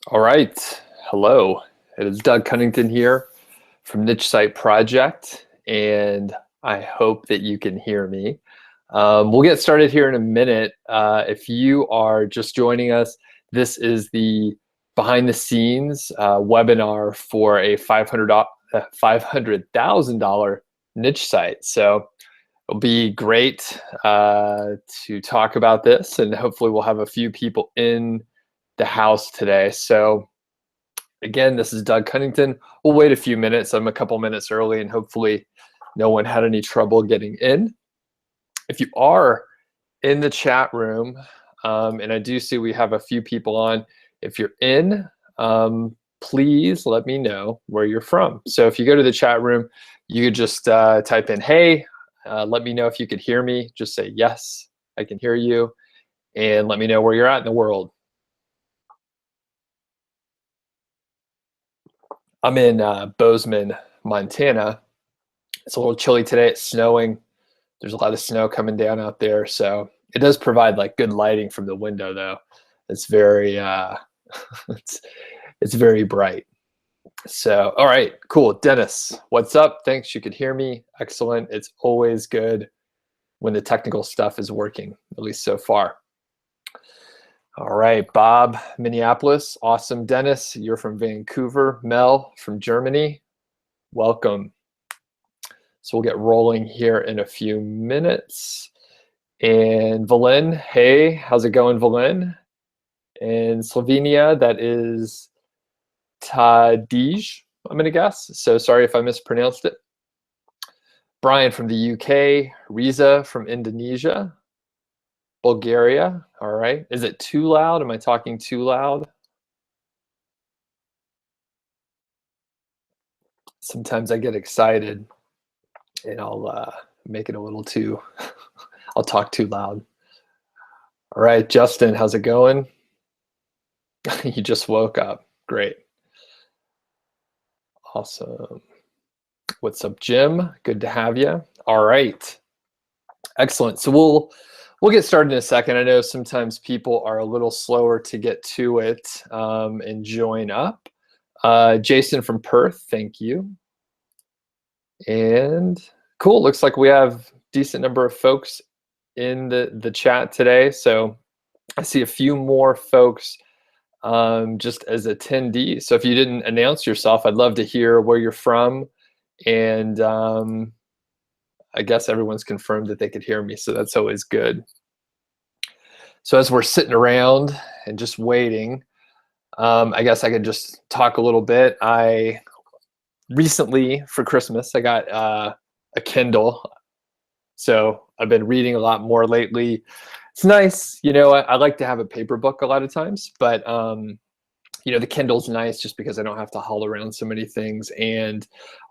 All right. Hello. It is Doug Cunnington here from Niche Site Project, and I hope that you can hear me. We'll get started here in a minute. If you are just joining us, this is the behind the scenes webinar for a $500,000 niche site. So it'll be great to talk about this, and hopefully we'll have a few people in the house today. So again, this is Doug Cunnington. We'll wait a few minutes. I'm a couple minutes early, and hopefully no one had any trouble getting in. If you are in the chat room, and I do see we have a few people on, if you're in, please let me know where you're from. So if you go to the chat room, you could just type in, hey, let me know if you could hear me. Just say, yes, I can hear you. And let me know where you're at in the world. I'm in Bozeman, Montana. It's a little chilly today. It's snowing. There's a lot of snow coming down out there. So it does provide like good lighting from the window though. It's very, it's very bright. So, all right, cool. Dennis, what's up? Thanks, you could hear me. Excellent. It's always good when the technical stuff is working, at least so far. All right, Bob, Minneapolis. Awesome. Dennis, you're from Vancouver. Mel from Germany. Welcome. So we'll get rolling here in a few minutes. And Valen, hey, how's it going, Valen? And Slovenia, that is Tadij, I'm gonna guess. So sorry if I mispronounced it. Brian from the UK, Riza from Indonesia, Bulgaria, all right. Is it too loud? Am I talking too loud? Sometimes I get excited and I'll make it a little too, I'll talk too loud. All right, Justin, how's it going? You just woke up, great. Awesome. What's up, Jim? Good to have you. All right, excellent. So we'll get started in a second. I know sometimes people are a little slower to get to it and join up. Jason from Perth, thank you. And cool, looks like we have a decent number of folks in the chat today. So I see a few more folks just as attendees. So if you didn't announce yourself, I'd love to hear where you're from. And I guess everyone's confirmed that they could hear me, so that's always good. So as we're sitting around and just waiting, I guess I could just talk a little bit. I recently, for Christmas, I got a Kindle. So I've been reading a lot more lately. It's nice, you know, I like to have a paper book a lot of times, but you know, the Kindle's nice just because I don't have to haul around so many things. And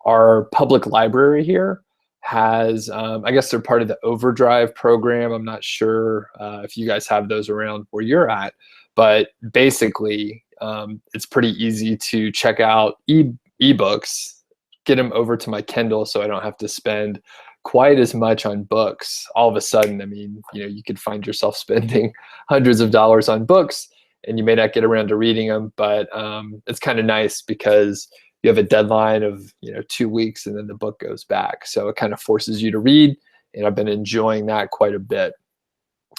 our public library here has, I guess they're part of the Overdrive program. I'm not sure if you guys have those around where you're at, but basically it's pretty easy to check out ebooks, get them over to my Kindle so I don't have to spend quite as much on books. All of a sudden, I mean, you know, you could find yourself spending hundreds of dollars on books and you may not get around to reading them, but it's kind of nice because you have a deadline of 2 weeks and then the book goes back. So it kind of forces you to read, and I've been enjoying that quite a bit.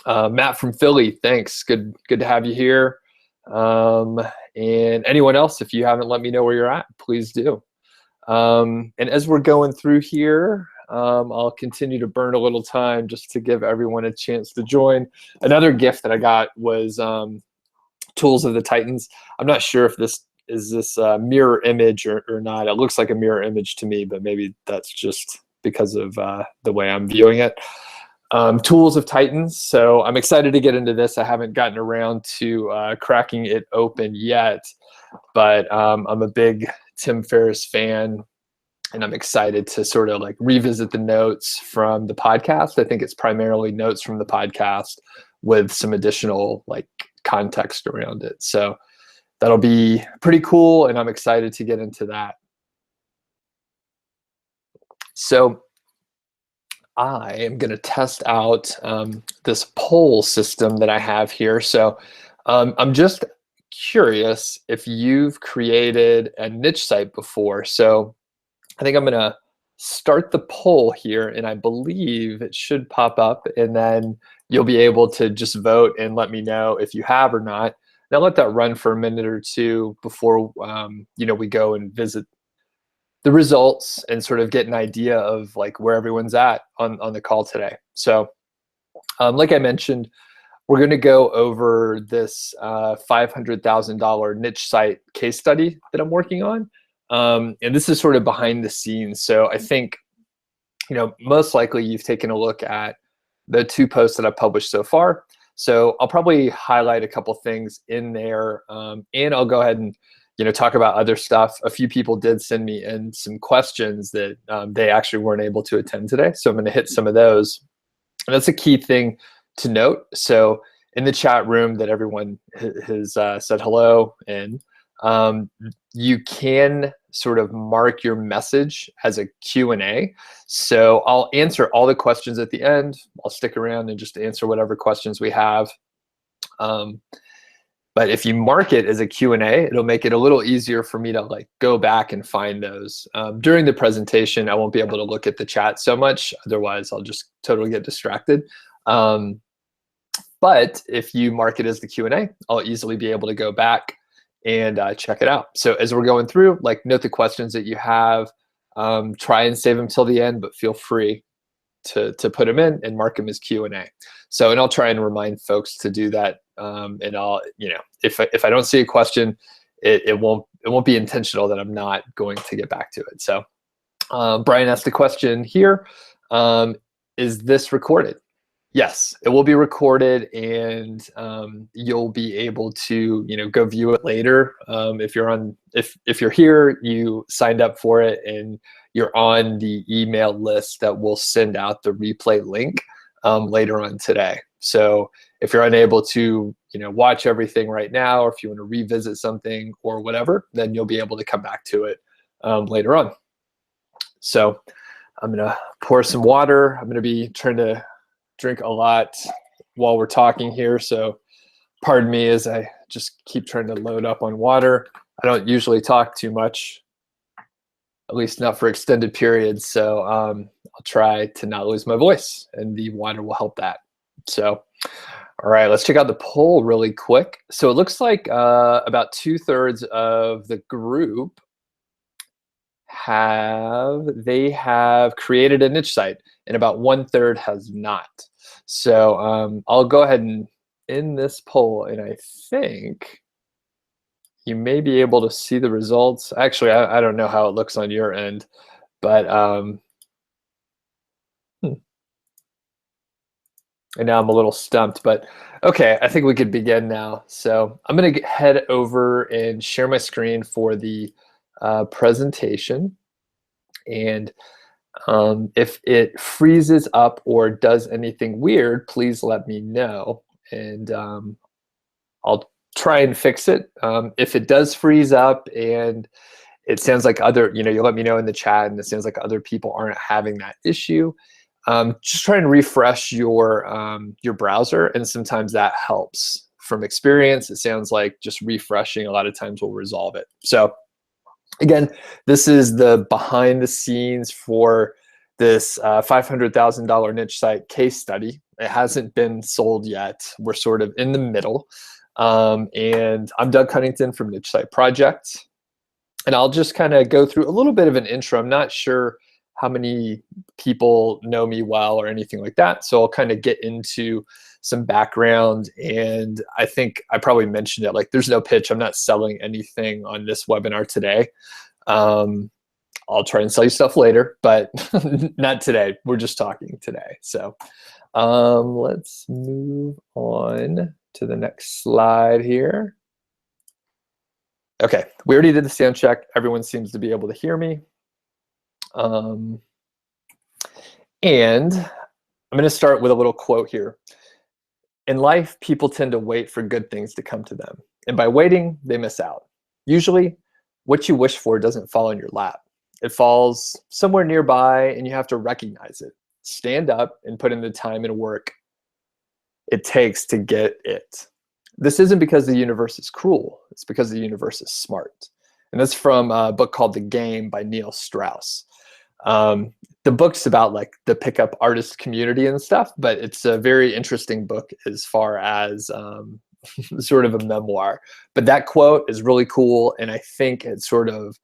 Matt from Philly, thanks. Good to have you here. And anyone else, if you haven't let me know where you're at, please do. And as we're going through here, I'll continue to burn a little time just to give everyone a chance to join. Another gift that I got was Tools of the Titans. I'm not sure if this is mirror image or not. It looks like a mirror image to me, but maybe that's just because of the way I'm viewing it. Tools of Titans. So I'm excited to get into this. I haven't gotten around to cracking it open yet, but I'm a big Tim Ferriss fan, and I'm excited to sort of like revisit the notes from the podcast. I think it's primarily notes from the podcast with some additional like context around it. So that'll be pretty cool, and I'm excited to get into that. So I am going to test out this poll system that I have here. So I'm just curious if you've created a niche site before. So I think I'm gonna start the poll here, and I believe it should pop up, and then you'll be able to just vote and let me know if you have or not. Now let that run for a minute or two before we go and visit the results and sort of get an idea of like where everyone's at on the call today. So like I mentioned, we're going to go over this $500,000 niche site case study that I'm working on. And this is sort of behind the scenes. So I think, most likely you've taken a look at the 2 posts that I've published so far. So I'll probably highlight a couple things in there, and I'll go ahead and talk about other stuff. A few people did send me in some questions that they actually weren't able to attend today. So I'm going to hit some of those. And that's a key thing to note. So in the chat room that everyone has said hello in, you can sort of mark your message as a Q&A. So I'll answer all the questions at the end. I'll stick around and just answer whatever questions we have. But if you mark it as a Q&A, it'll make it a little easier for me to like go back and find those. During the presentation, I won't be able to look at the chat so much. Otherwise, I'll just totally get distracted. But if you mark it as the Q&A, I'll easily be able to go back and check it out. So as we're going through, like note the questions that you have, try and save them till the end, but feel free to put them in and mark them as Q&A. So, and I'll try and remind folks to do that. And I'll, if I don't see a question, it won't be intentional that I'm not going to get back to it. So Brian asked a question here. Is this recorded? Yes, it will be recorded, and you'll be able to go view it later. If you're here, you signed up for it, and you're on the email list that will send out the replay link later on today. So if you're unable to watch everything right now, or if you want to revisit something or whatever, then you'll be able to come back to it later on. So I'm gonna pour some water. I'm gonna be trying to drink a lot while we're talking here, so pardon me as I just keep trying to load up on water. I don't usually talk too much, at least not for extended periods, so I'll try to not lose my voice, and the water will help that. So all right, let's check out the poll really quick. So it looks like about 2/3 of the group have created a niche site, and about 1/3 has not. So I'll go ahead and end this poll, and I think you may be able to see the results. Actually, I don't know how it looks on your end, but and now I'm a little stumped, but okay, I think we could begin now. So I'm gonna head over and share my screen for the presentation. And if it freezes up or does anything weird, please let me know, and I'll try and fix it. If it does freeze up and it sounds like you let me know in the chat, and it sounds like other people aren't having that issue, just try and refresh your browser, and sometimes that helps. From experience, it sounds like just refreshing a lot of times will resolve it. So again, this is the behind the scenes for this $500,000 niche site case study. It hasn't been sold yet. We're sort of in the middle. And I'm Doug Cunnington from Niche Site Project. And I'll just kind of go through a little bit of an intro. I'm not sure how many people know me well or anything like that. So I'll kind of get into some background. And I think I probably mentioned it, like there's no pitch. I'm not selling anything on this webinar today. I'll try and sell you stuff later, but not today. We're just talking today. So let's move on to the next slide here. Okay, we already did the sound check. Everyone seems to be able to hear me. And I'm going to start with a little quote here. In life, people tend to wait for good things to come to them. And by waiting, they miss out. Usually, what you wish for doesn't fall in your lap. It falls somewhere nearby, and you have to recognize it. Stand up and put in the time and work it takes to get it. this isn't because the universe is cruel. It's because the universe is smart. And that's from a book called The Game by Neil Strauss. The book's about like the pickup artist community and stuff, but it's a very interesting book as far as sort of a memoir. But that quote is really cool, and I think it's sort of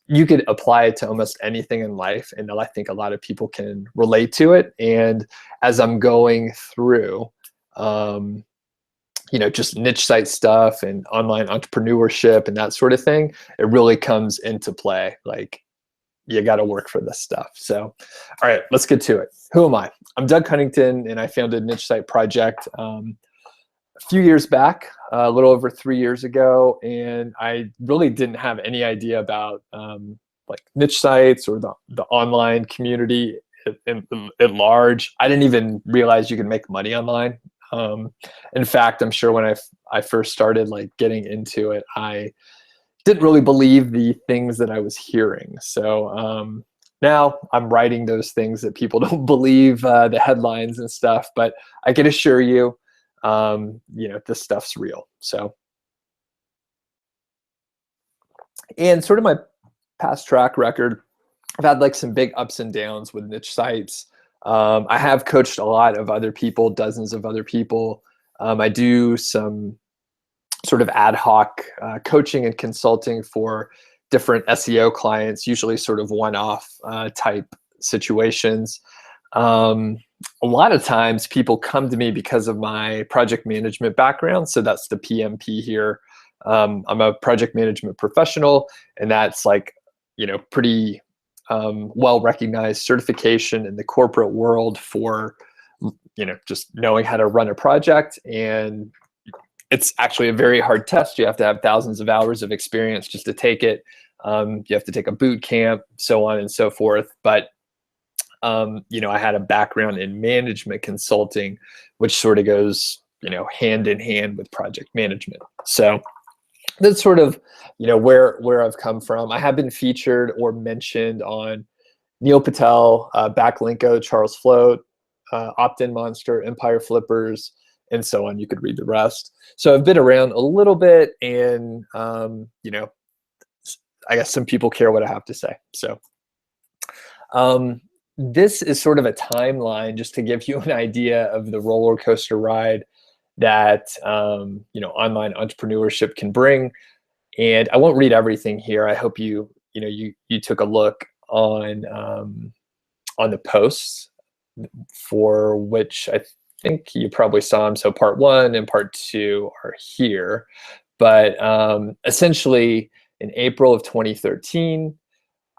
you could apply it to almost anything in life, and I think a lot of people can relate to it. And as I'm going through, just niche site stuff and online entrepreneurship and that sort of thing, it really comes into play. Like, you got to work for this stuff. So, all right, let's get to it. Who am I? I'm Doug Cunnington, and I founded Niche Site Project a few years back, a little over 3 years ago, and I really didn't have any idea about like niche sites or the online community at large. I didn't even realize you could make money online. In fact, I'm sure when I first started like getting into it, I didn't really believe the things that I was hearing. So now I'm writing those things that people don't believe, the headlines and stuff, but I can assure you, this stuff's real. So, and sort of my past track record, I've had like some big ups and downs with niche sites. I have coached a lot of other people, dozens of other people. I do some sort of ad hoc coaching and consulting for different SEO clients, usually sort of one-off type situations. A lot of times people come to me because of my project management background. So that's the PMP here. I'm a project management professional, and that's like, pretty well-recognized certification in the corporate world for, just knowing how to run a project. And it's actually a very hard test. You have to have thousands of hours of experience just to take it. You have to take a boot camp, so on and so forth. But I had a background in management consulting, which sort of goes, hand in hand with project management. So that's sort of, where I've come from. I have been featured or mentioned on Neil Patel, Backlinko, Charles Float, Opt-in Monster, Empire Flippers, and so on. You could read the rest. So I've been around a little bit, and I guess some people care what I have to say. So this is sort of a timeline just to give you an idea of the roller coaster ride that online entrepreneurship can bring. And I won't read everything here. I hope you took a look on the posts, for which I think you probably saw them. So part 1 and part 2 are here. But essentially, in April of 2013,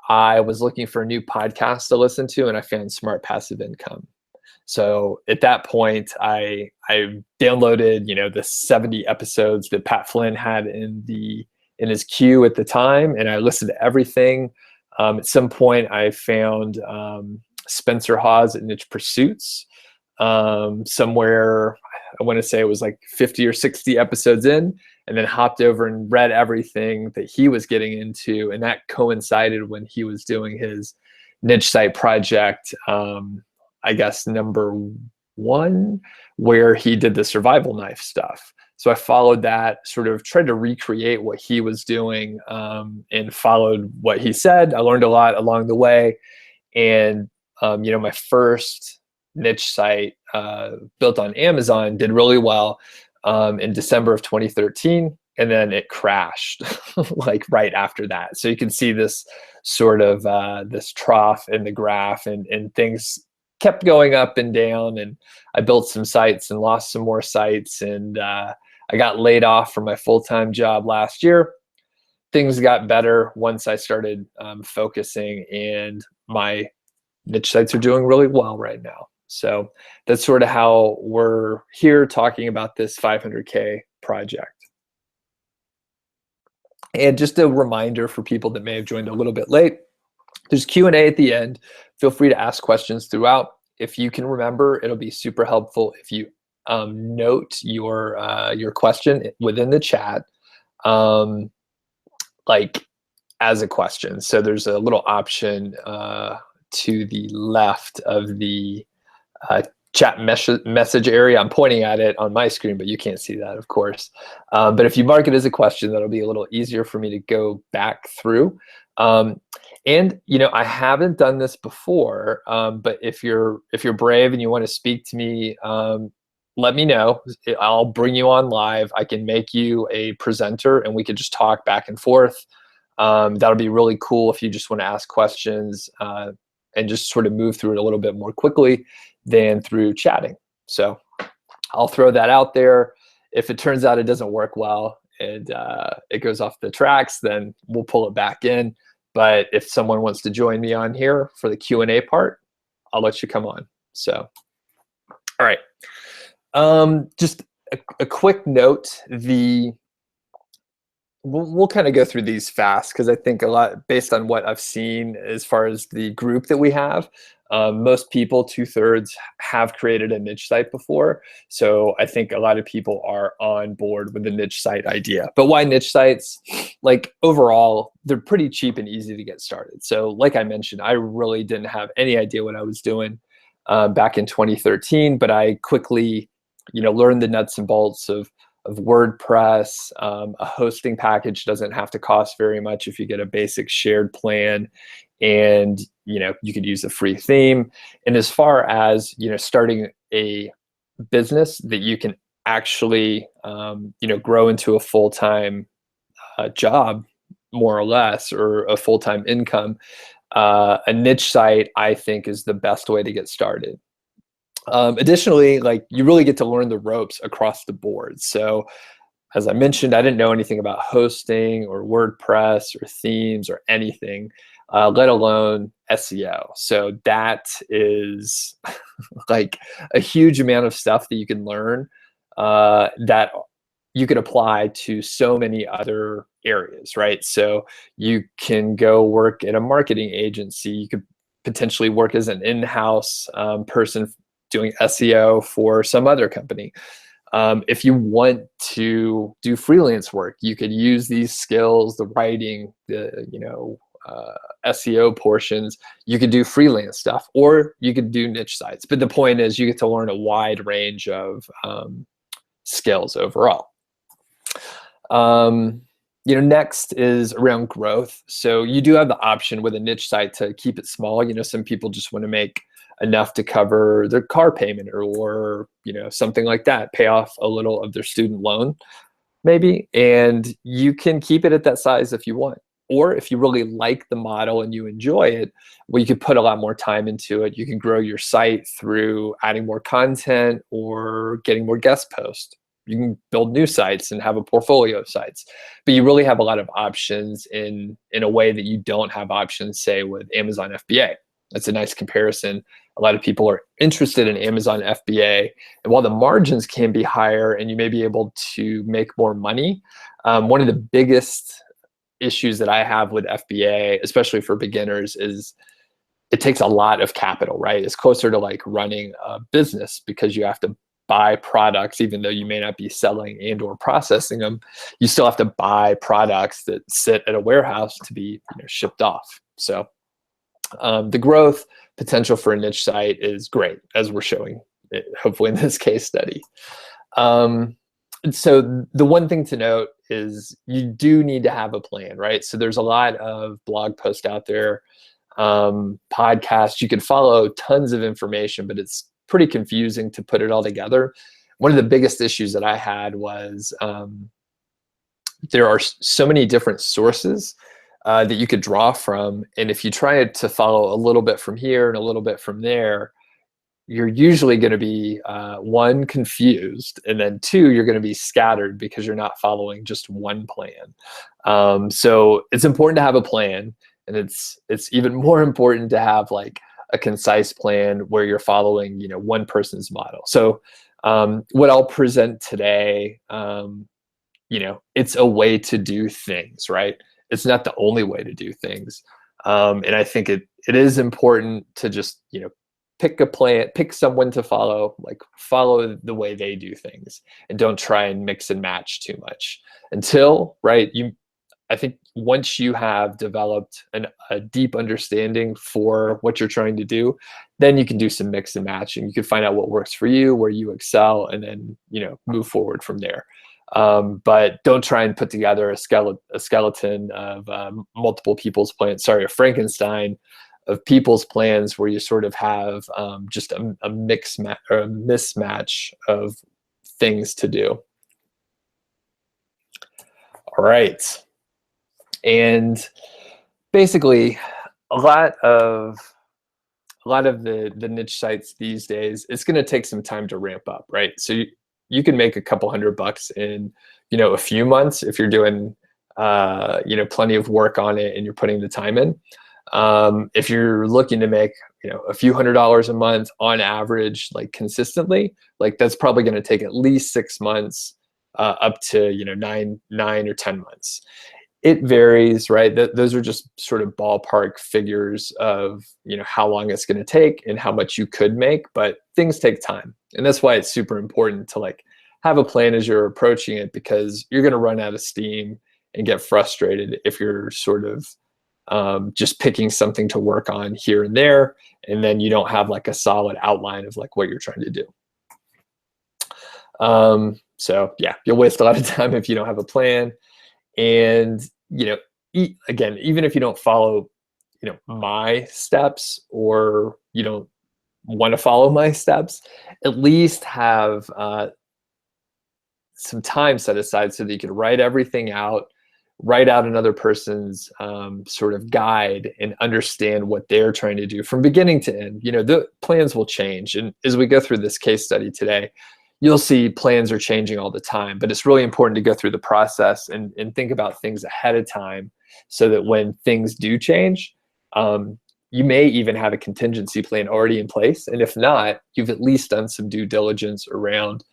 I was looking for a new podcast to listen to, and I found Smart Passive Income. So at that point, I downloaded, the 70 episodes that Pat Flynn had in his queue at the time, and I listened to everything. At some point, I found Spencer Hawes at Niche Pursuits. Somewhere, I want to say it was like 50 or 60 episodes in, and then hopped over and read everything that he was getting into. And that coincided when he was doing his niche site project, I guess number 1, where he did the survival knife stuff. So I followed that, sort of tried to recreate what he was doing, and followed what he said. I learned a lot along the way. And, my first niche site built on Amazon did really well in December of 2013. And then it crashed like right after that. So you can see this sort of this trough in the graph, and things kept going up and down. And I built some sites and lost some more sites. And I got laid off from my full-time job last year. Things got better once I started focusing, and my niche sites are doing really well right now. So that's sort of how we're here talking about this 500K project. And just a reminder for people that may have joined a little bit late, there's Q&A at the end. Feel free to ask questions throughout. If you can remember, it'll be super helpful if you note your question within the chat, like as a question. So there's a little option to the left of the chat message area. I'm pointing at it on my screen, but you can't see that, of course. But if you mark it as a question, that'll be a little easier for me to go back through. And I haven't done this before, but if you're brave and you want to speak to me, let me know. I'll bring you on live. I can make you a presenter, and we could just talk back and forth. That'll be really cool if you just want to ask questions and just sort of move through it a little bit more quickly than through chatting. So I'll throw that out there. If it turns out it doesn't work well and it goes off the tracks, then we'll pull it back in. But if someone wants to join me on here for the Q&A part, I'll let you come on. So, all right. Just a quick note, we'll kind of go through these fast because I think a lot based on what I've seen as far as the group that we have. Most people, 2/3, have created a niche site before. So I think a lot of people are on board with the niche site idea. But why niche sites? Like overall, they're pretty cheap and easy to get started. So like I mentioned, I really didn't have any idea what I was doing back in 2013, but I quickly, learned the nuts and bolts of WordPress. A hosting package doesn't have to cost very much if you get a basic shared plan, and you could use a free theme. And as far as starting a business that you can actually grow into a full-time job, more or less, or a full-time income, a niche site I think is the best way to get started. Additionally, you really get to learn the ropes across the board. So as I mentioned, I didn't know anything about hosting or WordPress or themes or anything, let alone SEO. So that is like a huge amount of stuff that you can learn that you could apply to so many other areas, right? So you can go work at a marketing agency. You could potentially work as an in-house person doing SEO for some other company. If you want to do freelance work, you could use these skills, the writing, the SEO portions. You could do freelance stuff, or you could do niche sites. But the point is, you get to learn a wide range of skills overall. Next is around growth. So you do have the option with a niche site to keep it small. Some people just want to make enough to cover their car payment or something like that, pay off a little of their student loan maybe, and you can keep it at that size if you want. Or if you really like the model and you enjoy it, well, you could put a lot more time into it. You can grow your site through adding more content or getting more guest posts. You can build new sites and have a portfolio of sites, but you really have a lot of options in a way that you don't have options, say, with Amazon FBA. That's a nice comparison. A lot of people are interested in Amazon FBA, and while the margins can be higher and you may be able to make more money, one of the biggest issues that I have with FBA, especially for beginners, is it takes a lot of capital, right? It's closer to like running a business because you have to buy products, even though you may not be selling and or processing them. You still have to buy products that sit at a warehouse to be shipped off. So the growth potential for a niche site is great, as we're showing it, hopefully in this case study. So the one thing to note is you do need to have a plan, right? So there's a lot of blog posts out there, podcasts. You can follow tons of information, but it's pretty confusing to put it all together. One of the biggest issues that I had was there are so many different sources that you could draw from. And if you try to follow a little bit from here and a little bit from there, you're usually going to be, one, confused, and then two, you're going to be scattered because you're not following just one plan. So it's important to have a plan, and it's even more important to have like a concise plan where you're following, one person's model. So what I'll present today, it's a way to do things, right? It's not the only way to do things. And I think it is important to just, pick a plan, pick someone to follow, follow the way they do things, and don't try and mix and match too much until, right, I think once you have developed a deep understanding for what you're trying to do, then you can do some mix and match, and you can find out what works for you, where you excel, and then move forward from there. But don't try and put together a skeleton of multiple people's plans. Sorry, a Frankenstein of people's plans where you sort of have just a mix or a mismatch of things to do. All right. And basically, a lot of the niche sites these days, it's going to take some time to ramp up, right? So you can make a couple $100 in a few months if you're doing plenty of work on it and you're putting the time in. If you're looking to make a few $100s a month on average, like consistently, like that's probably going to take at least 6 months up to 9 or 10 months. It varies, right? Those are just sort of ballpark figures of how long it's going to take and how much you could make, but things take time, and that's why it's super important to like have a plan as you're approaching it, because you're going to run out of steam and get frustrated if you're sort of just picking something to work on here and there, and then you don't have like a solid outline of like what you're trying to do. So yeah, you'll waste a lot of time if you don't have a plan. And again, even if you don't follow my steps, or you don't want to follow my steps, at least have some time set aside so that you can write everything out, write out another person's sort of guide, and understand what they're trying to do from beginning to end. The plans will change, and as we go through this case study today, you'll see plans are changing all the time, but it's really important to go through the process and think about things ahead of time, so that when things do change, you may even have a contingency plan already in place. And if not, you've at least done some due diligence around,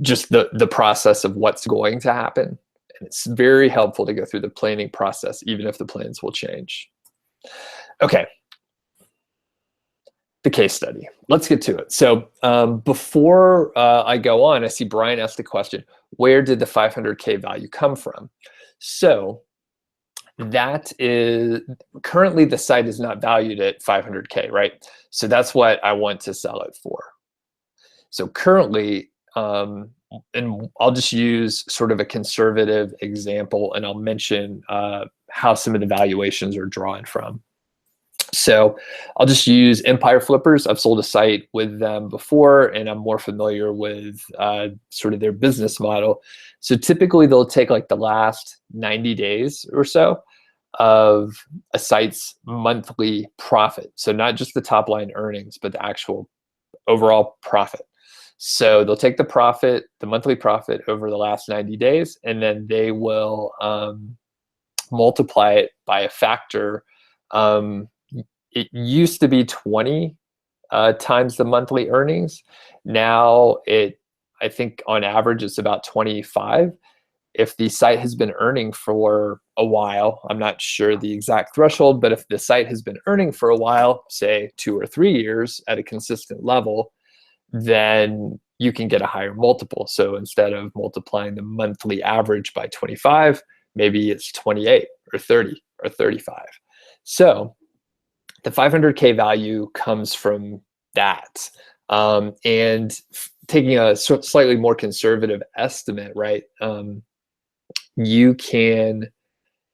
just the process of what's going to happen. And it's very helpful to go through the planning process, even if the plans will change. Okay. The case study. Let's get to it. So before I go on, I see Brian asked the question, where did the 500K value come from? So that is, currently the site is not valued at 500K, right? So that's what I want to sell it for. So currently, and I'll just use sort of a conservative example, and I'll mention how some of the valuations are drawn from. So I'll just use Empire Flippers. I've sold a site with them before, and I'm more familiar with sort of their business model. So typically they'll take like the last 90 days or so of a site's monthly profit. So not just the top line earnings, but the actual overall profit. So they'll take the profit, the monthly profit over the last 90 days, and then they will multiply it by a factor. It used to be 20 times the monthly earnings. Now I think on average it's about 25. If the site has been earning for a while, I'm not sure the exact threshold, but if the site has been earning for a while, say 2 or 3 years at a consistent level, then you can get a higher multiple. So instead of multiplying the monthly average by 25, maybe it's 28 or 30 or 35. So the 500K value comes from that. And taking a slightly more conservative estimate, right? You can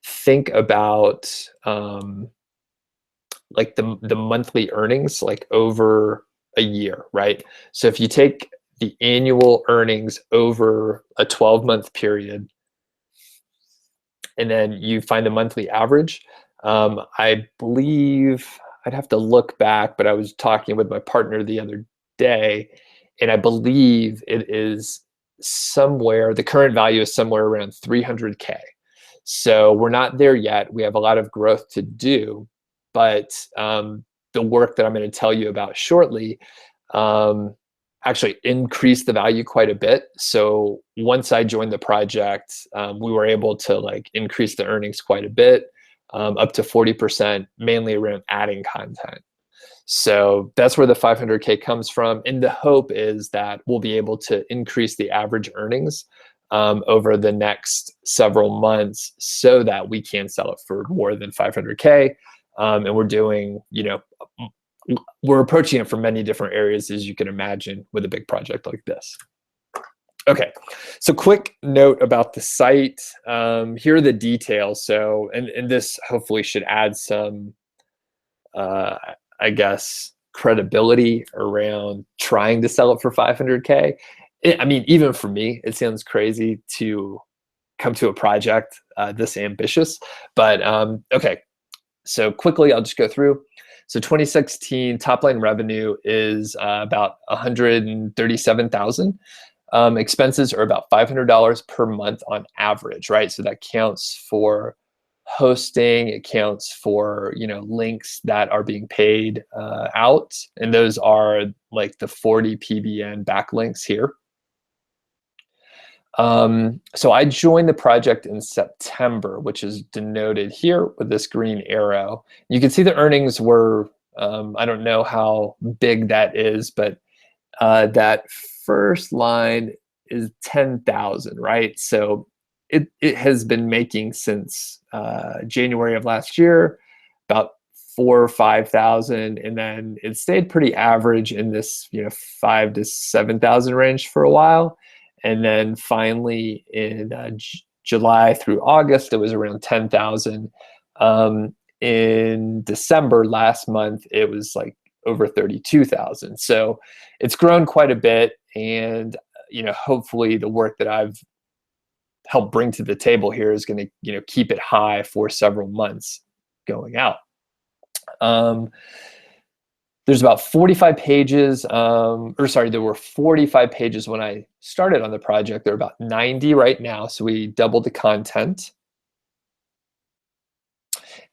think about like the monthly earnings like over a year, right? So if you take the annual earnings over a 12-month period, and then you find the monthly average, I believe, I'd have to look back, but I was talking with my partner the other day, and I believe it is somewhere, the current value is somewhere around 300K. So we're not there yet. We have a lot of growth to do, but the work that I'm going to tell you about shortly actually increased the value quite a bit. So once I joined the project, we were able to like increase the earnings quite a bit, up to 40%, mainly around adding content. So that's where the 500K comes from. And the hope is that we'll be able to increase the average earnings over the next several months so that we can sell it for more than 500K. And we're doing, we're approaching it from many different areas, as you can imagine, with a big project like this. Okay, so quick note about the site. Here are the details. So, and this hopefully should add some, I guess, credibility around trying to sell it for 500K. I mean, even for me, it sounds crazy to come to a project this ambitious. But okay, so quickly, I'll just go through. So 2016 top line revenue is about 137,000. Expenses are about $500 per month on average, right? So that counts for hosting, it counts for links that are being paid out, and those are like the 40 PBN backlinks here. So I joined the project in September, which is denoted here with this green arrow. You can see the earnings were, I don't know how big that is, but that first line is 10,000, right? So it has been making since January of last year, about 4,000 or 5,000, and then it stayed pretty average in this 5,000 to 7,000 range for a while. And then finally in July through August, it was around 10,000. In December last month, it was like over 32,000. So it's grown quite a bit. And, hopefully the work that I've helped bring to the table here is going to, keep it high for several months going out. There's about 45 pages, there were 45 pages when I started on the project. There are about 90 right now, so we doubled the content.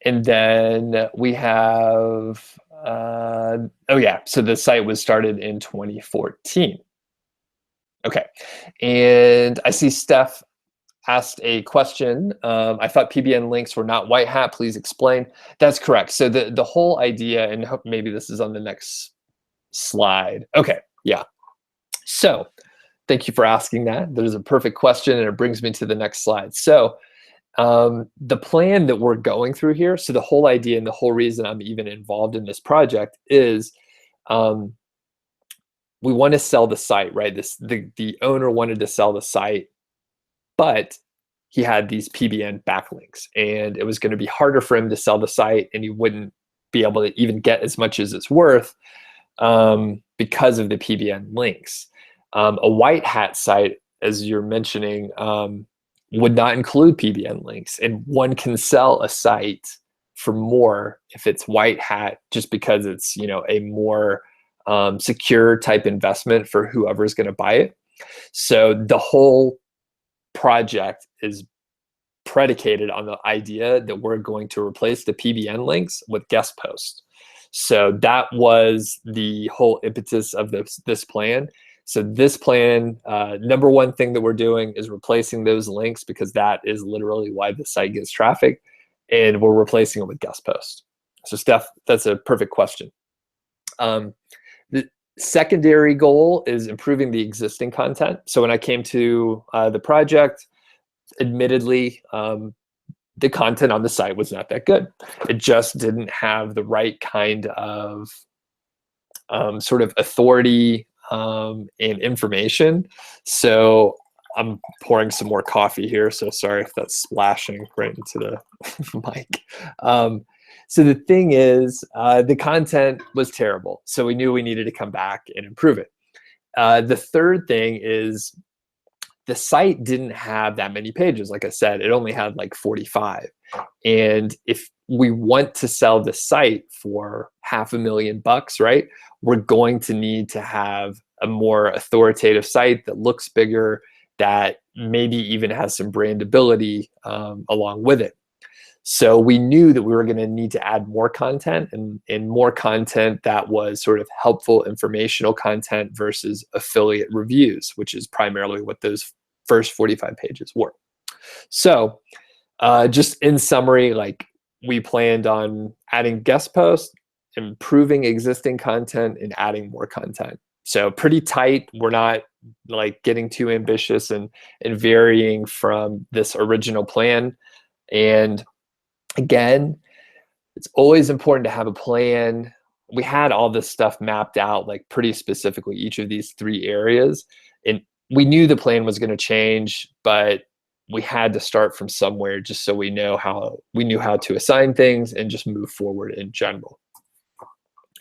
And then we have, so the site was started in 2014. Okay, and I see Steph asked a question. I thought PBN links were not white hat. Please explain. That's correct. So the whole idea, and maybe this is on the next slide. Okay, yeah. So thank you for asking that. There's a perfect question, and it brings me to the next slide. So the plan that we're going through here, so the whole idea and the whole reason I'm even involved in this project is we want to sell the site, right? The owner wanted to sell the site, but he had these PBN backlinks, and it was going to be harder for him to sell the site, and he wouldn't be able to even get as much as it's worth because of the PBN links. A white hat site, as you're mentioning, would not include PBN links, and one can sell a site for more if it's white hat, just because it's a more secure type investment for whoever's going to buy it. So the whole project is predicated on the idea that we're going to replace the PBN links with guest posts. So that was the whole impetus of this plan. So this plan, number one thing that we're doing is replacing those links, because that is literally why the site gets traffic, and we're replacing it with guest posts. So Steph, that's a perfect question. The secondary goal is improving the existing content. So when I came to the project, admittedly, the content on the site was not that good. It just didn't have the right kind of sort of authority and information. So I'm pouring some more coffee here, so sorry if that's splashing right into the mic. So the thing is, the content was terrible. So we knew we needed to come back and improve it. The third thing is the site didn't have that many pages. Like I said, it only had like 45. And if we want to sell the site for $500,000, right, we're going to need to have a more authoritative site that looks bigger, that maybe even has some brandability along with it. So we knew that we were going to need to add more content, and more content that was sort of helpful informational content versus affiliate reviews, which is primarily what those first 45 pages were. So just in summary, like, we planned on adding guest posts, improving existing content, and adding more content. So pretty tight. We're not like getting too ambitious and varying from this original plan. And again, it's always important to have a plan. We had all this stuff mapped out like pretty specifically, each of these 3 areas. And we knew the plan was going to change, but we had to start from somewhere just so we knew how to assign things and just move forward in general.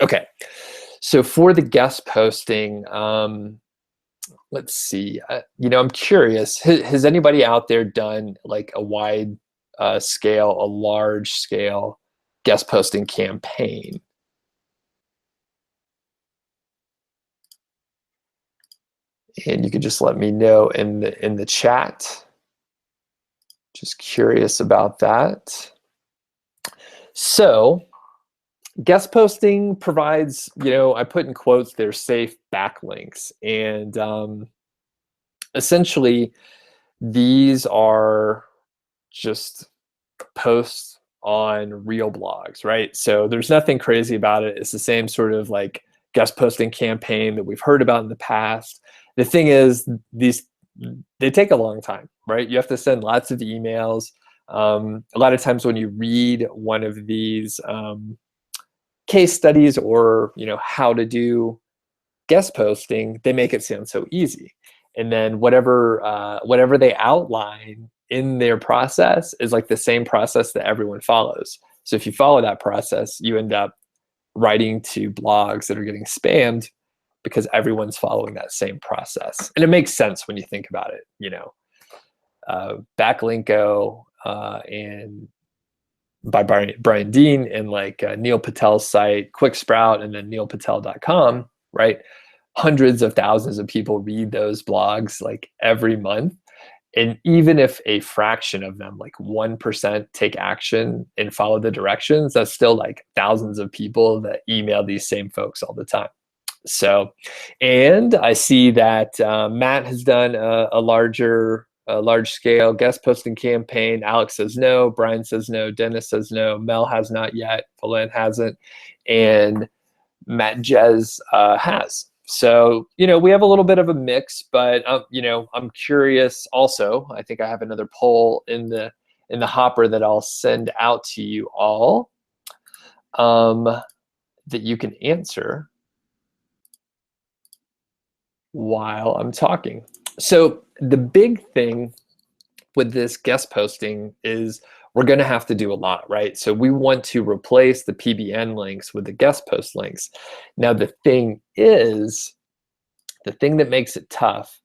Okay, so for the guest posting, let's see. I'm curious. Has anybody out there done like a wide scale, a large scale guest posting campaign? And you could just let me know in the chat. Just curious about that. So guest posting provides, I put in quotes, they're safe backlinks. And essentially, these are just posts on real blogs, right? So there's nothing crazy about it. It's the same sort of like guest posting campaign that we've heard about in the past. The thing is, they take a long time, right? You have to send lots of emails. A lot of times when you read one of these case studies or how to do guest posting, they make it sound so easy. And then whatever they outline in their process is like the same process that everyone follows. So if you follow that process, you end up writing to blogs that are getting spammed because everyone's following that same process. And it makes sense when you think about it. Backlinko and by Brian Dean and like Neil Patel's site, QuickSprout, and then neilpatel.com, right? Hundreds of thousands of people read those blogs like every month. And even if a fraction of them, like 1%, take action and follow the directions, that's still like thousands of people that email these same folks all the time. So, and I see that Matt has done a large scale guest posting campaign. Alex says no, Brian says no, Dennis says no, Mel has not yet, Philin hasn't, and Matt Jez has. So, we have a little bit of a mix, but I'm curious also. I think I have another poll in the hopper that I'll send out to you all that you can answer while I'm talking. So the big thing with this guest posting is we're going to have to do a lot, right? So we want to replace the PBN links with the guest post links. Now, the thing that makes it tough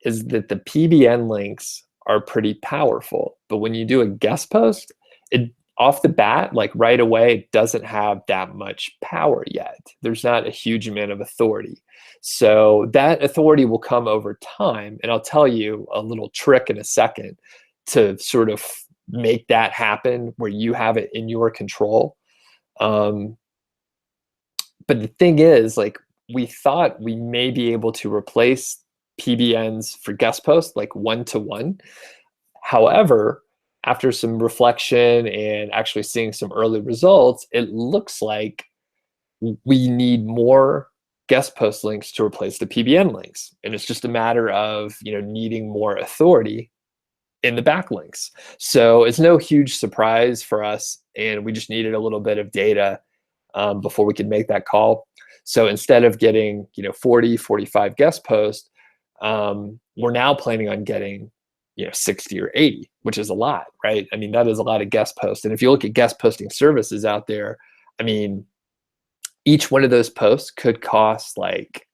is that the PBN links are pretty powerful, but when you do a guest post, it off the bat, like right away, it doesn't have that much power yet. There's not a huge amount of authority. So that authority will come over time. And I'll tell you a little trick in a second to sort of make that happen where you have it in your control. But the thing is, like, we thought we may be able to replace PBNs for guest posts like 1-to-1. However, after some reflection and actually seeing some early results, it looks like we need more guest post links to replace the PBN links. And it's just a matter of, needing more authority in the backlinks. So it's no huge surprise for us. And we just needed a little bit of data before we could make that call. So instead of getting, 40, 45 guest posts, we're now planning on getting 60 or 80, which is a lot, right? I mean, that is a lot of guest posts. And if you look at guest posting services out there, I mean, each one of those posts could cost like,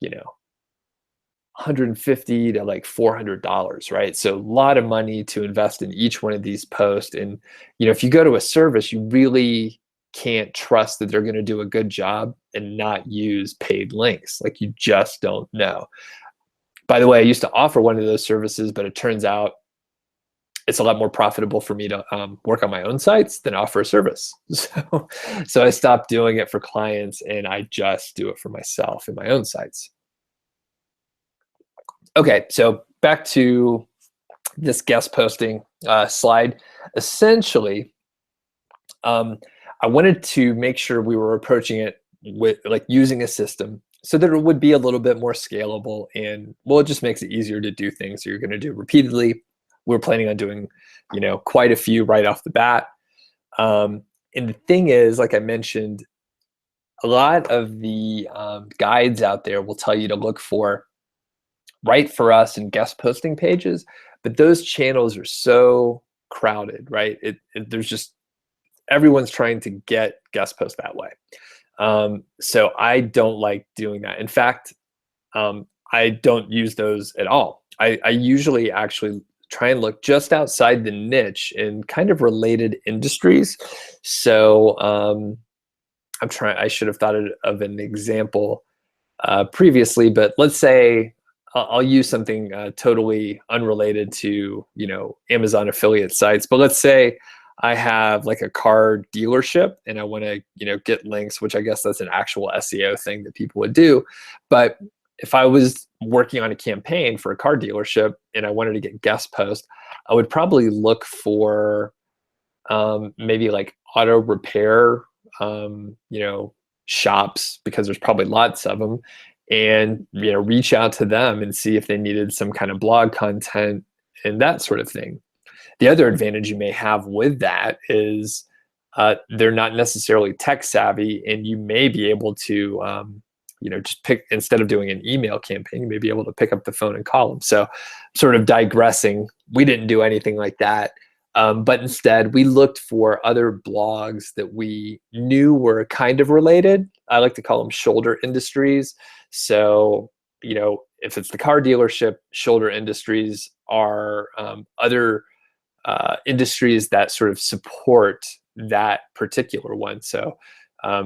$150 to like $400, right? So a lot of money to invest in each one of these posts. And, if you go to a service, you really can't trust that they're going to do a good job and not use paid links. Like, you just don't know. By the way, I used to offer one of those services, but it turns out it's a lot more profitable for me to work on my own sites than offer a service. So I stopped doing it for clients and I just do it for myself in my own sites. Okay, so back to this guest posting slide. Essentially, I wanted to make sure we were approaching it with like using a system. so that it would be a little bit more scalable, and well, it just makes it easier to do things you're going to do repeatedly. We're planning on doing, quite a few right off the bat. And the thing is, like I mentioned, a lot of the guides out there will tell you to look for right for us and guest posting pages, but those channels are so crowded, right? There's just everyone's trying to get guest posts that way. So I don't like doing that. In fact, I don't use those at all. I usually actually try and look just outside the niche in kind of related industries. So I should have thought of an example previously, but let's say I'll use something totally unrelated to, Amazon affiliate sites. But let's say I have like a car dealership and I want to, get links, which I guess that's an actual SEO thing that people would do. But if I was working on a campaign for a car dealership and I wanted to get guest posts, I would probably look for maybe like auto repair, shops, because there's probably lots of them, and reach out to them and see if they needed some kind of blog content and that sort of thing. The other advantage you may have with that is they're not necessarily tech savvy, and you may be able to just pick, instead of doing an email campaign, you may be able to pick up the phone and call them. So sort of digressing, we didn't do anything like that. But instead, we looked for other blogs that we knew were kind of related. I like to call them shoulder industries. So, if it's the car dealership, shoulder industries are other industries that sort of support that particular one. So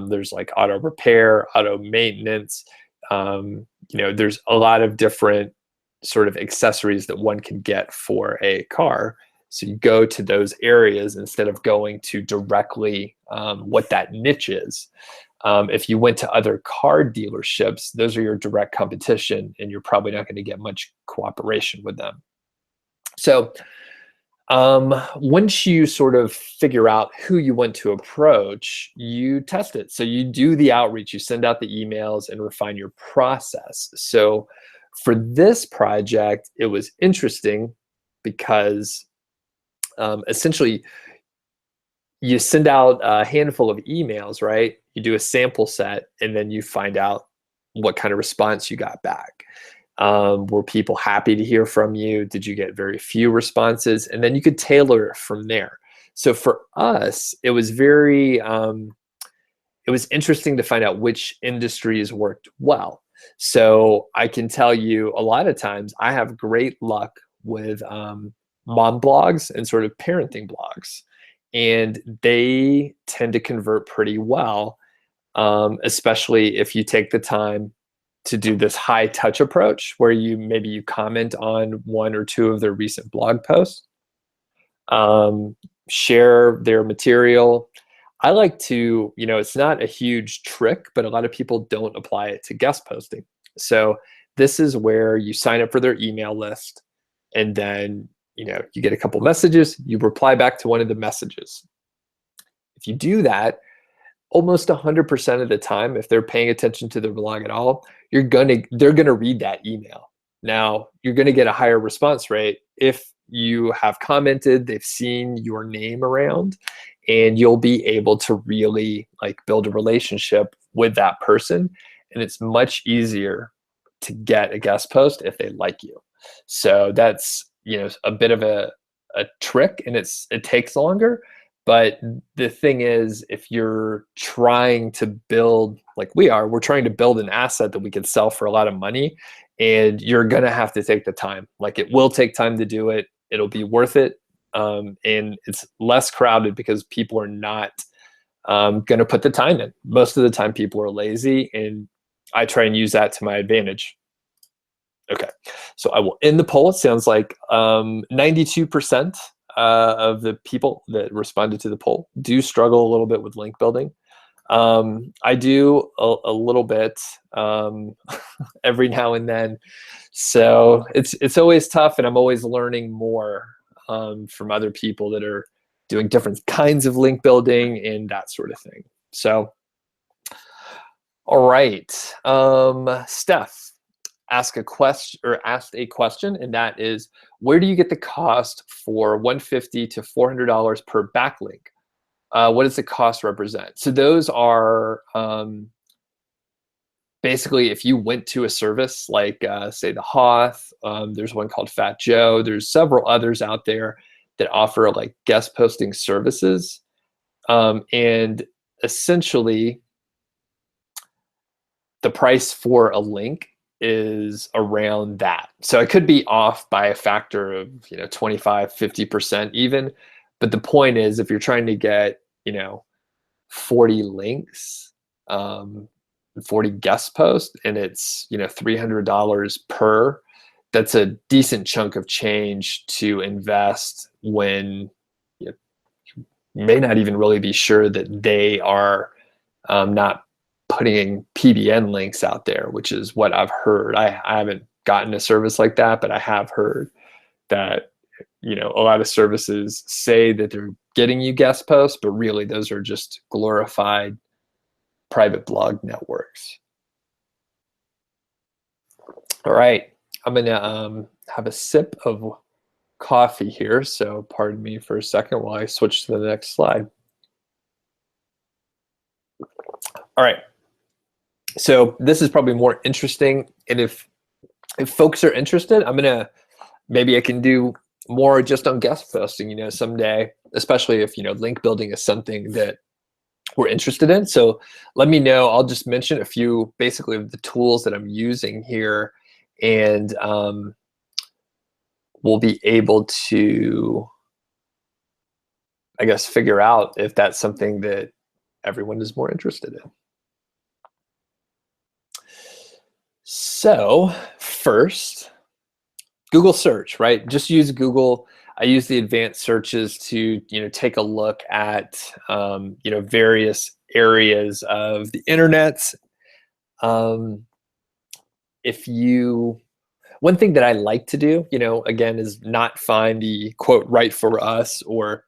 there's like auto repair, auto maintenance. There's a lot of different sort of accessories that one can get for a car. So you go to those areas instead of going to directly what that niche is. If you went to other car dealerships, those are your direct competition, and you're probably not going to get much cooperation with them. So once you sort of figure out who you want to approach, you test it. So you do the outreach, you send out the emails and refine your process. So for this project, it was interesting because essentially you send out a handful of emails, right? You do a sample set, and then you find out what kind of response you got back. Were people happy to hear from you? Did you get very few responses? And then you could tailor it from there. So for us, it was it was interesting to find out which industries worked well. So I can tell you a lot of times I have great luck with mom blogs and sort of parenting blogs, and they tend to convert pretty well, especially if you take the time to do this high touch approach where maybe you comment on one or two of their recent blog posts, share their material. I like to, it's not a huge trick, but a lot of people don't apply it to guest posting. So this is where you sign up for their email list, and then, you get a couple messages, you reply back to one of the messages. If you do that, almost 100% of the time, if they're paying attention to the blog at all, they're gonna read that email. Now, you're gonna get a higher response rate if you have commented, they've seen your name around, and you'll be able to really build a relationship with that person. And it's much easier to get a guest post if they like you. So that's, a bit of a trick, and it takes longer. But the thing is, if you're trying to build, like we're trying to build an asset that we can sell for a lot of money, and you're going to have to take the time. It will take time to do it. It'll be worth it. And it's less crowded because people are not going to put the time in. Most of the time, people are lazy, and I try and use that to my advantage. Okay, so I will end the poll. It sounds like 92% of the people that responded to the poll do struggle a little bit with link building. I do a little bit every now and then. So it's always tough, and I'm always learning more from other people that are doing different kinds of link building and that sort of thing. So All right. Steph asked a question, and that is, where do you get the cost for $150 to $400 per backlink? What does the cost represent? So those are basically if you went to a service like say the Hoth, there's one called Fat Joe, there's several others out there that offer like guest posting services. And essentially the price for a link is around that. So it could be off by a factor of, 25, 50% even. But the point is, if you're trying to get, 40 links, 40 guest posts, and it's, $300 per, that's a decent chunk of change to invest when you may not even really be sure that they are not putting PBN links out there, which is what I've heard. I haven't gotten a service like that, but I have heard that, a lot of services say that they're getting you guest posts, but really those are just glorified private blog networks. All right, I'm gonna have a sip of coffee here, so pardon me for a second while I switch to the next slide. All right, so this is probably more interesting, and if folks are interested, maybe I can do more just on guest posting, someday, especially if, link building is something that we're interested in. So let me know. I'll just mention a few, basically, of the tools that I'm using here, and we'll be able to, I guess, figure out if that's something that everyone is more interested in. So first, Google search, right? Just use Google. I use the advanced searches to, take a look at, various areas of the internet. One thing that I like to do, again, is not find the quote right for us or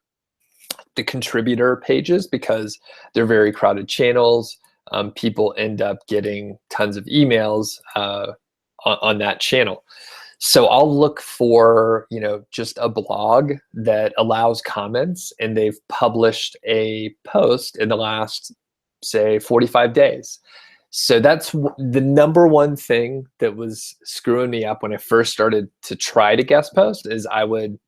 the contributor pages, because they're very crowded channels. People end up getting tons of emails on that channel. So I'll look for, just a blog that allows comments, and they've published a post in the last, say, 45 days. So that's the number one thing that was screwing me up when I first started to try to guest post, is I would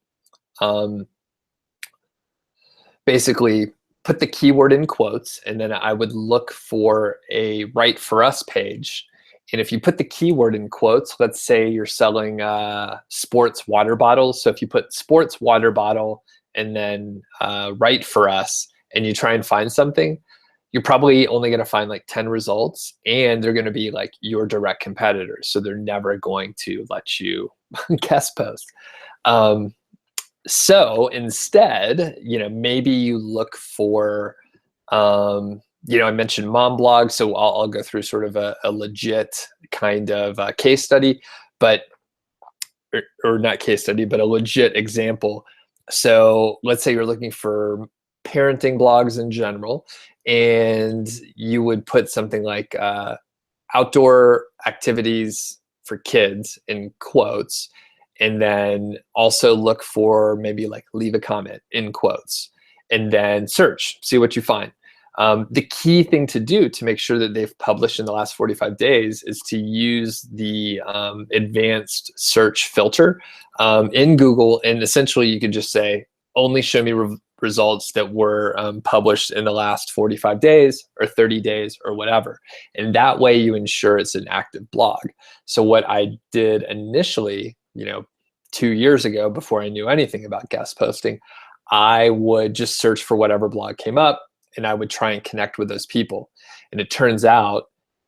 basically put the keyword in quotes, and then I would look for a right for us page. And if you put the keyword in quotes, let's say you're selling sports water bottles. So if you put sports water bottle and then right for us, and you try and find something, you're probably only going to find like 10 results, and they're going to be like your direct competitors. So they're never going to let you guest post. So instead, maybe you look for, I mentioned mom blog, so I'll go through sort of a legit kind of case study, but, or not case study, but a legit example. So let's say you're looking for parenting blogs in general, and you would put something like outdoor activities for kids in quotes, and then also look for maybe like leave a comment in quotes, and then search, see what you find. The key thing to do to make sure that they've published in the last 45 days is to use the advanced search filter in Google. And essentially you can just say, only show me results that were published in the last 45 days or 30 days or whatever. And that way you ensure it's an active blog. So what I did initially, 2 years ago, before I knew anything about guest posting, I would just search for whatever blog came up, and I would try and connect with those people. And it turns out,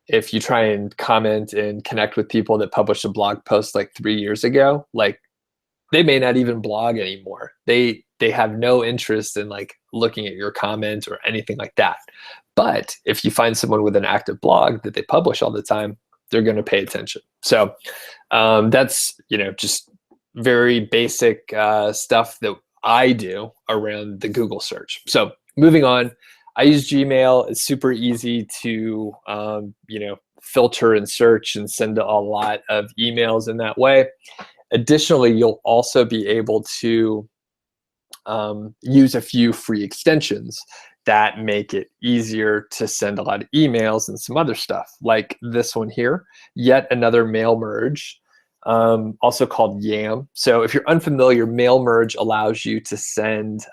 if you try and comment and connect with people that published a blog post like 3 years ago, like they may not even blog anymore. They have no interest in like looking at your comment or anything like that. But if you find someone with an active blog that they publish all the time, they're going to pay attention. So that's, just very basic stuff that I do around the Google search. So moving on, I use Gmail. It's super easy to, filter and search and send a lot of emails in that way. Additionally, you'll also be able to use a few free extensions that make it easier to send a lot of emails and some other stuff, like this one here, yet another mail merge, also called YAM. So if you're unfamiliar, mail merge allows you to send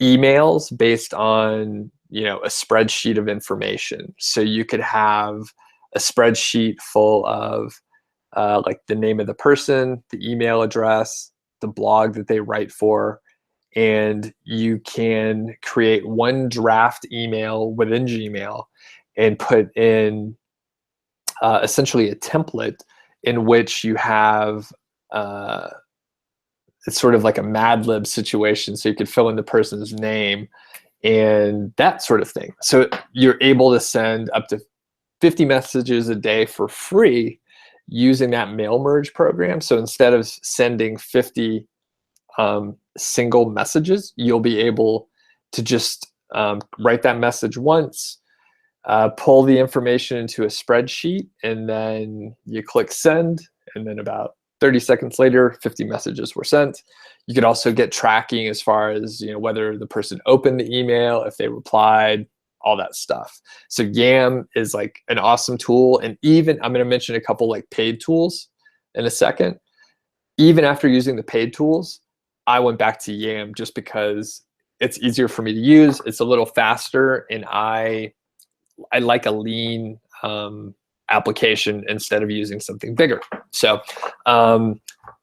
emails based on a spreadsheet of information. So you could have a spreadsheet full of like the name of the person, the email address, the blog that they write for, and you can create one draft email within Gmail and put in essentially a template in which you have it's sort of like a Mad Lib situation. So you could fill in the person's name and that sort of thing. So you're able to send up to 50 messages a day for free using that mail merge program. So instead of sending 50 single messages, you'll be able to just write that message once, pull the information into a spreadsheet, and then you click send, and then about 30 seconds later, 50 messages were sent. You could also get tracking as far as whether the person opened the email, if they replied, all that stuff. So YAM is like an awesome tool. And even I'm going to mention a couple like paid tools in a second. Even after using the paid tools, I went back to YAM just because it's easier for me to use. It's a little faster, and I like a lean application instead of using something bigger. So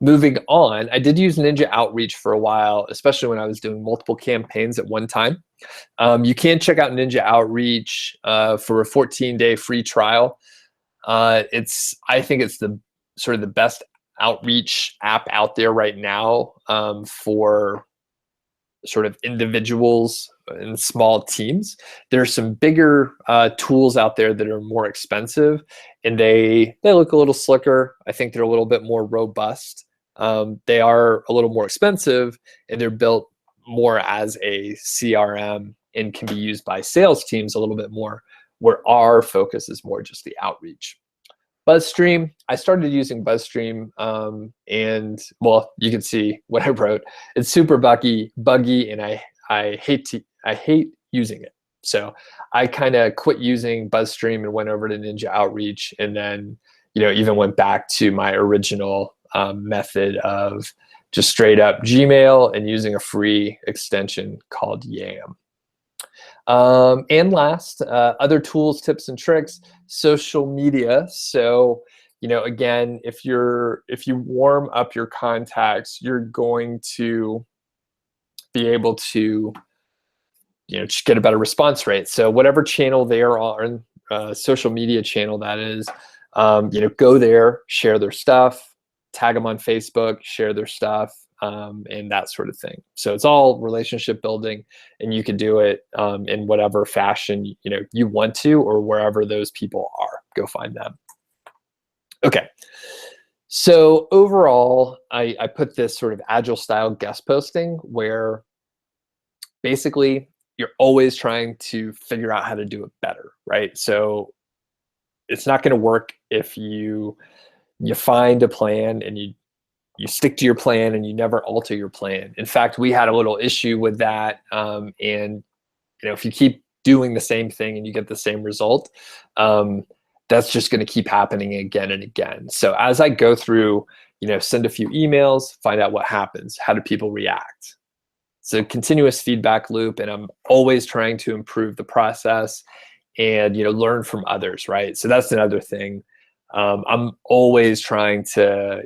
moving on, I did use Ninja Outreach for a while, especially when I was doing multiple campaigns at one time. You can check out Ninja Outreach for a 14-day free trial. I think it's the sort of the best outreach app out there right now for sort of individuals and small teams. There are some bigger tools out there that are more expensive, and they look a little slicker. I think they're a little bit more robust. They are a little more expensive, and they're built more as a CRM and can be used by sales teams a little bit more, where our focus is more just the outreach. BuzzStream, I started using BuzzStream, and well, you can see what I wrote. It's super buggy, and I hate using it. So I kind of quit using BuzzStream and went over to Ninja Outreach, and then even went back to my original method of just straight up Gmail and using a free extension called YAM. And last, other tools, tips, and tricks, social media. So, again, if you warm up your contacts, you're going to be able to, just get a better response rate. So whatever channel they are on, social media channel that is, go there, share their stuff, tag them on Facebook, share their stuff, and that sort of thing. So it's all relationship building, and you can do it in whatever fashion you want to, or wherever those people are. Go find them. Okay. So overall, I put this sort of agile style guest posting where basically you're always trying to figure out how to do it better, right? So it's not going to work if you find a plan and you stick to your plan and you never alter your plan. In fact, we had a little issue with that. And if you keep doing the same thing and you get the same result, that's just going to keep happening again and again. So as I go through, send a few emails, find out what happens. How do people react? It's a continuous feedback loop, and I'm always trying to improve the process and learn from others, right? So that's another thing. I'm always trying to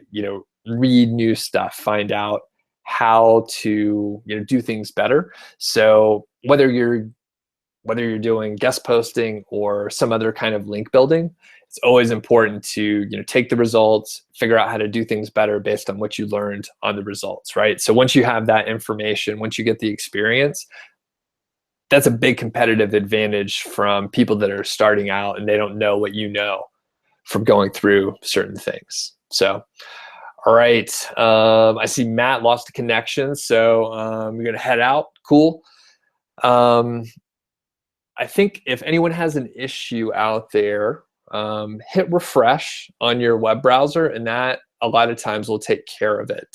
read new stuff, find out how to do things better. So whether you're doing guest posting or some other kind of link building, it's always important to take the results, figure out how to do things better based on what you learned on the results, right? So once you have that information, once you get the experience, that's a big competitive advantage from people that are starting out and they don't know what you know from going through certain things. So, all right. I see Matt lost a connection, so we're going to head out. Cool. I think if anyone has an issue out there, hit refresh on your web browser, and that a lot of times will take care of it.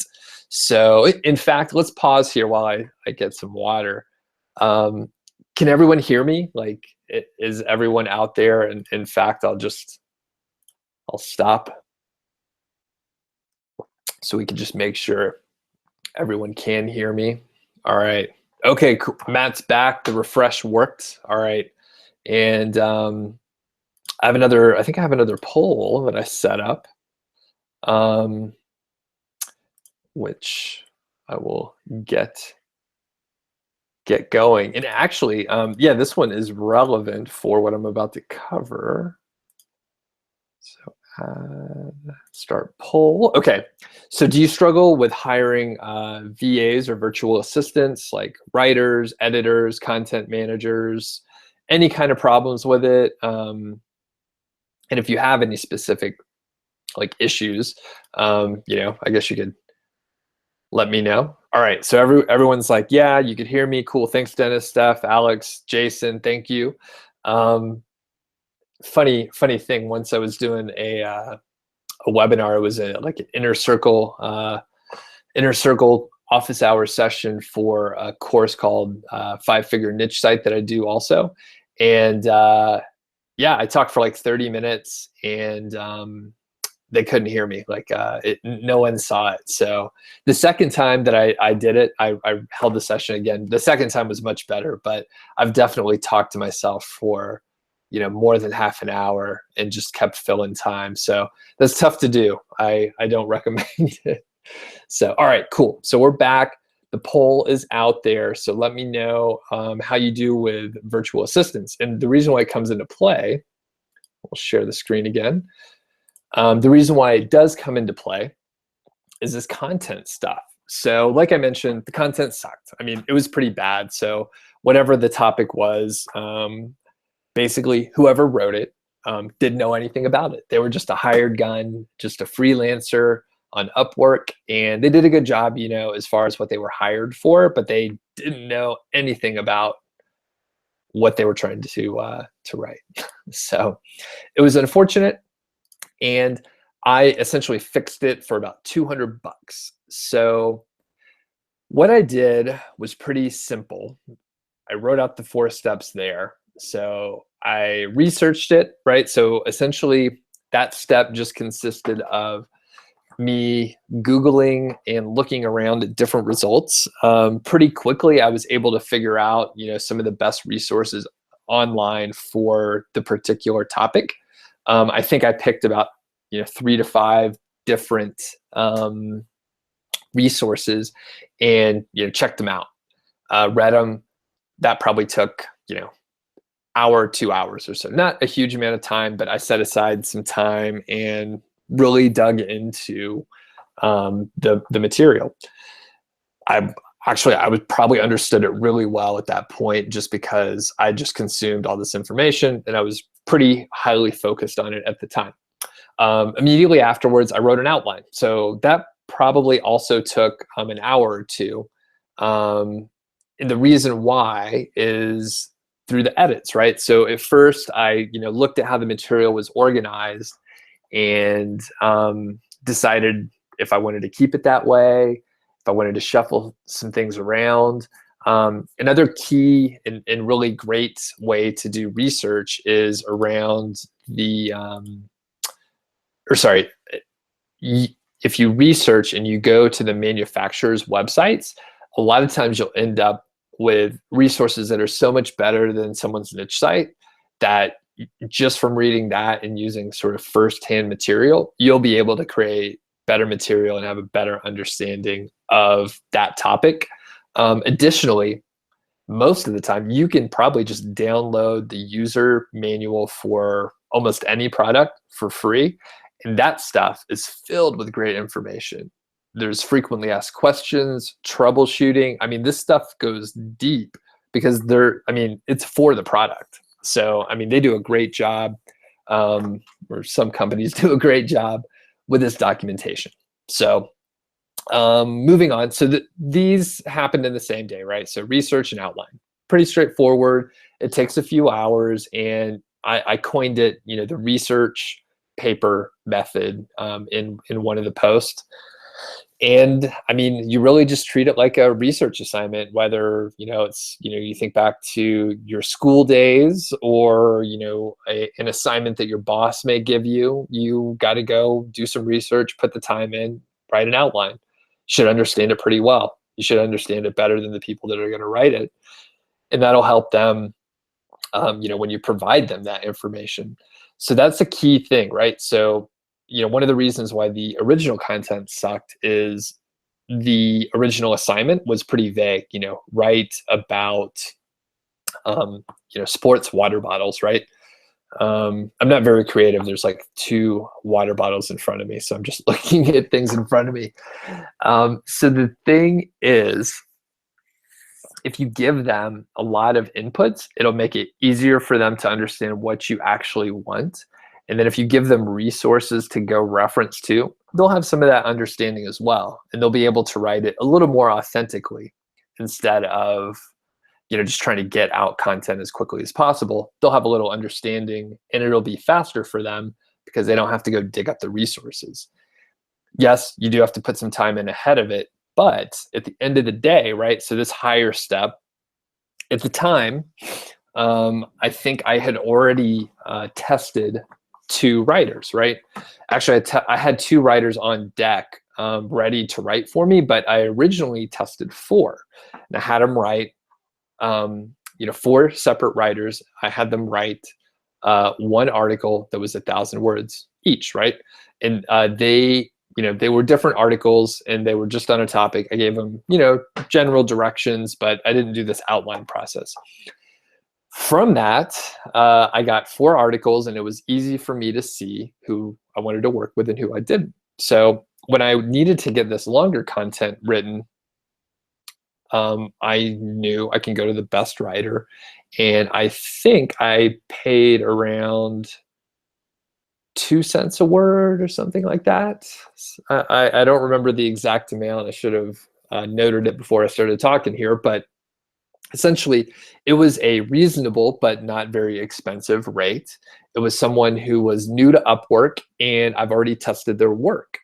So in fact, let's pause here while I get some water. Can everyone hear me? Like, is everyone out there? And in fact, I'll stop so we can just make sure everyone can hear me. All right. Okay, cool. Matt's back. The refresh worked. All right. And I think I have another poll that I set up, which I will get going. And actually, yeah, this one is relevant for what I'm about to cover. So start poll. Okay, so do you struggle with hiring VAs or virtual assistants, like writers, editors, content managers, any kind of problems with it? And if you have any specific like issues, I guess you could let me know. All right, so everyone's like, yeah, you could hear me. Cool, thanks, Dennis, Steph, Alex, Jason, thank you. Funny thing, once I was doing a webinar, it was like an inner circle office hour session for a course called 5-Figure Niche Site that I do also. And yeah, I talked for like 30 minutes and they couldn't hear me. Like no one saw it. So the second time that I did it, I held the session again. The second time was much better, but I've definitely talked to myself for more than half an hour and just kept filling time. So that's tough to do. I don't recommend it. So, all right, cool. So we're back. The poll is out there. So let me know how you do with virtual assistants. And the reason why it comes into play, we'll share the screen again. The reason why it does come into play is this content stuff. So like I mentioned, the content sucked. I mean, it was pretty bad. So whatever the topic was, basically whoever wrote it didn't know anything about it. They were just a hired gun, just a freelancer on Upwork, and they did a good job, as far as what they were hired for, but they didn't know anything about what they were trying to write. So it was unfortunate, and I essentially fixed it for about $200. So what I did was pretty simple. I wrote out the 4 steps there. So I researched it, right? So essentially that step just consisted of me Googling and looking around at different results. Pretty quickly, I was able to figure out, some of the best resources online for the particular topic. I think I picked about, 3 to 5 different resources and, checked them out, read them. That probably took, hour, 2 hours or so. Not a huge amount of time, but I set aside some time and really dug into the material. I would probably understood it really well at that point, just because I just consumed all this information and I was pretty highly focused on it at the time. Immediately afterwards, I wrote an outline. So that probably also took an hour or two. And the reason why is through the edits, right? So at first I, looked at how the material was organized and decided if I wanted to keep it that way, if I wanted to shuffle some things around. Another key and really great way to do research is around the, if you research and you go to the manufacturer's websites, a lot of times you'll end up with resources that are so much better than someone's niche site that just from reading that and using sort of firsthand material, you'll be able to create better material and have a better understanding of that topic. Additionally, most of the time, you can probably just download the user manual for almost any product for free. And that stuff is filled with great information. There's frequently asked questions, troubleshooting. I mean, this stuff goes deep because it's for the product. So, they do a great job, or some companies do a great job with this documentation. So moving on. So these happened in the same day, right? So research and outline. pretty straightforward. It takes a few hours, and I coined it, the research paper method in one of the posts. And I mean, you really just treat it like a research assignment, whether, it's, you think back to your school days, or, an assignment that your boss may give you. You got to go do some research, put the time in, write an outline. You should understand it pretty well. You should understand it better than the people that are going to write it. And that'll help them, when you provide them that information. So that's the key thing, right? So, one of the reasons why the original content sucked is the original assignment was pretty vague. Write about, sports water bottles, right? I'm not very creative. There's like 2 water bottles in front of me, so I'm just looking at things in front of me. So the thing is, if you give them a lot of inputs, it'll make it easier for them to understand what you actually want. And then if you give them resources to go reference to, they'll have some of that understanding as well. And they'll be able to write it a little more authentically, instead of, just trying to get out content as quickly as possible. They'll have a little understanding, and it'll be faster for them because they don't have to go dig up the resources. Yes, you do have to put some time in ahead of it, but at the end of the day, right? So this higher step, at the time, I think I had already tested 2 writers, right? Actually, I had 2 writers on deck, ready to write for me, but I originally tested 4. And I had them write, 4 separate writers. I had them write 1 article that was 1,000 words each, right? And they were different articles, and they were just on a topic. I gave them, general directions, but I didn't do this outline process. From that, I got 4 articles, and it was easy for me to see who I wanted to work with and who I didn't. So when I needed to get this longer content written, I knew I can go to the best writer, and I think I paid around 2 cents a word or something like that. I don't remember the exact amount. I should have noted it before I started talking here, but essentially it was a reasonable but not very expensive rate. It was someone who was new to Upwork, and I've already tested their work.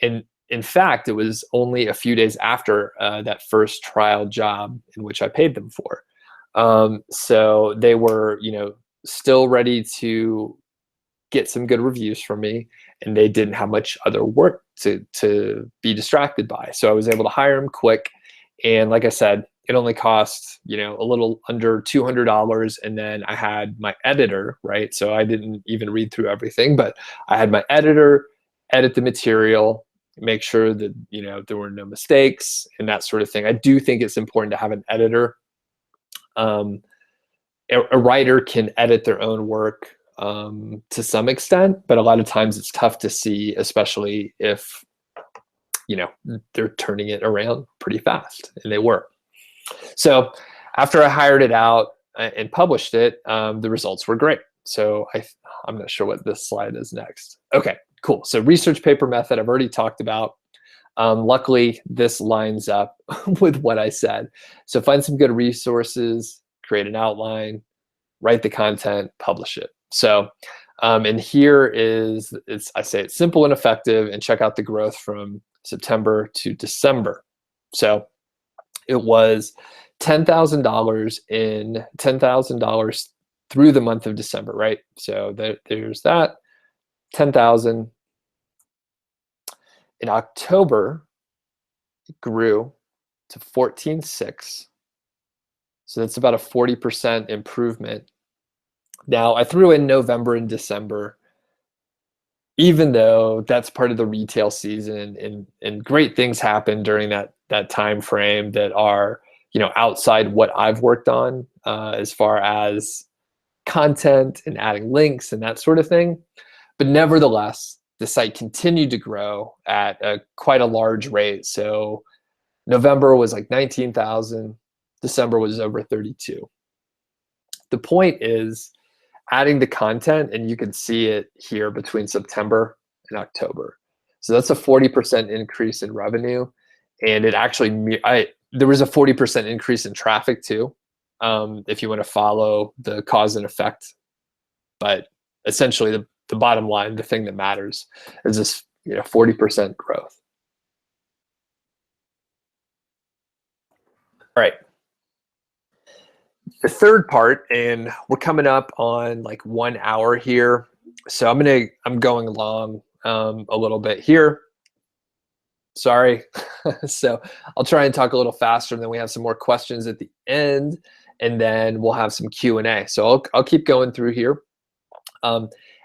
And in fact, it was only a few days after that first trial job in which I paid them for. So they were, still ready to get some good reviews from me, and they didn't have much other work to be distracted by. So I was able to hire them quick. And like I said, it only cost, a little under $200. And then I had my editor, right? So I didn't even read through everything, but I had my editor edit the material, make sure that, there were no mistakes and that sort of thing. I do think it's important to have an editor. A writer can edit their own work to some extent, but a lot of times it's tough to see, especially if, they're turning it around pretty fast, and they were. So after I hired it out and published it, the results were great. So I'm not sure what this slide is next. Okay, cool. So research paper method, I've already talked about. Luckily, this lines up with what I said. So find some good resources, create an outline, write the content, publish it. So, and here I say it's simple and effective, and check out the growth from September to December. So it was $10,000 through the month of December, right? So there's that, 10,000. In October, it grew to 14.6. So that's about a 40% improvement. Now, I threw in November and December, even though that's part of the retail season, and great things happen during that time frame that are, outside what I've worked on, as far as content and adding links and that sort of thing. But nevertheless, the site continued to grow at quite a large rate. So November was like 19,000. December was over 32. The point is adding the content, and you can see it here between September and October. So that's a 40% increase in revenue. And it actually, there was a 40% increase in traffic too. if you want to follow the cause and effect. But essentially, the bottom line, the thing that matters, is this 40% growth. All right. The third part, and we're coming up on like 1 hour here, so I'm going along a little bit here. Sorry. So I'll try and talk a little faster, and then we have some more questions at the end, and then we'll have some Q&A. So I'll keep going through here.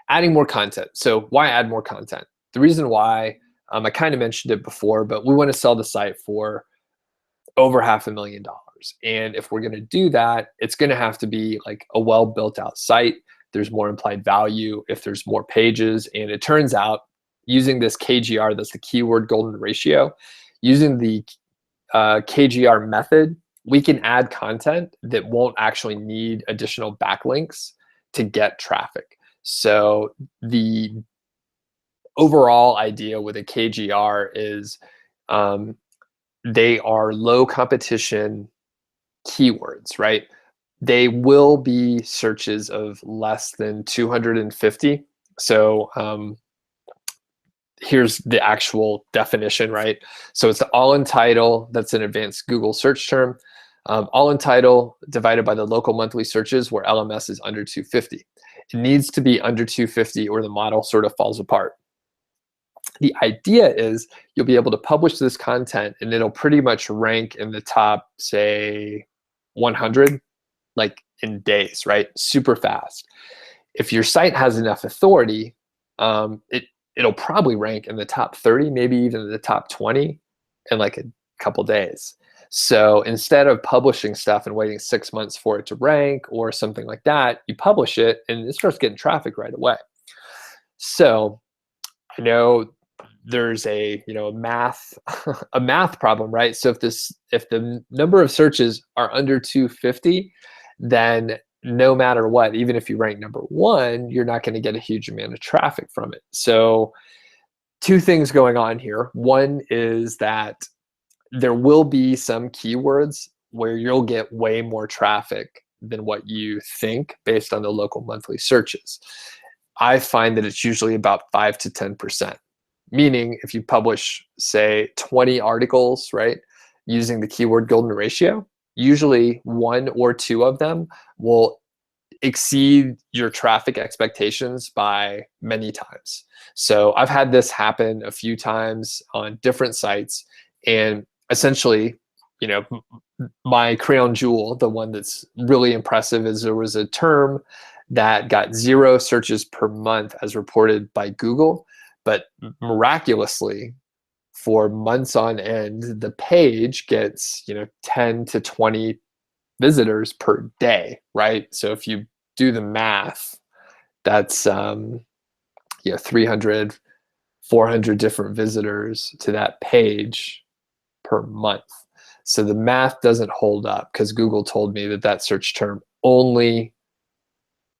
Adding more content. So why add more content? The reason why, I kind of mentioned it before, but we want to sell the site for over $500,000. And if we're going to do that, it's going to have to be like a well built out site. There's more implied value if there's more pages. And it turns out, using this KGR, that's the keyword golden ratio, using the KGR method, we can add content that won't actually need additional backlinks to get traffic. So the overall idea with a KGR is they are low competition keywords, right? They will be searches of less than 250. So here's the actual definition, right? So it's the all-in title, that's an advanced Google search term. All-in title divided by the local monthly searches where LMS is under 250. It needs to be under 250 or the model sort of falls apart. The idea is you'll be able to publish this content and it'll pretty much rank in the top, say, 100, like in days, right? Super fast. If your site has enough authority, it'll probably rank in the top 30, maybe even the top 20 in like a couple days. So instead of publishing stuff and waiting 6 months for it to rank or something like that, you publish it and it starts getting traffic right away. So I know there's a math a math problem, right? So if the number of searches are under 250, then no matter what, even if you rank number 1, you're not going to get a huge amount of traffic from it. So two things going on here. One is that there will be some keywords where you'll get way more traffic than what you think based on the local monthly searches. I find that it's usually about 5 to 10%. Meaning if you publish, say, 20 articles, right, using the keyword golden ratio, usually 1 or 2 of them will exceed your traffic expectations by many times. So I've had this happen a few times on different sites, and essentially, my crown jewel, the one that's really impressive, is there was a term that got 0 searches per month as reported by Google, but miraculously, for months on end, the page gets 10 to 20 visitors per day, right? So if you do the math, that's 300, 400 different visitors to that page per month. So the math doesn't hold up because Google told me that search term only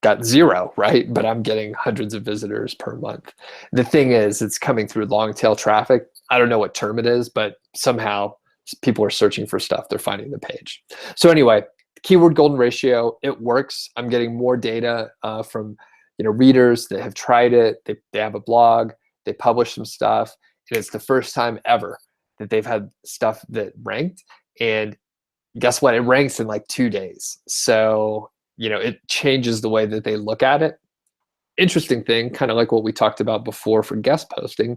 got 0, right? But I'm getting hundreds of visitors per month. The thing is, it's coming through long tail traffic. I don't know what term it is, but somehow people are searching for stuff. They're finding the page. So anyway, keyword golden ratio, it works. I'm getting more data from readers that have tried it. They have a blog. They publish some stuff. And it's the first time ever that they've had stuff that ranked. And guess what? It ranks in like 2 days. So it changes the way that they look at it. Interesting thing, kind of like what we talked about before for guest posting,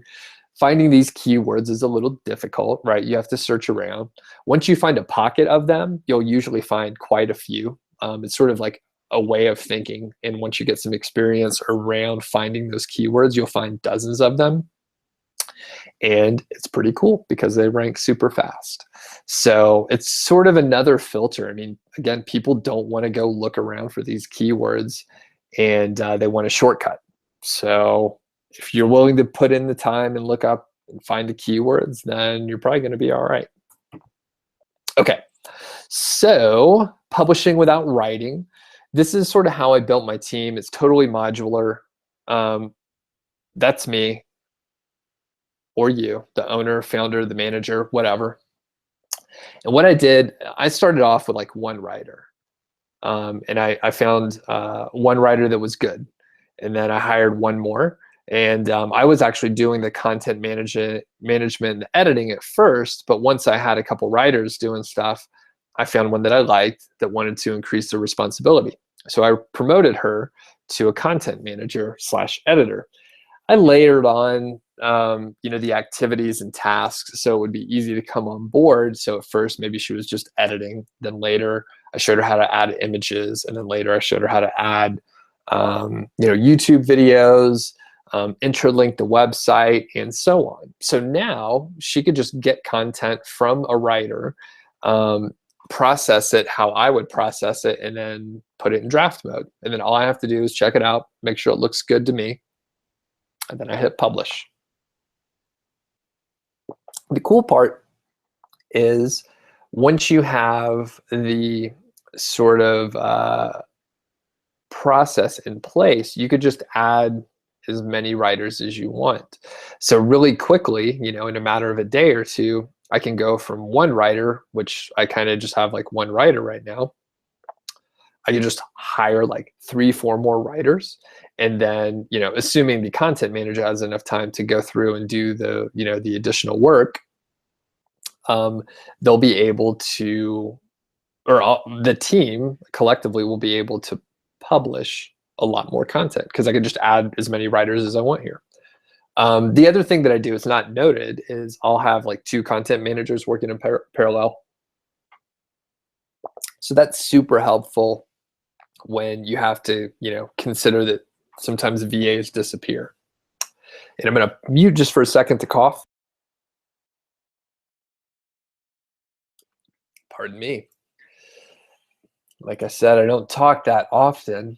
finding these keywords is a little difficult, right? You have to search around. Once you find a pocket of them, you'll usually find quite a few. It's sort of like a way of thinking. And once you get some experience around finding those keywords, you'll find dozens of them. And it's pretty cool because they rank super fast. So it's sort of another filter. I mean, again, people don't want to go look around for these keywords, and they want a shortcut. So if you're willing to put in the time and look up and find the keywords, then you're probably going to be all right. Okay, so publishing without writing. This is sort of how I built my team. It's totally modular. That's me, or you, the owner, founder, the manager, whatever. And what I did, I started off with like 1 writer. And I found one writer that was good, and then I hired one more. And I was actually doing the content management and editing at first, but once I had a couple writers doing stuff, I found one that I liked that wanted to increase the responsibility. So I promoted her to a content manager / editor. I layered on, the activities and tasks so it would be easy to come on board. So at first, maybe she was just editing. Then later, I showed her how to add images, and then later I showed her how to add, YouTube videos, interlink the website, and so on. So now she could just get content from a writer, process it how I would process it, and then put it in draft mode. And then all I have to do is check it out, make sure it looks good to me, and then I hit publish. The cool part is once you have the sort of process in place, you could just add as many writers as you want. So really quickly, in a matter of a day or two, I can go from one writer, which I kind of just have like one writer right now. I can just hire like 3-4 more writers. And then, assuming the content manager has enough time to go through and do the additional work, they'll be able to, the team collectively will be able to publish a lot more content because I can just add as many writers as I want here. The other thing that I do is not noted is I'll have like 2 content managers working in parallel. So that's super helpful when you have to, consider that sometimes VAs disappear. And I'm going to mute just for a second to cough. Pardon me. Like I said, I don't talk that often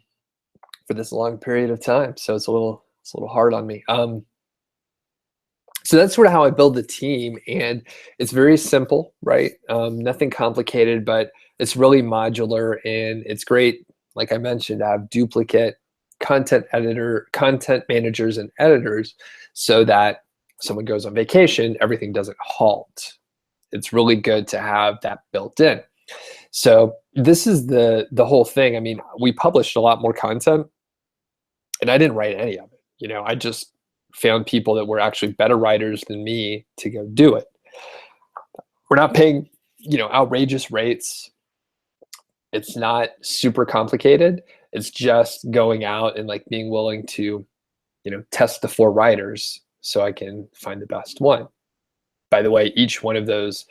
for this long period of time, so it's a little hard on me. So that's sort of how I build the team, and it's very simple, right? Nothing complicated, but it's really modular, and it's great, like I mentioned, to have duplicate content managers and editors so that someone goes on vacation, everything doesn't halt. It's really good to have that built in. So this is the whole thing. I mean, we published a lot more content, and I didn't write any of it. I just found people that were actually better writers than me to go do it. We're not paying, outrageous rates. It's not super complicated. It's just going out and like being willing to, test the 4 writers so I can find the best one. By the way, each one of those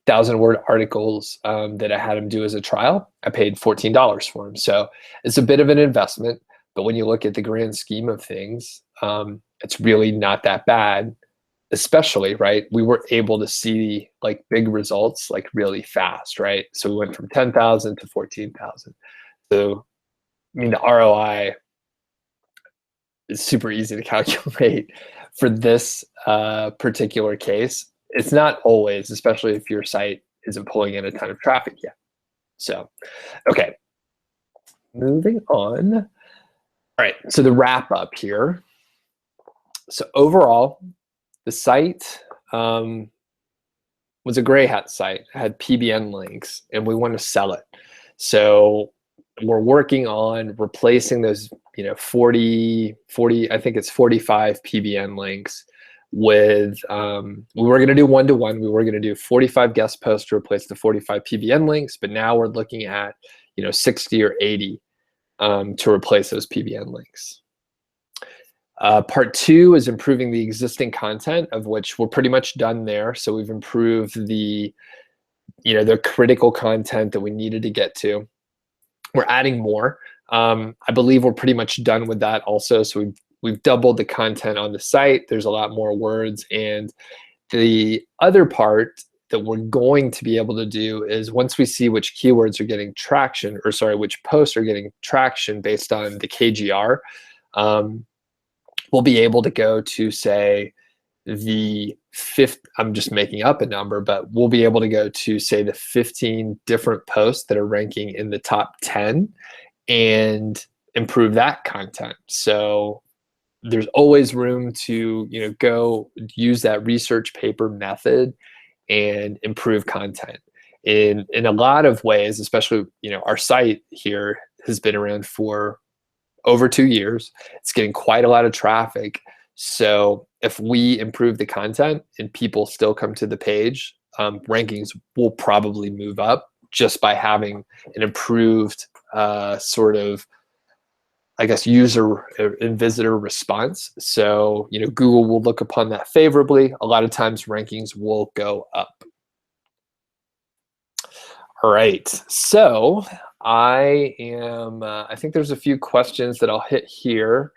1,000-word articles that I had him do as a trial, I paid $14 for them. So it's a bit of an investment, but when you look at the grand scheme of things, it's really not that bad. Especially, right, we were able to see like big results like really fast, right? So we went from 10,000 to 14,000. So I mean, the ROI is super easy to calculate for this particular case. It's not always, especially if your site isn't pulling in a ton of traffic yet. So, okay, moving on. All right, so the wrap up here. So overall, the site was a gray hat site, had PBN links, and we want to sell it. So we're working on replacing those, 40, I think it's 45 PBN links with, we were going to do 1-to-1. We were going to do 45 guest posts to replace the 45 PBN links, but now we're looking at, 60 or 80 to replace those PBN links. Part 2 is improving the existing content, of which we're pretty much done there. So we've improved the critical content that we needed to get to. We're adding more. I believe we're pretty much done with that also. So we've doubled the content on the site. There's a lot more words. And the other part that we're going to be able to do is once we see which keywords are getting traction, or sorry, which posts are getting traction based on the KGR, we'll be able to go to, say, the I'm just making up a number, but we'll be able to go to, say, the 15 different posts that are ranking in the top 10 and improve that content. So there's always room to, go use that research paper method and improve content. in a lot of ways, especially, our site here has been around for over 2 years. It's getting quite a lot of traffic. So if we improve the content and people still come to the page, rankings will probably move up just by having an improved sort of, I guess, user and visitor response. So, Google will look upon that favorably. A lot of times rankings will go up. All right, so I think there's a few questions that I'll hit here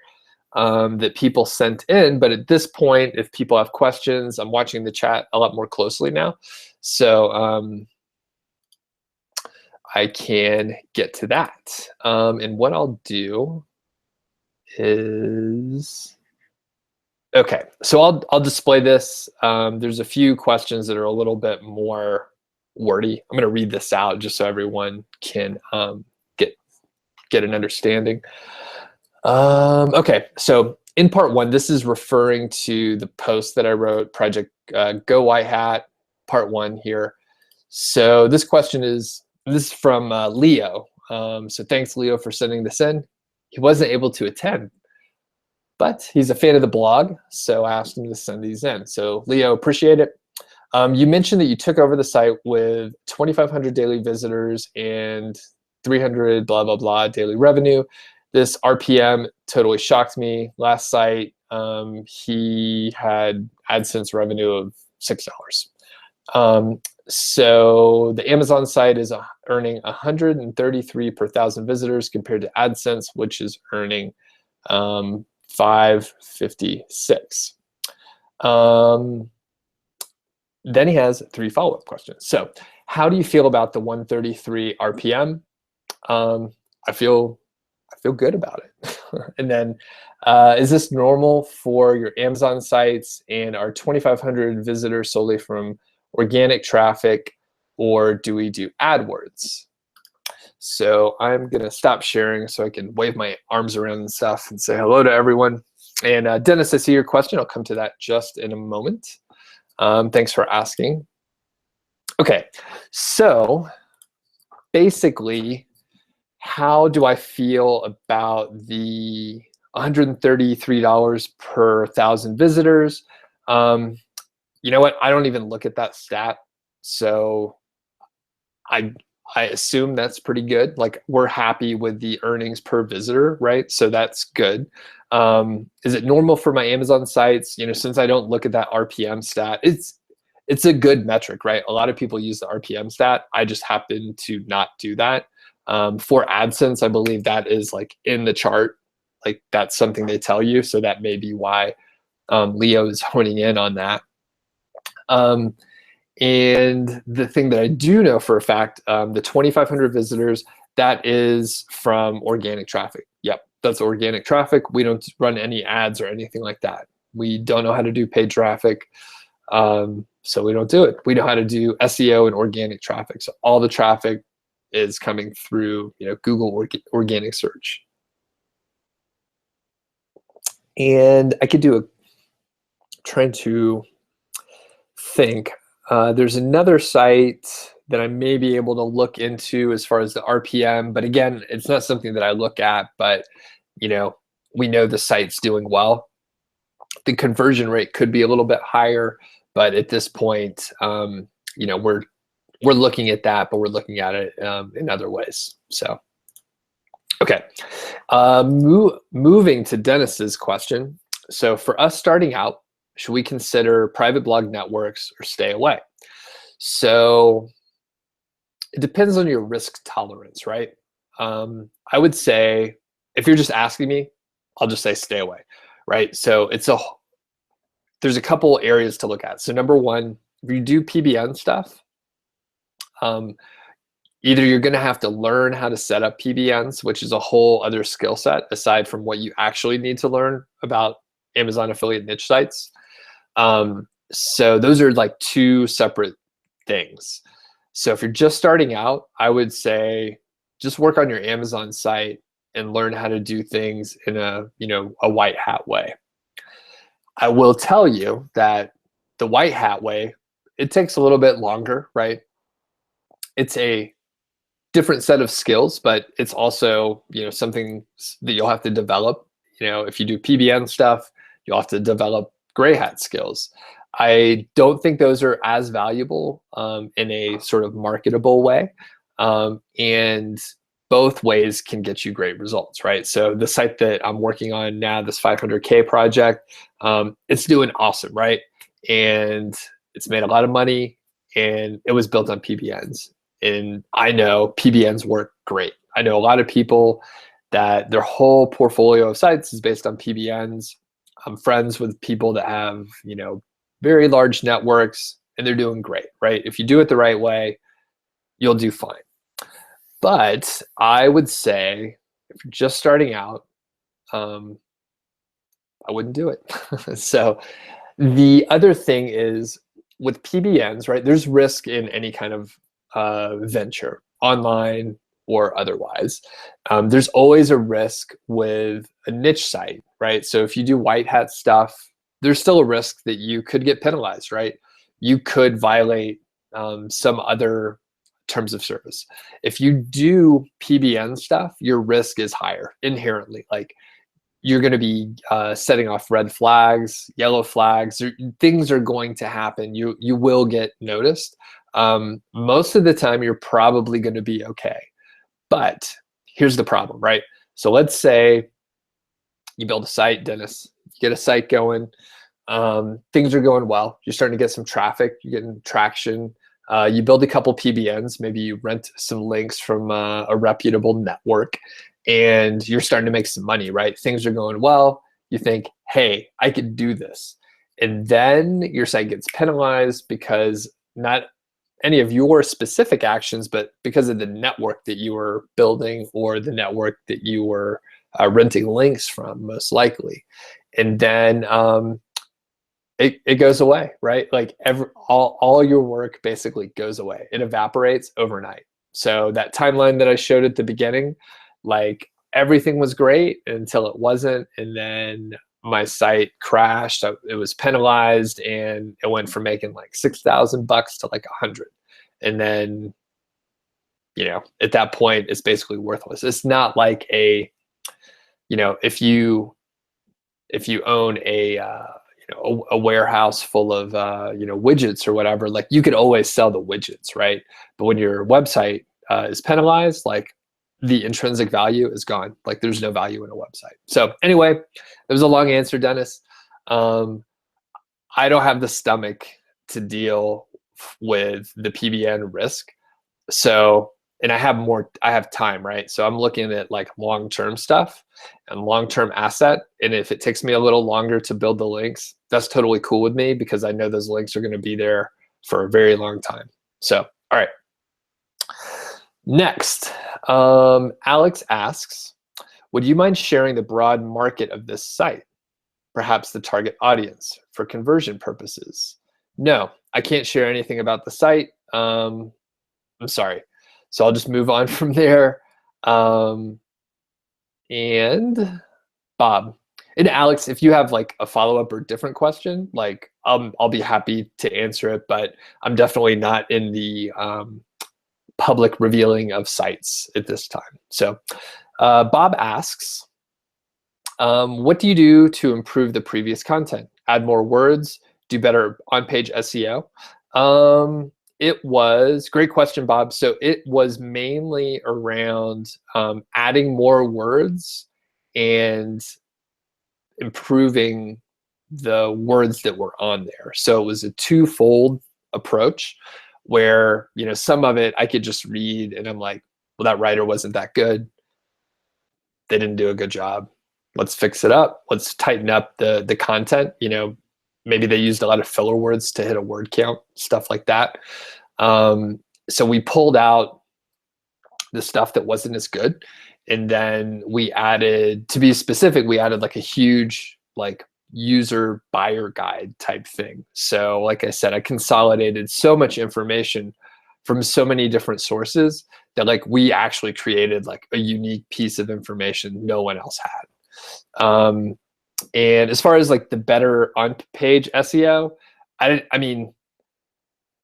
that people sent in, but at this point, if people have questions, I'm watching the chat a lot more closely now. So I can get to that. And what I'll do is, okay, so I'll display this. There's a few questions that are a little bit more wordy. I'm going to read this out just so everyone can get an understanding. Okay, so in part 1, this is referring to the post that I wrote, Project Go White Hat, part 1 here. So this question is from Leo. So thanks, Leo, for sending this in. He wasn't able to attend, but he's a fan of the blog, so I asked him to send these in. So Leo, appreciate it. You mentioned that you took over the site with 2,500 daily visitors and 300 blah, blah, blah daily revenue. This RPM totally shocked me. Last site, he had AdSense revenue of $6. So the Amazon site is earning 133 per 1,000 visitors compared to AdSense, which is earning 556. Then he has 3 follow-up questions. So how do you feel about the 133 RPM? I feel good about it. And then, is this normal for your Amazon sites, and are 2,500 visitors solely from organic traffic, or do we do AdWords? So I'm gonna stop sharing so I can wave my arms around and stuff and say hello to everyone. And Dennis, I see your question. I'll come to that just in a moment. Thanks for asking. Okay, so basically, how do I feel about the $133 per 1,000 visitors? You know what? I don't even look at that stat, so I assume that's pretty good. Like, we're happy with the earnings per visitor, right? So that's good. Is it normal for my Amazon sites? Since I don't look at that RPM stat, it's a good metric, right? A lot of people use the RPM stat. I just happen to not do that. For AdSense, I believe that is like in the chart, like that's something they tell you. So that may be why Leo is honing in on that. And the thing that I do know for a fact, the 2,500 visitors, that is from organic traffic. Yep, that's organic traffic. We don't run any ads or anything like that. We don't know how to do paid traffic, so we don't do it. We know how to do SEO and organic traffic. So all the traffic is coming through, Google organic search. And I could do trying to think. There's another site that I may be able to look into as far as the RPM, but again, it's not something that I look at, but we know the site's doing well. The conversion rate could be a little bit higher, but at this point, we're looking at that, but we're looking at it in other ways. So, okay, moving to Dennis's question. So for us starting out, should we consider private blog networks or stay away? So it depends on your risk tolerance, right? I would say, if you're just asking me, I'll just say stay away, right? So there's a couple areas to look at. So number one, if you do PBN stuff, either you're going to have to learn how to set up PBNs, which is a whole other skill set aside from what you actually need to learn about Amazon affiliate niche sites. So those are like 2 separate things. So if you're just starting out, I would say just work on your Amazon site and learn how to do things in a white hat way. I will tell you that the white hat way, it takes a little bit longer, right? it's a different set of skills, but it's also, something that you'll have to develop. If you do PBN stuff, you'll have to develop gray hat skills. I don't think those are as valuable in a sort of marketable way. And both ways can get you great results, right? So the site that I'm working on now, this 500K project, it's doing awesome, right? And it's made a lot of money, and it was built on PBNs. And I know PBNs work great. I know a lot of people that their whole portfolio of sites is based on PBNs. I'm friends with people that have, very large networks, and they're doing great, right? If you do it the right way, you'll do fine. But I would say if you're just starting out, I wouldn't do it. So the other thing is with PBNs, right? There's risk in any kind of venture, online or otherwise. There's always a risk with a niche site, right? So if you do white hat stuff, there's still a risk that you could get penalized, right? You could violate some other terms of service. If you do PBN stuff, your risk is higher inherently. Like, you're going to be setting off red flags, yellow flags. Things are going to happen. You will get noticed. Most of the time, you're probably going to be okay. But here's the problem, right? So let's say you build a site, Dennis. You get a site going. Things are going well. You're starting to get some traffic. You're getting traction. You build a couple PBNs. Maybe you rent some links from a reputable network, and you're starting to make some money, right? Things are going well. You think, hey, I could do this. And then your site gets penalized because not any of your specific actions, but because of the network that you were building or the network that you were renting links from, most likely. And then it goes away, right? Like all your work basically goes away. It evaporates overnight. So that timeline that I showed at the beginning, like, everything was great until it wasn't. And then my site crashed. It was penalized, and it went from making like $6,000 to like 100. And then, at that point, it's basically worthless. It's not like if you own a warehouse full of widgets or whatever, like, you could always sell the widgets, right? But when your website is penalized, like, the intrinsic value is gone. Like, there's no value in a website. So anyway, it was a long answer, Dennis. I don't have the stomach to deal with the PBN risk. So, and I have time, right? So I'm looking at like long-term stuff and long-term asset. And if it takes me a little longer to build the links, that's totally cool with me, because I know those links are going to be there for a very long time. So, all right. Next, Alex asks, would you mind sharing the broad market of this site? Perhaps the target audience for conversion purposes? No, I can't share anything about the site. I'm sorry. So I'll just move on from there. And Bob and Alex, if you have like a follow-up or different question, like, I'll be happy to answer it, but I'm definitely not in the public revealing of sites at this time. So Bob asks, what do you do to improve the previous content? Add more words, do better on-page SEO? It was, great question, Bob. So it was mainly around adding more words and improving the words that were on there. So it was a twofold approach, where, some of it I could just read and I'm like, well, that writer wasn't that good. They didn't do a good job. Let's fix it up. Let's tighten up the content. Maybe they used a lot of filler words to hit a word count, stuff like that. So we pulled out the stuff that wasn't as good. And then we added, to be specific, we added like a huge like user buyer guide type thing. So like I said, I consolidated so much information from so many different sources that like we actually created like a unique piece of information no one else had. And as far as like the better on-page SEO, I mean,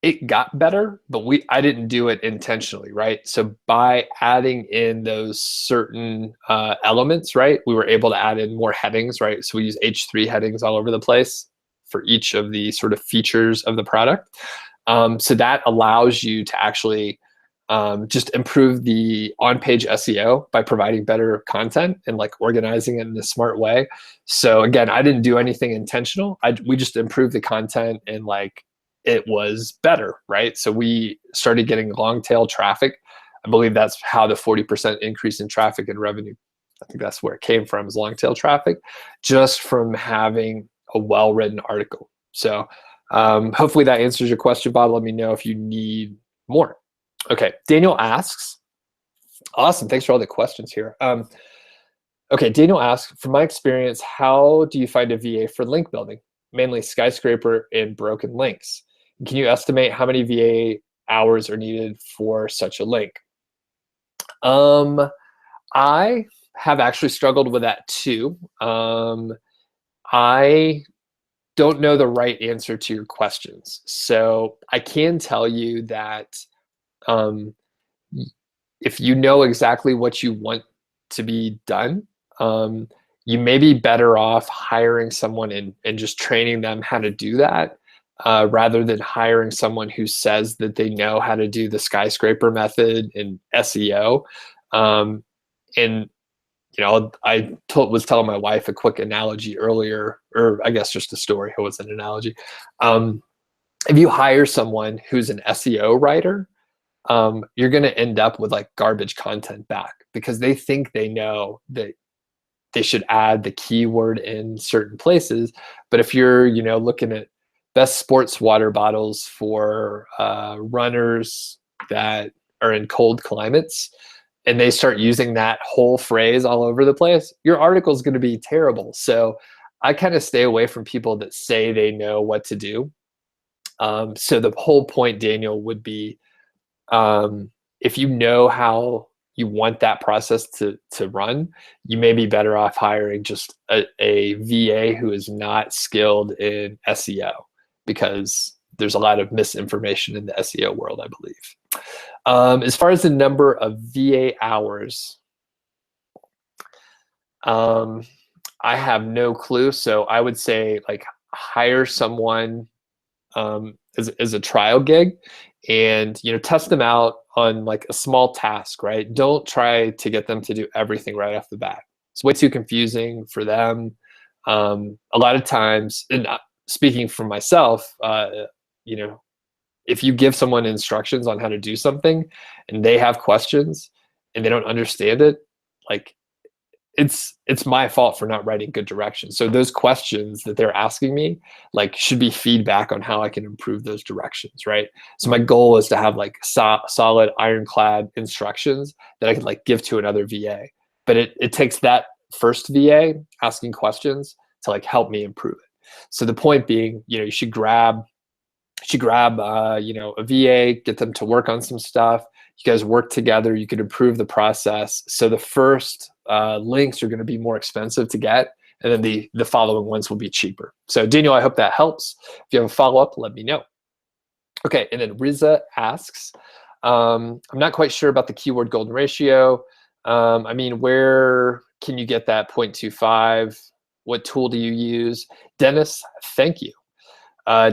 it got better, but I didn't do it intentionally, right? So by adding in those certain elements, right, we were able to add in more headings, right? So we use H3 headings all over the place for each of the sort of features of the product. So that allows you to actually just improve the on-page SEO by providing better content and like organizing it in a smart way. So again, I didn't do anything intentional. We just improved the content and like it was better, right? So we started getting long tail traffic. I believe that's how the 40% increase in traffic and revenue, I think that's where it came from, is long tail traffic, just from having a well-written article. So hopefully that answers your question, Bob. Let me know if you need more. Okay, Daniel asks, awesome, thanks for all the questions here. Okay, Daniel asks, from my experience, how do you find a VA for link building? Mainly skyscraper and broken links. Can you estimate how many VA hours are needed for such a link? I have actually struggled with that too. I don't know the right answer to your questions. So I can tell you that if you know exactly what you want to be done, you may be better off hiring someone and just training them how to do that, rather than hiring someone who says that they know how to do the skyscraper method in SEO. And I was telling my wife a quick analogy earlier, or I guess just a story. It was an analogy. If you hire someone who's an SEO writer, you're going to end up with like garbage content back because they think they know that they should add the keyword in certain places. But if you're, looking at best sports water bottles for runners that are in cold climates, and they start using that whole phrase all over the place, your article is going to be terrible. So I kind of stay away from people that say they know what to do. So the whole point, Daniel, would be, if you know how you want that process to run, you may be better off hiring just a VA who is not skilled in SEO, because there's a lot of misinformation in the SEO world, I believe. As far as the number of VA hours, I have no clue. So I would say like hire someone as a trial gig, and test them out on like a small task, right? Don't try to get them to do everything right off the bat. It's way too confusing for them. A lot of times, and speaking for myself, if you give someone instructions on how to do something and they have questions and they don't understand it, like it's my fault for not writing good directions. So those questions that they're asking me like should be feedback on how I can improve those directions, right? So my goal is to have like solid ironclad instructions that I could like give to another VA. But it takes that first VA asking questions to like help me improve it. So the point being, you should grab a VA, get them to work on some stuff. You guys work together, you could improve the process. So the first links are going to be more expensive to get, and then the following ones will be cheaper. So Daniel, I hope that helps. If you have a follow-up, let me know. Okay, and then Riza asks, I'm not quite sure about the keyword golden ratio. Where can you get that 0.25? What tool do you use? Dennis, thank you.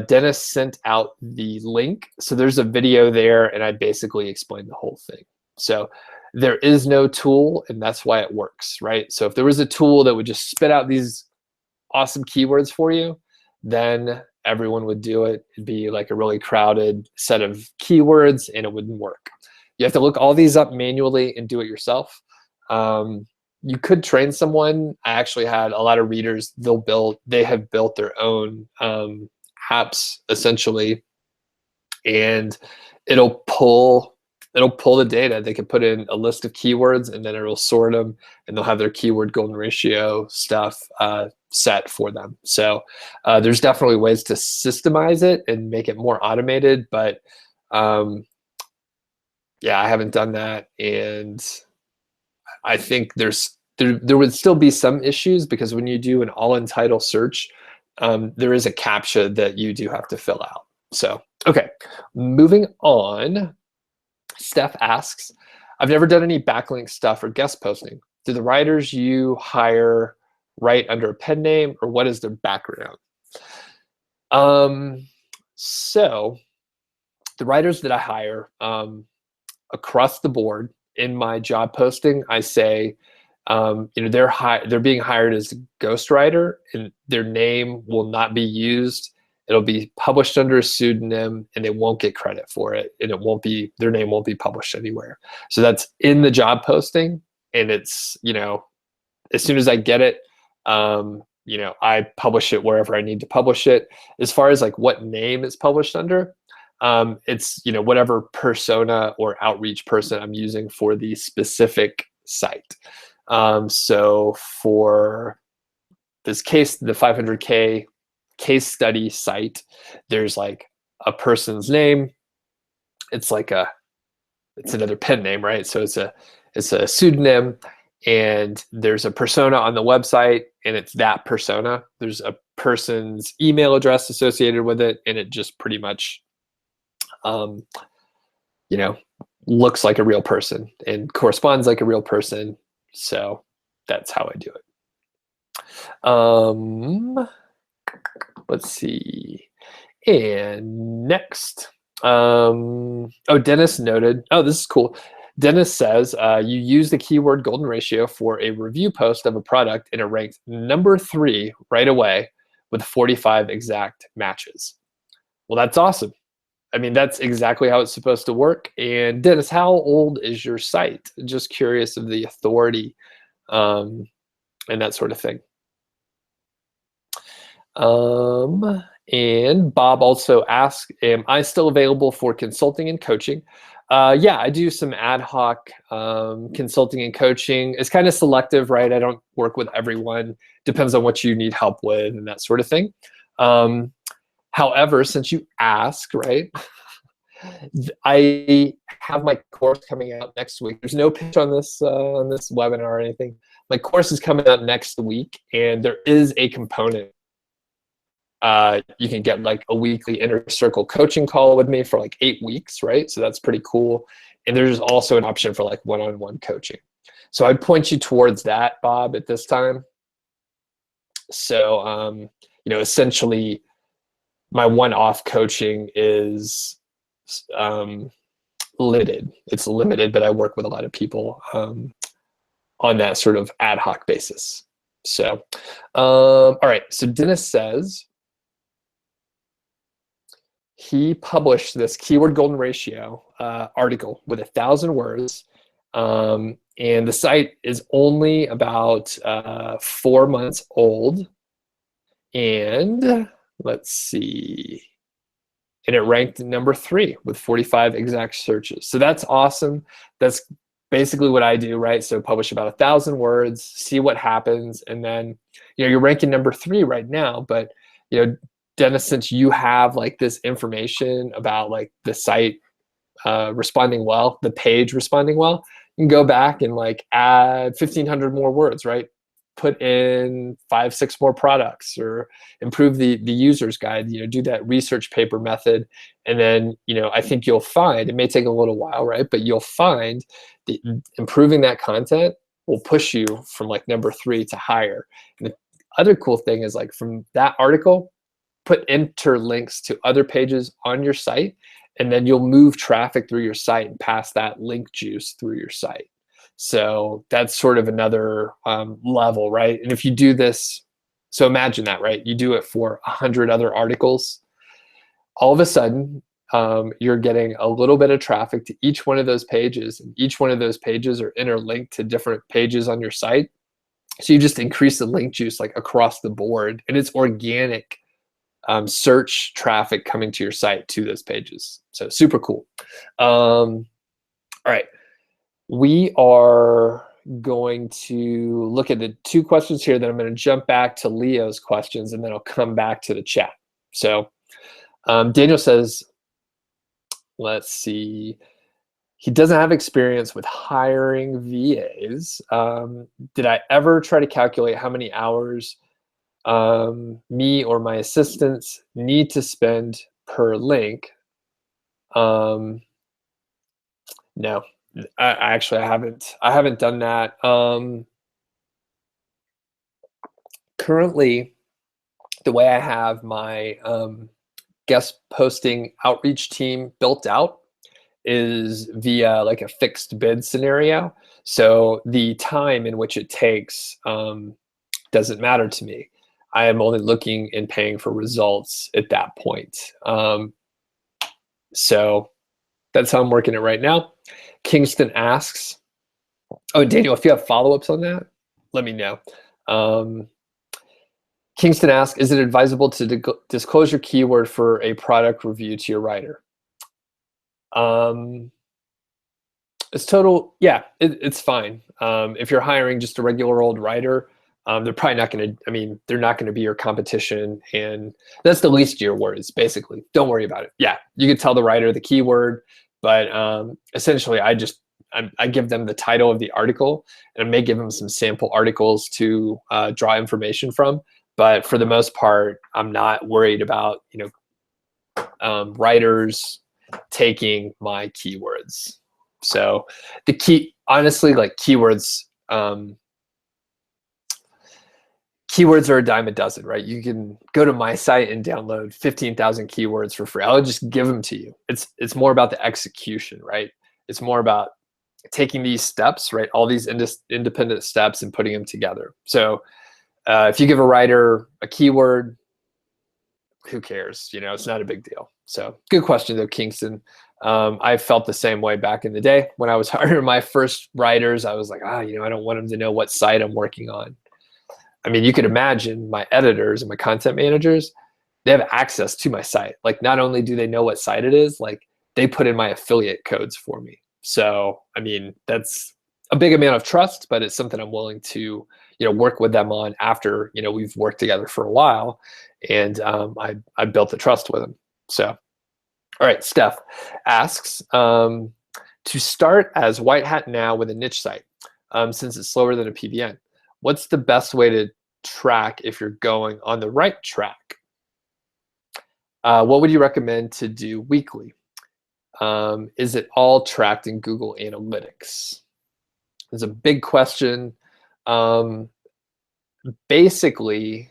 Dennis sent out the link. So there's a video there, and I basically explained the whole thing. So there is no tool, and that's why it works, right? So if there was a tool that would just spit out these awesome keywords for you, then everyone would do it. It'd be like a really crowded set of keywords, and it wouldn't work. You have to look all these up manually and do it yourself. You could train someone. I actually had a lot of readers, they have built their own apps essentially, and it'll pull the data. They can put in a list of keywords, and then it'll sort them, and they'll have their keyword golden ratio stuff set for them. So there's definitely ways to systemize it and make it more automated, but yeah, I haven't done that, and I think there would still be some issues, because when you do an all in title search, there is a CAPTCHA that you do have to fill out. So Okay, moving on. Steph asks, I've never done any backlink stuff or guest posting. Do the writers you hire write under a pen name, or what is their background? So the writers that I hire, across the board in my job posting, I say, they're being hired as a ghostwriter, and their name will not be used. It'll be published under a pseudonym, and they won't get credit for it, and their name won't be published anywhere. So that's in the job posting, and it's, as soon as I get it, I publish it wherever I need to publish it. As far as like what name it's published under, it's whatever persona or outreach person I'm using for the specific site. So for this case, the 500K case study site, there's like a person's name. It's another pen name, right? So it's a pseudonym, and there's a persona on the website, and it's that persona. There's a person's email address associated with it, and it just pretty much looks like a real person and corresponds like a real person. So that's how I do it. Let's see. And next, Dennis noted, this is cool. Dennis says, you use the keyword golden ratio for a review post of a product, and it ranked number 3 right away with 45 exact matches. Well, that's awesome. I mean, that's exactly how it's supposed to work. And Dennis, how old is your site? Just curious of the authority and that sort of thing. And Bob also asked, am I still available for consulting and coaching? Yeah, I do some ad hoc consulting and coaching. It's kind of selective, right? I don't work with everyone. Depends on what you need help with and that sort of thing. However, since you ask, right, I have my course coming out next week. There's no pitch on this webinar or anything. My course is coming out next week, and there is a component. You can get like a weekly inner circle coaching call with me for like 8 weeks, right? So that's pretty cool. And there's also an option for like one-on-one coaching. So I'd point you towards that, Bob, at this time. So, essentially, my one-off coaching is limited. It's limited, but I work with a lot of people on that sort of ad hoc basis. So, all right. So Dennis says he published this keyword golden ratio article with 1,000 words. And the site is only about 4 months old. And let's see. And it ranked number 3 with 45 exact searches. So that's awesome. That's basically what I do, right? So publish about 1,000 words, see what happens. And then, you're ranking number 3 right now, but, Dennis, since you have like this information about like the site responding well, the page responding well, you can go back and like add 1,500 more words, right? Put in 5, 6 more products, or improve the user's guide, do that research paper method. And then, I think you'll find, it may take a little while, right? But you'll find that improving that content will push you from like number 3 to higher. And the other cool thing is like from that article, put interlinks to other pages on your site, and then you'll move traffic through your site and pass that link juice through your site. So that's sort of another level, right? And if you do this, so imagine that, right? You do it for 100 other articles. All of a sudden, you're getting a little bit of traffic to each one of those pages, and each one of those pages are interlinked to different pages on your site. So you just increase the link juice like across the board, and it's organic search traffic coming to your site to those pages. So super cool. All right. We are going to look at the 2 questions here. Then I'm going to jump back to Leo's questions, and then I'll come back to the chat. So Daniel says, let's see. He doesn't have experience with hiring VAs. Did I ever try to calculate how many hours me or my assistants need to spend per link No, I haven't done that. Currently, the way I have my guest posting outreach team built out is via like a fixed bid scenario. So the time in which it takes doesn't matter to me. I am only looking and paying for results at that point. So that's how I'm working it right now. Kingston asks, oh, Daniel, if you have follow-ups on that, let me know. Kingston asks, is it advisable to disclose your keyword for a product review to your writer? It's it's fine. If you're hiring just a regular old writer, they're probably not going to, they're not going to be your competition. And that's the least of your worries, basically. Don't worry about it. Yeah, you could tell the writer the keyword, but essentially I give them the title of the article, and I may give them some sample articles to draw information from. But for the most part, I'm not worried about, writers taking my keywords. So the key, honestly, like keywords are a dime a dozen, right? You can go to my site and download 15,000 keywords for free. I'll just give them to you. It's more about the execution, right? It's more about taking these steps, right? All these independent steps and putting them together. So if you give a writer a keyword, who cares? It's not a big deal. So good question though, Kingston. I felt the same way back in the day when I was hiring my first writers. I was like, I don't want them to know what site I'm working on. You could imagine my editors and my content managers, they have access to my site. Like, not only do they know what site it is, like they put in my affiliate codes for me. So, that's a big amount of trust, but it's something I'm willing to, work with them on after, we've worked together for a while, and I built the trust with them. So, all right, Steph asks, to start as White Hat now with a niche site, since it's slower than a PBN, what's the best way to track if you're going on the right track? What would you recommend to do weekly? Is it all tracked in Google Analytics? It's a big question. Basically,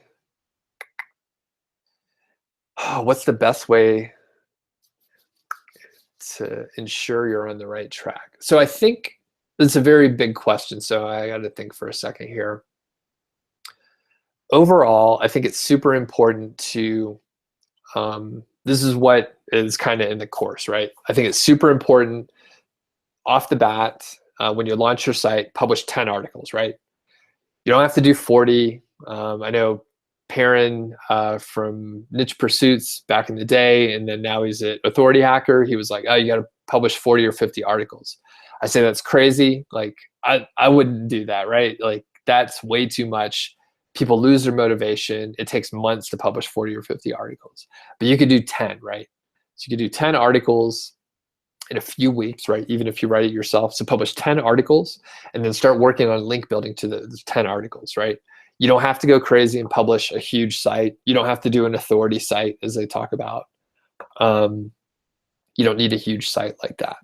what's the best way to ensure you're on the right track? So I think it's a very big question. So I got to think for a second here. Overall, I think it's super important to, this is what is kind of in the course, right? I think it's super important off the bat, when you launch your site, publish 10 articles, right? You don't have to do 40. I know Perrin from Niche Pursuits back in the day, and then now he's at Authority Hacker. He was like, oh, you got to publish 40 or 50 articles. I say that's crazy. Like, I wouldn't do that, right? Like, that's way too much. People lose their motivation. It takes months to publish 40 or 50 articles. But you could do 10, right? So you could do 10 articles in a few weeks, right? Even if you write it yourself. So publish 10 articles and then start working on link building to the 10 articles, right? You don't have to go crazy and publish a huge site. You don't have to do an authority site, as they talk about. You don't need a huge site like that.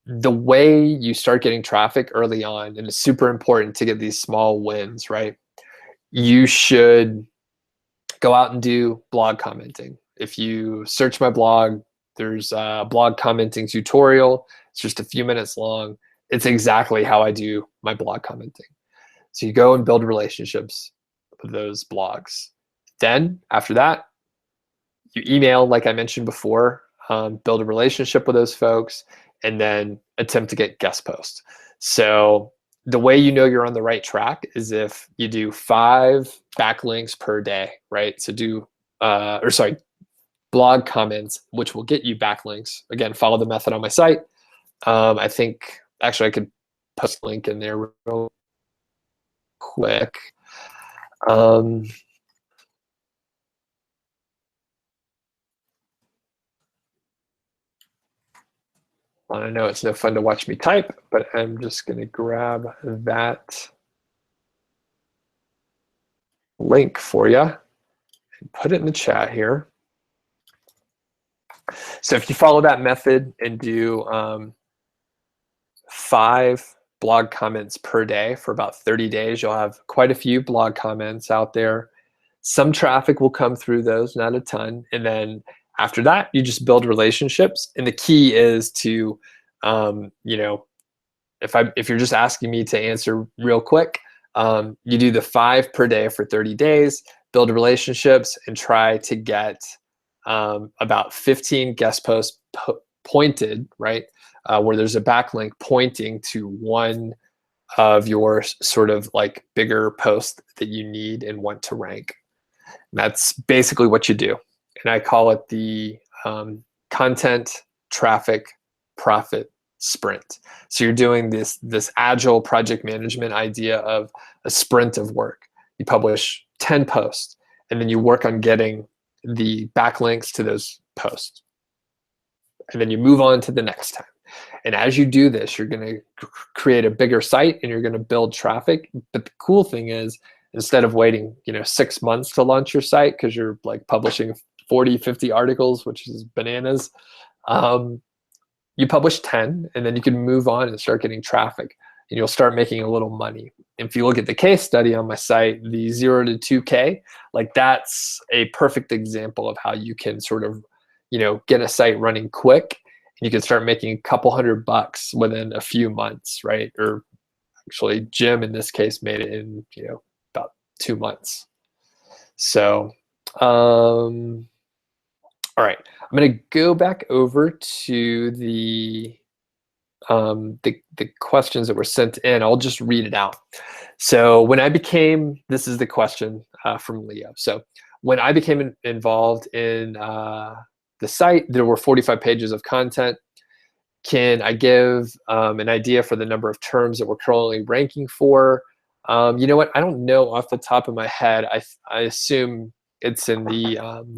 The way you start getting traffic early on, and it's super important to get these small wins, right? You should go out and do blog commenting. If you search my blog, there's a blog commenting tutorial. It's just a few minutes long. It's exactly how I do my blog commenting. So you go and build relationships with those blogs. Then after that, you email, like I mentioned before, build a relationship with those folks, and then attempt to get guest posts. So the way you know you're on the right track is if you do 5 backlinks per day, right? So blog comments, which will get you backlinks. Again, follow the method on my site. I think, actually, I could post a link in there real quick. I know it's no fun to watch me type, but I'm just going to grab that link for you and put it in the chat here. So if you follow that method and do 5 blog comments per day for about 30 days, you'll have quite a few blog comments out there. Some traffic will come through those, not a ton. And then after that, you just build relationships. And the key is to, you know, if you're just asking me to answer real quick, you do the 5 per day for 30 days, build relationships, and try to get about 15 guest posts pointed, right? Where there's a backlink pointing to one of your sort of like bigger posts that you need and want to rank. And that's basically what you do. And I call it the content, traffic, profit sprint. So you're doing this agile project management idea of a sprint of work. You publish 10 posts, and then you work on getting the backlinks to those posts. And then you move on to the next time. And as you do this, you're going to create a bigger site and you're going to build traffic. But the cool thing is, instead of waiting, 6 months to launch your site because you're like publishing 40, 50 articles, which is bananas, you publish 10, and then you can move on and start getting traffic, and you'll start making a little money. And if you look at the case study on my site, the 0 to 2K, like that's a perfect example of how you can sort of, get a site running quick, and you can start making a couple $100 within a few months, right? Or actually, Jim in this case made it in, about 2 months. So, all right, I'm going to go back over to the questions that were sent in. I'll just read it out. So this is the question from Leo. So when I became involved in the site, there were 45 pages of content. Can I give an idea for the number of terms that we're currently ranking for? You know what? I don't know off the top of my head. I assume it's in the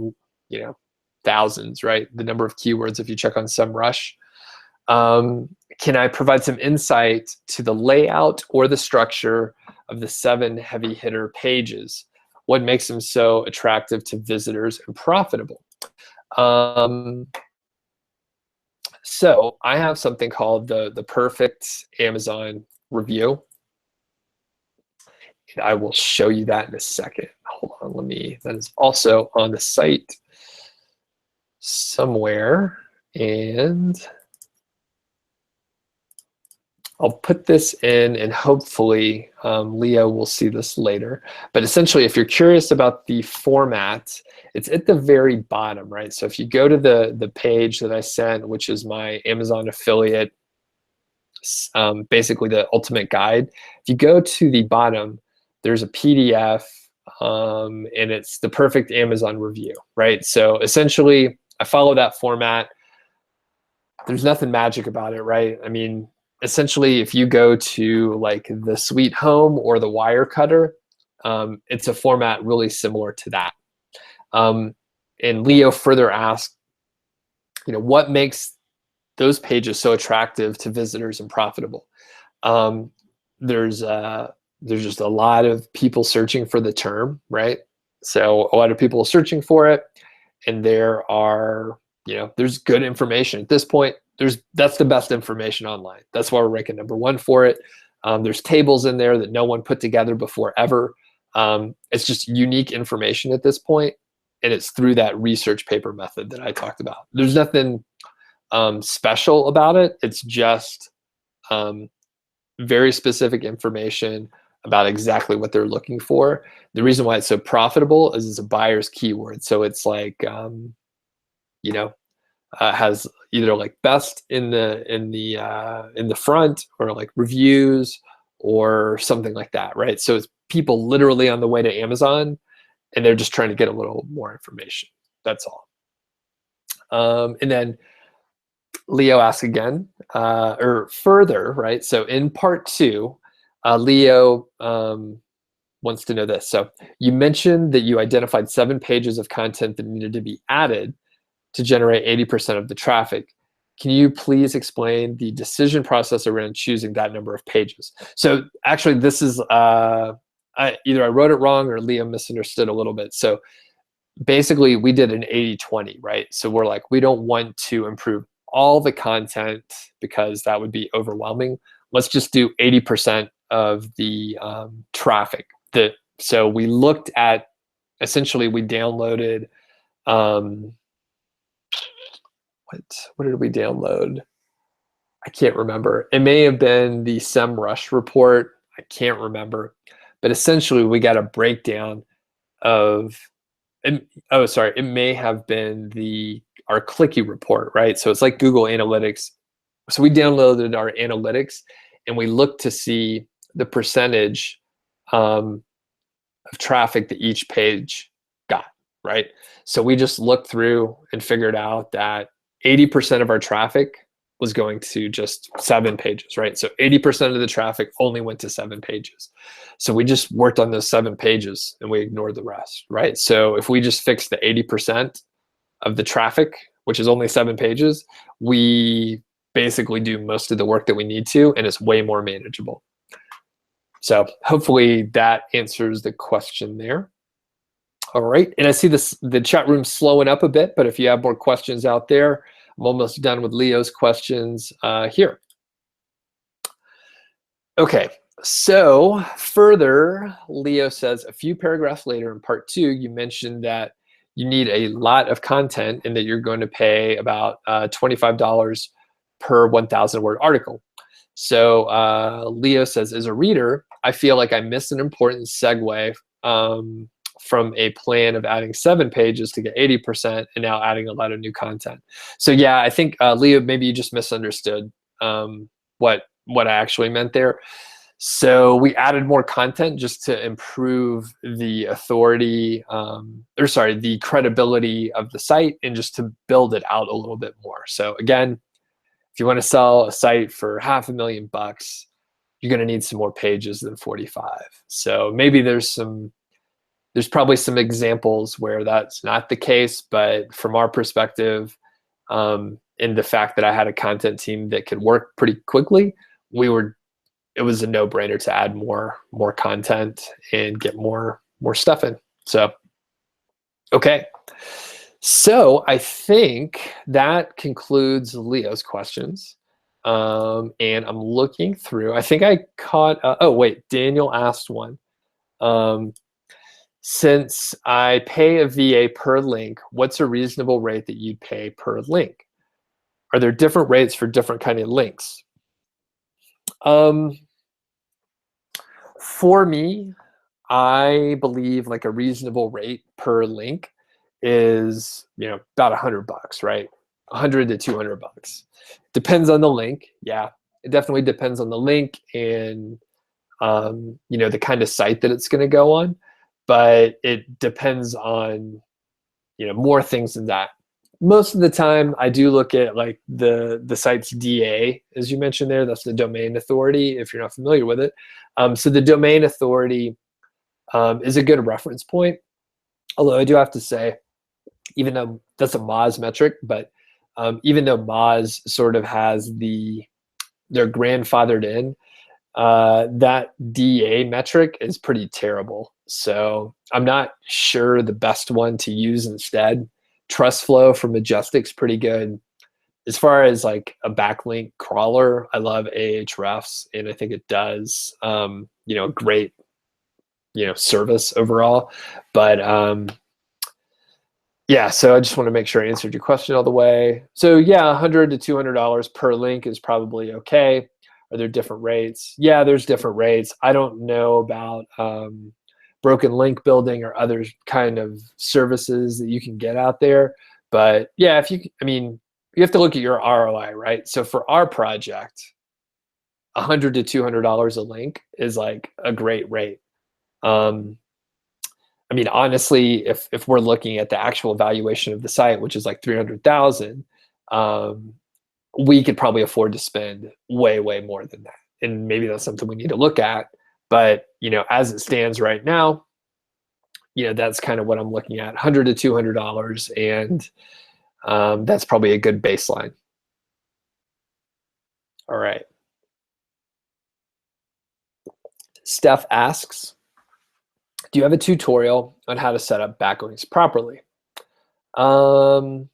thousands, right? The number of keywords if you check on SEMrush. Can I provide some insight to the layout or the structure of the 7 heavy hitter pages? What makes them so attractive to visitors and profitable? So I have something called the perfect Amazon review. And I will show you that in a second. Hold on, that is also on the site somewhere, and I'll put this in, and hopefully Leo will see this later. But essentially, if you're curious about the format, it's at the very bottom, right? So if you go to the page that I sent, which is my Amazon affiliate, basically the ultimate guide, if you go to the bottom, there's a PDF, and it's the perfect Amazon review, right? So essentially, I follow that format. There's nothing magic about it, right? I mean, essentially, if you go to like the Sweet Home or the Wirecutter, it's a format really similar to that. And Leo further asked, what makes those pages so attractive to visitors and profitable? There's just a lot of people searching for the term, right? So a lot of people searching for it, and there are, there's good information at this point. That's the best information online. That's why we're ranking #1 for it. There's tables in there that no one put together before ever. It's just unique information at this point, and it's through that research paper method that I talked about. There's nothing special about it. It's just very specific information about exactly what they're looking for. The reason why it's so profitable is it's a buyer's keyword. So it's like, has either like best in the front, or like reviews or something like that, right? So it's people literally on the way to Amazon, and they're just trying to get a little more information. That's all. And then Leo asks again, or further, right? So in part 2, Leo wants to know this. So you mentioned that you identified 7 pages of content that needed to be added to generate 80% of the traffic. Can you please explain the decision process around choosing that number of pages? So actually, this is either I wrote it wrong or Leo misunderstood a little bit. So basically we did an 80-20, right? So we're like, we don't want to improve all the content because that would be overwhelming. Let's just do 80% of the traffic. So we looked at, essentially we downloaded, what did we download? I can't remember. It may have been the SEMrush report. I can't remember. But essentially we got a breakdown of, oh, sorry, it may have been our clicky report, right? So it's like Google Analytics. So we downloaded our analytics and we looked to see the percentage of traffic that each page got, right? So we just looked through and figured out that 80% of our traffic was going to just 7 pages, right? So 80% of the traffic only went to 7 pages. So we just worked on those 7 pages and we ignored the rest, right? So if we just fix the 80% of the traffic, which is only 7 pages, we basically do most of the work that we need to, and it's way more manageable. So hopefully that answers the question there. All right, and I see the chat room slowing up a bit, but if you have more questions out there, I'm almost done with Leo's questions here. Okay, so further, Leo says, a few paragraphs later in part 2, you mentioned that you need a lot of content and that you're going to pay about $25 per 1,000 word article. So Leo says, as a reader, I feel like I missed an important segue from a plan of adding 7 pages to get 80% and now adding a lot of new content. So yeah, I think Leo, maybe you just misunderstood what I actually meant there. So we added more content just to improve the authority, the credibility of the site, and just to build it out a little bit more. So again, if you want to sell a site for $500,000, you're going to need some more pages than 45. So maybe there's probably some examples where that's not the case, but from our perspective, in the fact that I had a content team that could work pretty quickly, it was a no-brainer to add more content and get more stuff in. So, okay. So I think that concludes Leo's questions. And I'm looking through. I think I caught, oh wait, Daniel asked one. Since I pay a VA per link, what's a reasonable rate that you'd pay per link? Are there different rates for different kind of links? For me, I believe like a reasonable rate per link is, about $100, right? 100 to 200 bucks. Depends on the link. Yeah, it definitely depends on the link and, the kind of site that it's going to go on. But it depends on, more things than that. Most of the time, I do look at like the site's DA, as you mentioned there. That's the domain authority, if you're not familiar with it. So the domain authority is a good reference point. Although I do have to say, even though that's a Moz metric, but even though Moz sort of has they're grandfathered in, that DA metric is pretty terrible. So I'm not sure the best one to use instead. TrustFlow from Majestic's pretty good. As far as like a backlink crawler, I love Ahrefs, and I think it does, great, service overall. But yeah, so I just want to make sure I answered your question all the way. So yeah, $100 to $200 per link is probably okay. Are there different rates? Yeah, there's different rates. I don't know about broken link building or other kind of services that you can get out there. But yeah, you have to look at your ROI, right? So for our project, $100 to $200 a link is like a great rate. Honestly, if we're looking at the actual valuation of the site, which is like 300,000, we could probably afford to spend way, way more than that. And maybe that's something we need to look at. But, as it stands right now, that's kind of what I'm looking at, $100 to $200. And that's probably a good baseline. All right. Steph asks, Do you have a tutorial on how to set up backlinks properly? Um,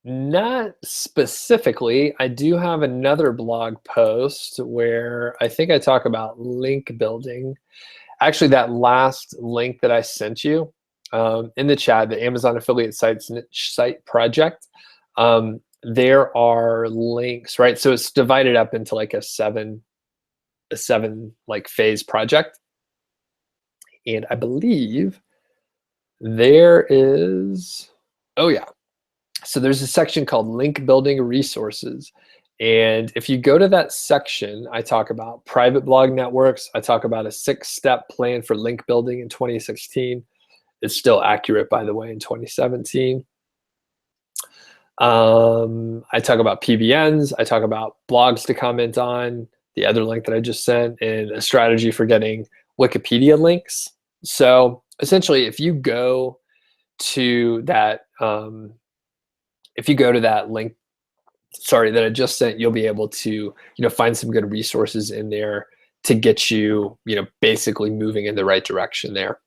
Not specifically. I do have another blog post where I think I talk about link building. Actually, that last link that I sent you in the chat, the Amazon affiliate sites niche site project, there are links, right? So it's divided up into like a seven like phase project. And I believe there is, oh yeah. So there's a section called link building resources. And if you go to that section, I talk about private blog networks. I talk about a 6-step plan for link building in 2016. It's still accurate, by the way, in 2017. I talk about PBNs. I talk about blogs to comment on, the other link that I just sent, and a strategy for getting Wikipedia links. So essentially, if you go to that link, sorry, that I just sent, you'll be able to, find some good resources in there to get you, basically moving in the right direction there.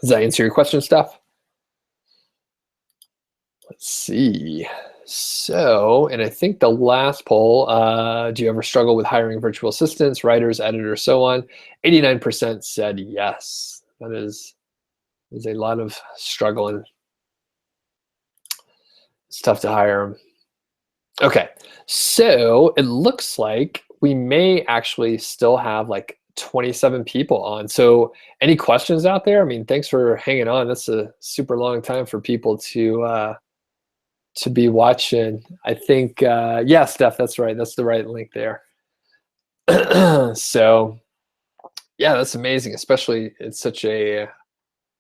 Does that answer your question, Steph? Let's see. So, and I think the last poll, do you ever struggle with hiring virtual assistants, writers, editors, so on? 89% said yes. That is a lot of struggling. It's tough to hire them. Okay, so it looks like we may actually still have like 27 people on. So any questions out there? I mean, thanks for hanging on. That's a super long time for people to be watching. I think, yeah, Steph, that's right. That's the right link there. So yeah, that's amazing. Especially it's such a,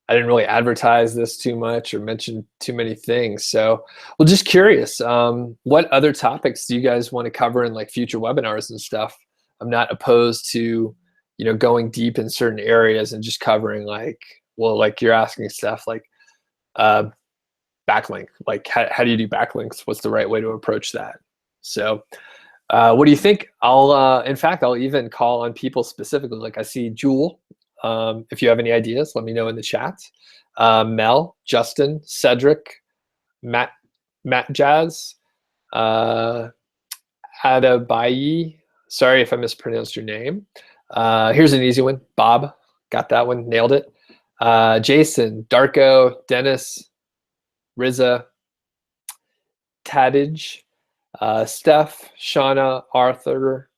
I didn't really advertise this too much or mention too many things. So, well, just curious, what other topics do you guys want to cover in like future webinars and stuff? I'm not opposed to, going deep in certain areas and just covering like, well, like you're asking stuff like backlink, like how do you do backlinks? What's the right way to approach that? So what do you think? In fact, I'll even call on people specifically. Like I see Jewel. If you have any ideas, let me know in the chat. Mel, Justin, Cedric, Matt Jazz, Adabayi. Sorry if I mispronounced your name. Here's an easy one. Bob, got that one, nailed it. Jason, Darko, Dennis, Riza, Tadij, Steph, Shauna, Arthur,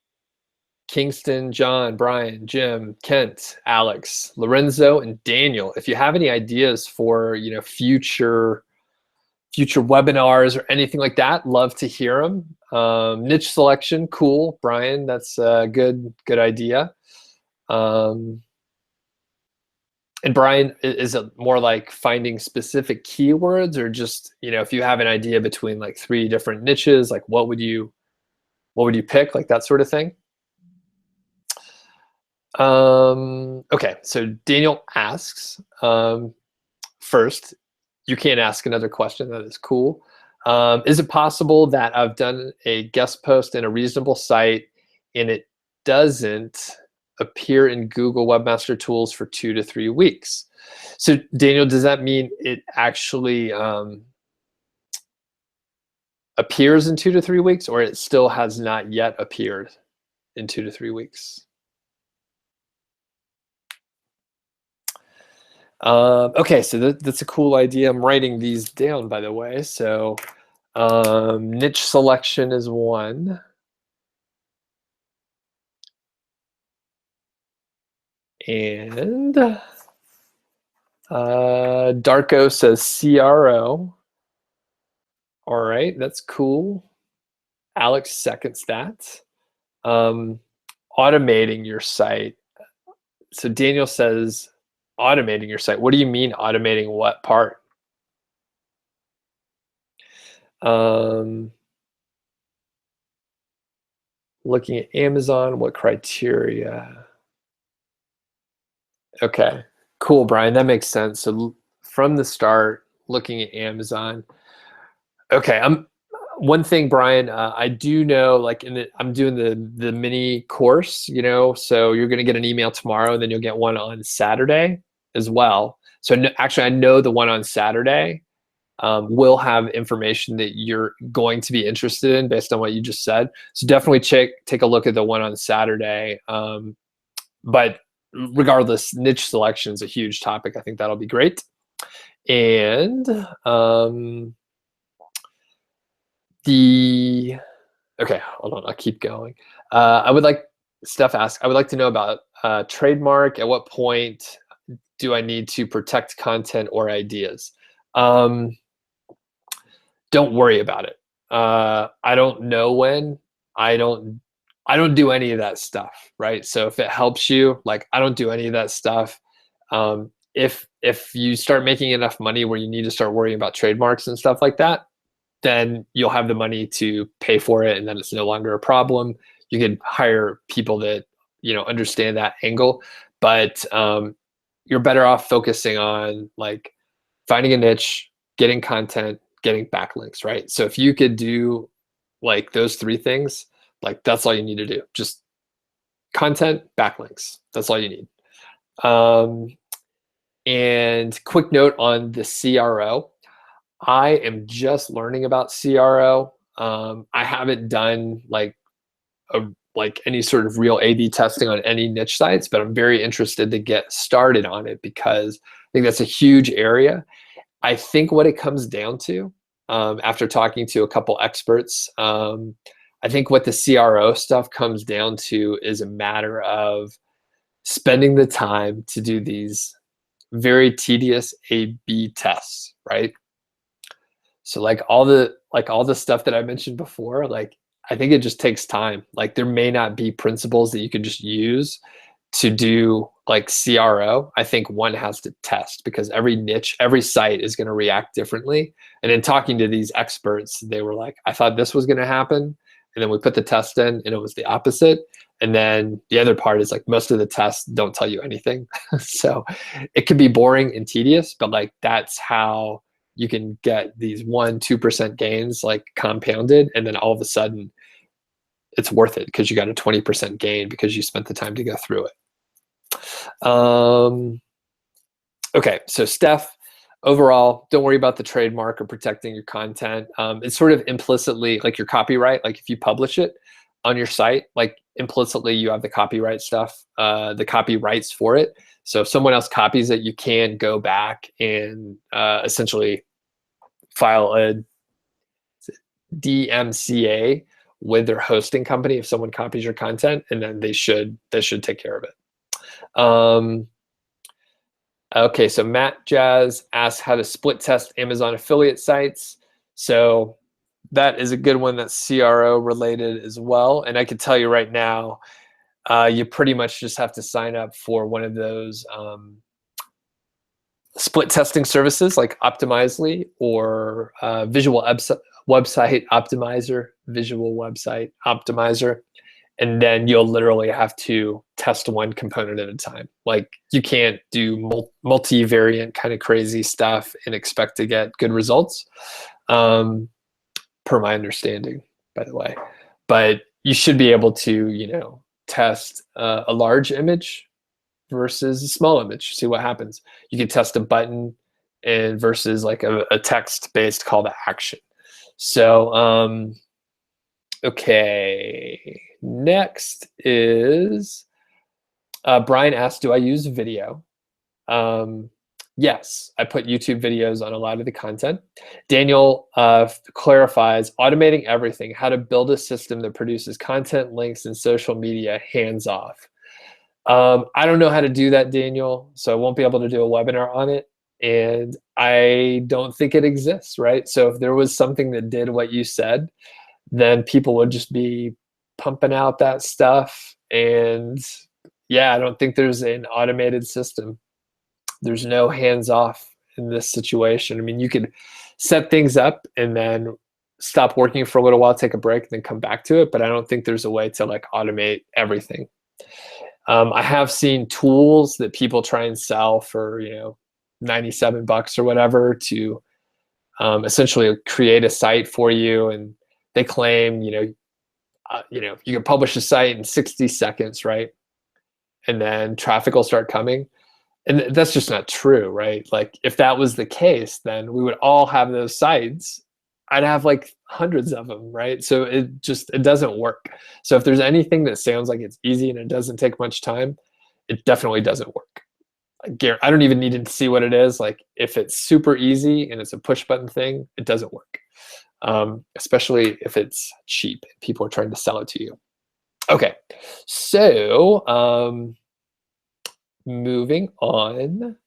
Kingston, John, Brian, Jim, Kent, Alex, Lorenzo, and Daniel. If you have any ideas for future webinars or anything like that, love to hear them. Niche selection, cool, Brian. That's a good idea. And Brian, is it more like finding specific keywords, or just if you have an idea between like 3 different niches, like what would you pick, like that sort of thing? Okay, so Daniel asks, first, you can't ask another question, that is cool. Is it possible that I've done a guest post in a reasonable site and it doesn't appear in Google Webmaster Tools for 2 to 3 weeks? So Daniel, does that mean it actually appears in 2 to 3 weeks, or it still has not yet appeared in 2 to 3 weeks? Okay, so that's a cool idea. I'm writing these down, by the way. So niche selection is one. And Darko says CRO. All right, that's cool. Alex seconds that. Automating your site. So Daniel says automating your site. What do you mean automating what part? Looking at Amazon, what criteria? Okay, cool, Brian. That makes sense. So from the start, looking at Amazon. Okay, One thing, Brian, I do know, like I'm doing the mini course, so you're going to get an email tomorrow, and then you'll get one on Saturday as well. So actually, I know the one on Saturday will have information that you're going to be interested in based on what you just said. So definitely take a look at the one on Saturday. But regardless, niche selection is a huge topic. I think that'll be great. And okay, hold on, I'll keep going. Steph asks, I would like to know about trademark. At what point do I need to protect content or ideas? Don't worry about it. I don't know when. I don't do any of that stuff, right? So if it helps you, like, I don't do any of that stuff. If you start making enough money where you need to start worrying about trademarks and stuff like that, then you'll have the money to pay for it, and then it's no longer a problem. You can hire people that understand that angle, but you're better off focusing on like finding a niche, getting content, getting backlinks, right? So if you could do like those three things, like that's all you need to do. Just content, backlinks. That's all you need. And quick note on the CRO. I am just learning about CRO. I haven't done like any sort of real A/B testing on any niche sites, but I'm very interested to get started on it because I think that's a huge area. I think what it comes down to, after talking to a couple experts, I think what the CRO stuff comes down to is a matter of spending the time to do these very tedious A/B tests, right? So like all the stuff that I mentioned before, like I think it just takes time. Like there may not be principles that you can just use to do like CRO. I think one has to test because every niche, every site is going to react differently. And in talking to these experts, they were like, I thought this was going to happen. And then we put the test in and it was the opposite. And then the other part is like most of the tests don't tell you anything. So it can be boring and tedious, but like that's how you can get these 1-2% gains like compounded, and then all of a sudden it's worth it because you got a 20% gain because you spent the time to go through it. Okay, so Steph, overall, don't worry about the trademark or protecting your content. It's sort of implicitly like your copyright. Like if you publish it on your site, like implicitly you have the copyright stuff, the copyrights for it. So if someone else copies it, you can go back and essentially file a DMCA with their hosting company if someone copies your content, and then they should take care of it. Okay, so Matt Jazz asks how to split test Amazon affiliate sites. So that is a good one that's CRO related as well. And I can tell you right now, you pretty much just have to sign up for one of those split testing services like Optimizely or Visual Website Optimizer, and then you'll literally have to test one component at a time. Like you can't do multivariant kind of crazy stuff and expect to get good results, per my understanding, by the way. But you should be able to, test a large image versus a small image, see what happens. You can test a button and versus like a text-based call to action. So, okay, next is Brian asked, do I use video? Yes, I put YouTube videos on a lot of the content. Daniel clarifies, automating everything, how to build a system that produces content, links, and social media hands-off. I don't know how to do that, Daniel, so I won't be able to do a webinar on it. And I don't think it exists, right? So if there was something that did what you said, then people would just be pumping out that stuff. And yeah, I don't think there's an automated system. There's no hands-off in this situation. I mean, you could set things up and then stop working for a little while, take a break, and then come back to it. But I don't think there's a way to like automate everything. I have seen tools that people try and sell for, $97 or whatever to essentially create a site for you. And they claim, you can publish a site in 60 seconds, right? And then traffic will start coming. And that's just not true, right? Like if that was the case, then we would all have those sites. I'd have like hundreds of them, right? So it doesn't work. So if there's anything that sounds like it's easy and it doesn't take much time, it definitely doesn't work. I don't even need to see what it is. Like if it's super easy and it's a push button thing, it doesn't work. Especially if it's cheap and people are trying to sell it to you. Okay, so moving on.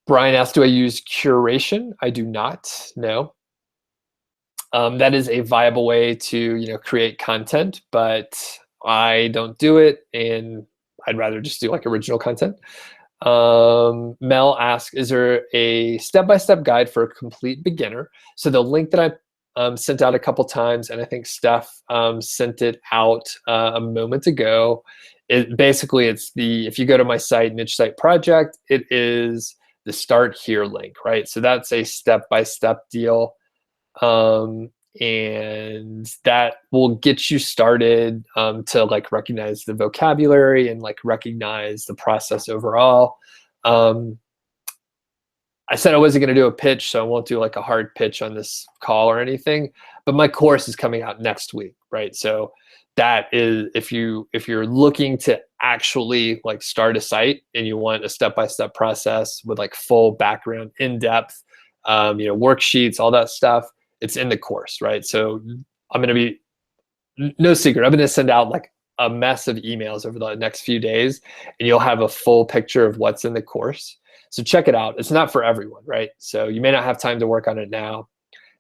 Brian asked, do I use curation? I do not, no. That is a viable way to create content, but I don't do it, and I'd rather just do like original content. Mel asks, is there a step-by-step guide for a complete beginner? So the link that I sent out a couple times, and I think Steph sent it out a moment ago. If you go to my site, Niche Site Project, it is the Start Here link, right? So that's a step-by-step deal. And that will get you started to like recognize the vocabulary and like recognize the process overall. I said I wasn't going to do a pitch, so I won't do like a hard pitch on this call or anything, but my course is coming out next week, right? So that is, if you're looking to actually like start a site and you want a step-by-step process with like full background, in-depth, worksheets, all that stuff, it's in the course, right? So I'm going to be, no secret, I'm going to send out like a mess of emails over the next few days, and you'll have a full picture of what's in the course. So check it out. It's not for everyone, right? So you may not have time to work on it now,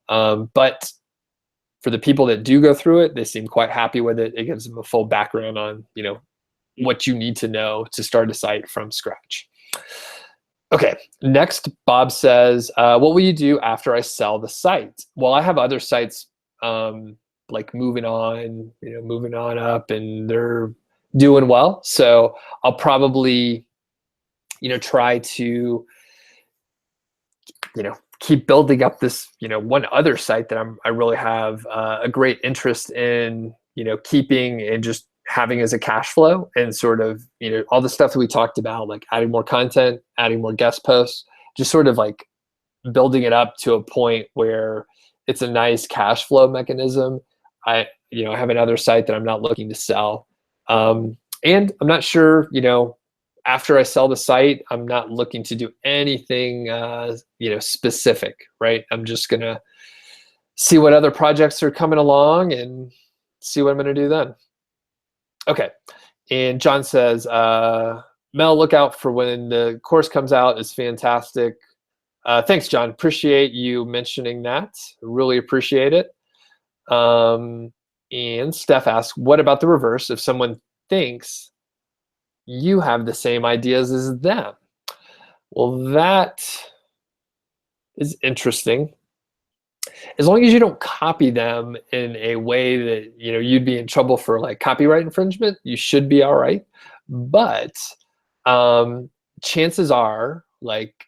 but for the people that do go through it, they seem quite happy with it. It gives them a full background on, what you need to know to start a site from scratch. Okay, next, Bob says, what will you do after I sell the site? Well, I have other sites like moving on up, and they're doing well. So I'll probably, try to, keep building up this, one other site that I really have a great interest in, keeping and just having as a cash flow, and sort of, all the stuff that we talked about, like adding more content, adding more guest posts, just sort of like building it up to a point where it's a nice cash flow mechanism. I have another site that I'm not looking to sell. And I'm not sure, after I sell the site, I'm not looking to do anything, specific, right? I'm just gonna see what other projects are coming along and see what I'm gonna do then. Okay, and John says, Mel, look out for when the course comes out. It's fantastic. Thanks, John. Appreciate you mentioning that. Really appreciate it. And Steph asks, what about the reverse? If someone thinks you have the same ideas as them? Well, that is interesting. As long as you don't copy them in a way that you'd be in trouble for like copyright infringement, you should be all right. But chances are, like,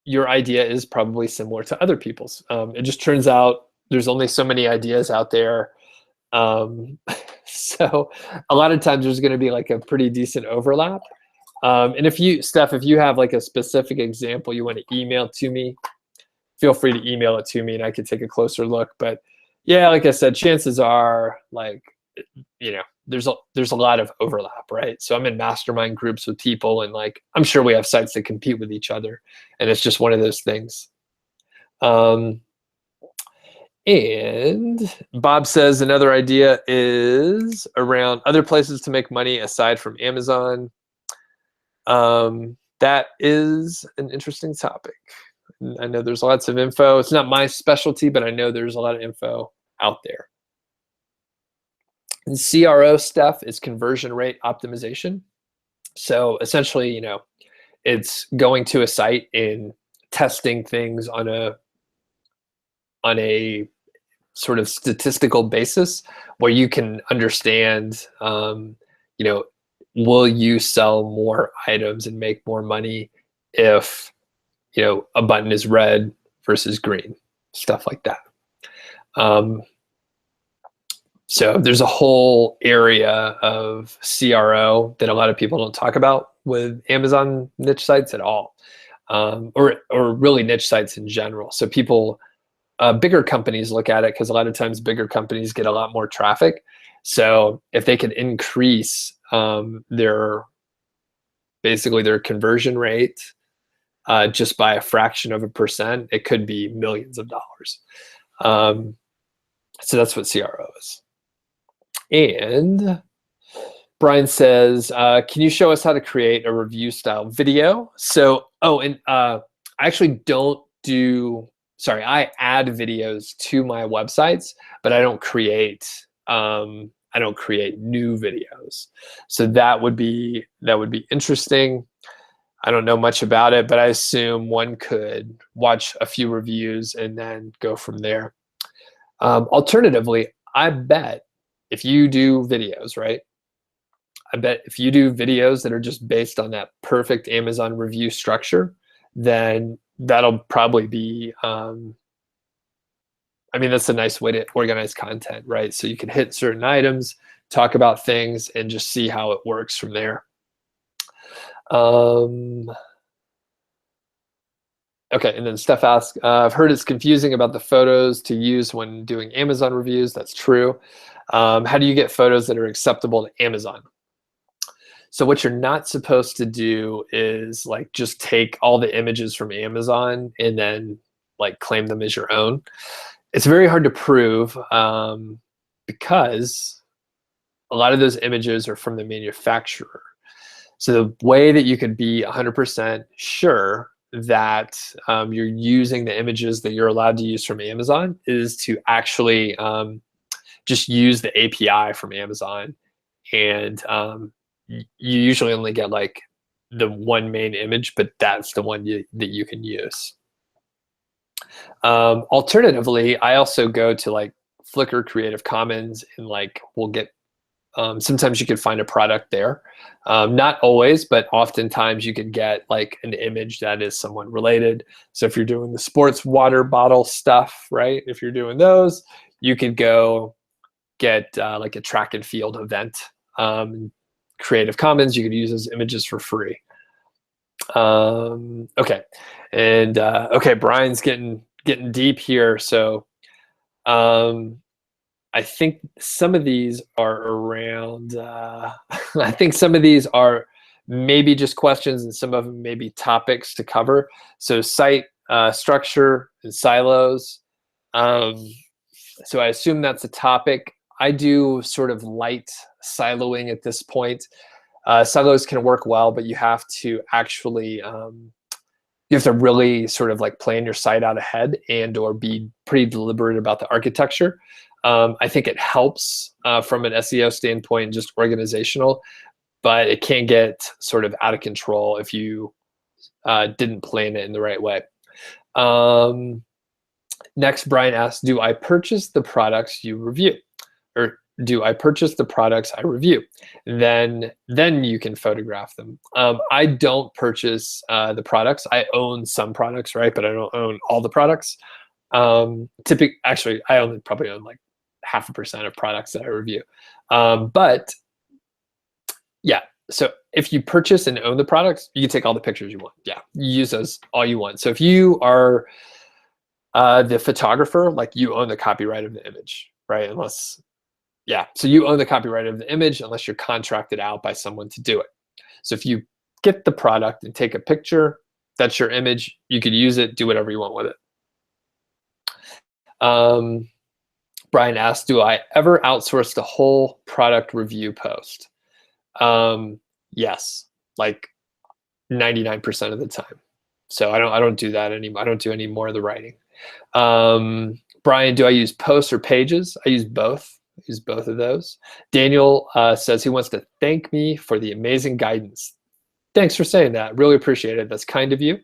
your idea is probably similar to other people's. It just turns out there's only so many ideas out there. So a lot of times there's going to be like a pretty decent overlap. And Steph, if you have like a specific example you want to email to me, feel free to email it to me and I can take a closer look. But yeah, like I said, chances are, like, there's a lot of overlap, right? So I'm in mastermind groups with people, and like, I'm sure we have sites that compete with each other, and it's just one of those things. And Bob says another idea is around other places to make money aside from Amazon. That is an interesting topic. I know there's lots of info. It's not my specialty, but I know there's a lot of info out there. And CRO stuff is conversion rate optimization. So essentially, it's going to a site and testing things on a sort of statistical basis where you can understand, will you sell more items and make more money if, a button is red versus green, stuff like that. So there's a whole area of CRO that a lot of people don't talk about with Amazon niche sites at all, or really niche sites in general. So people, bigger companies look at it because a lot of times bigger companies get a lot more traffic. So if they can increase basically their conversion rate just by a fraction of a percent, it could be millions of dollars. So that's what CRO is. And Brian says, can you show us how to create a review style video? So, I actually don't do, sorry, I add videos to my websites, but I don't create new videos. So that would be interesting. I don't know much about it, but I assume one could watch a few reviews and then go from there. Alternatively, I bet if you do videos, right? I bet if you do videos that are just based on that perfect Amazon review structure, then that'll probably be, that's a nice way to organize content, right? So you can hit certain items, talk about things, and just see how it works from there. Okay, and then Steph asks, I've heard it's confusing about the photos to use when doing Amazon reviews. That's true. How do you get photos that are acceptable to Amazon? So what you're not supposed to do is like just take all the images from Amazon and then like claim them as your own. It's very hard to prove because a lot of those images are from the manufacturer. So the way that you could be 100% sure that you're using the images that you're allowed to use from Amazon is to actually just use the API from Amazon. And you usually only get like the one main image, but that's the one that you can use. Alternatively, I also go to like Flickr Creative Commons and like we'll get, sometimes you could find a product there. Not always, but oftentimes you could get like an image that is somewhat related. So if you're doing the sports water bottle stuff, right? If you're doing those, you could go get like a track and field event. Creative Commons, you could use those images for free. Okay, and okay, Brian's getting deep here. So I think some of these are around, I think some of these are maybe just questions and some of them may be topics to cover. So site structure and silos. So I assume that's a topic. I do sort of light siloing at this point. Silos can work well, but you have to actually, you have to really sort of like plan your site out ahead and or be pretty deliberate about the architecture. I think it helps from an SEO standpoint, just organizational, but it can get sort of out of control if you didn't plan it in the right way. Next, Brian asks, do I purchase the products you review? Or do I purchase the products I review? Then you can photograph them. I don't purchase the products. I own some products, right? But I don't own all the products. Actually, I probably own like 0.5% of products that I review. But yeah, so if you purchase and own the products, you can take all the pictures you want. Yeah, you use those all you want. So if you are the photographer, like you own the copyright of the image, right? So you own the copyright of the image unless you're contracted out by someone to do it. So if you get the product and take a picture, that's your image. You could use it, do whatever you want with it. Brian asked, do I ever outsource the whole product review post? Yes, like 99% of the time. So I don't do that anymore. I don't do any more of the writing. Brian, do I use posts or pages? I use both. I use both of those. Daniel says he wants to thank me for the amazing guidance. Thanks for saying that. Really appreciate it. That's kind of you.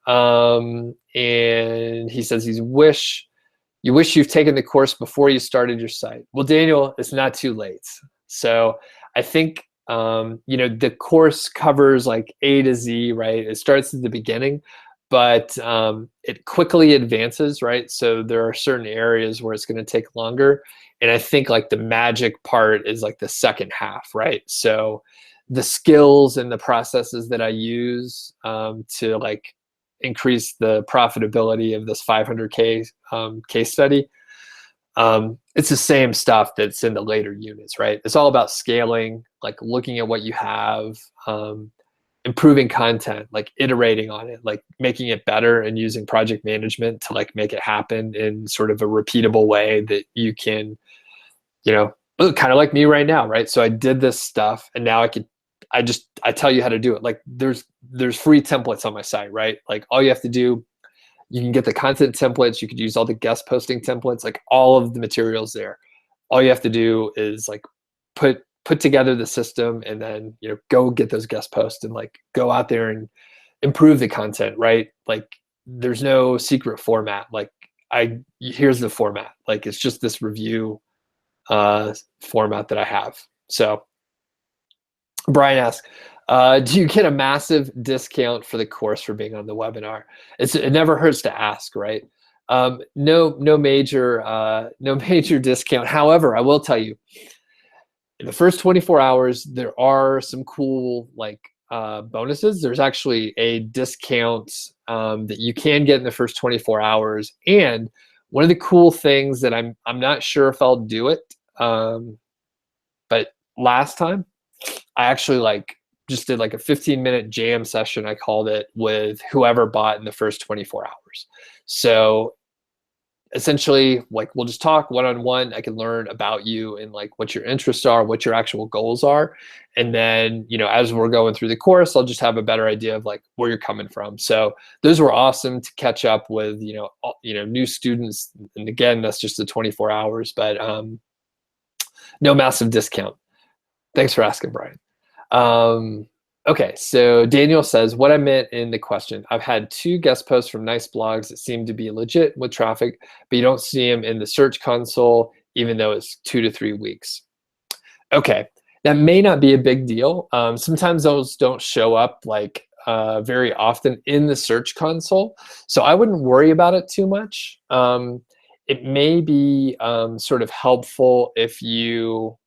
And he says you wish you've taken the course before you started your site. Well, Daniel, it's not too late. So I think the course covers like A to Z, right? It starts at the beginning, but it quickly advances, right? So there are certain areas where it's going to take longer. And I think like the magic part is like the second half, right? So the skills and the processes that I use to like increase the profitability of this 500K case study, it's the same stuff that's in the later units, right? It's all about scaling, like looking at what you have, improving content, like iterating on it, like making it better and using project management to like make it happen in sort of a repeatable way that you can, kind of like me right now, right? So I did this stuff and now I tell you how to do it. Like there's free templates on my site, right? Like all you have to do, you can get the content templates, you could use all the guest posting templates, like all of the materials there. All you have to do is like put together the system and then go get those guest posts and like go out there and improve the content, right? Like there's no secret format. Like here's the format. Like it's just this review format that I have. So Brian asks, do you get a massive discount for the course for being on the webinar? It never hurts to ask, right? No major discount. However, I will tell you, in the first 24 hours, there are some cool like bonuses. There's actually a discount that you can get in the first 24 hours. And one of the cool things that I'm not sure if I'll do it, but last time I actually like just did like a 15-minute jam session, I called it, with whoever bought in the first 24 hours. So essentially, like we'll just talk one-on-one. I can learn about you and like what your interests are, what your actual goals are. And then, as we're going through the course, I'll just have a better idea of like where you're coming from. So those were awesome to catch up with, new students. And again, that's just the 24 hours, but no massive discount. Thanks for asking, Brian. Okay, so Daniel says, what I meant in the question, I've had 2 guest posts from nice blogs that seem to be legit with traffic, but you don't see them in the search console, even though it's 2 to 3 weeks. Okay, that may not be a big deal. Sometimes those don't show up like very often in the search console, so I wouldn't worry about it too much. It may be sort of helpful if you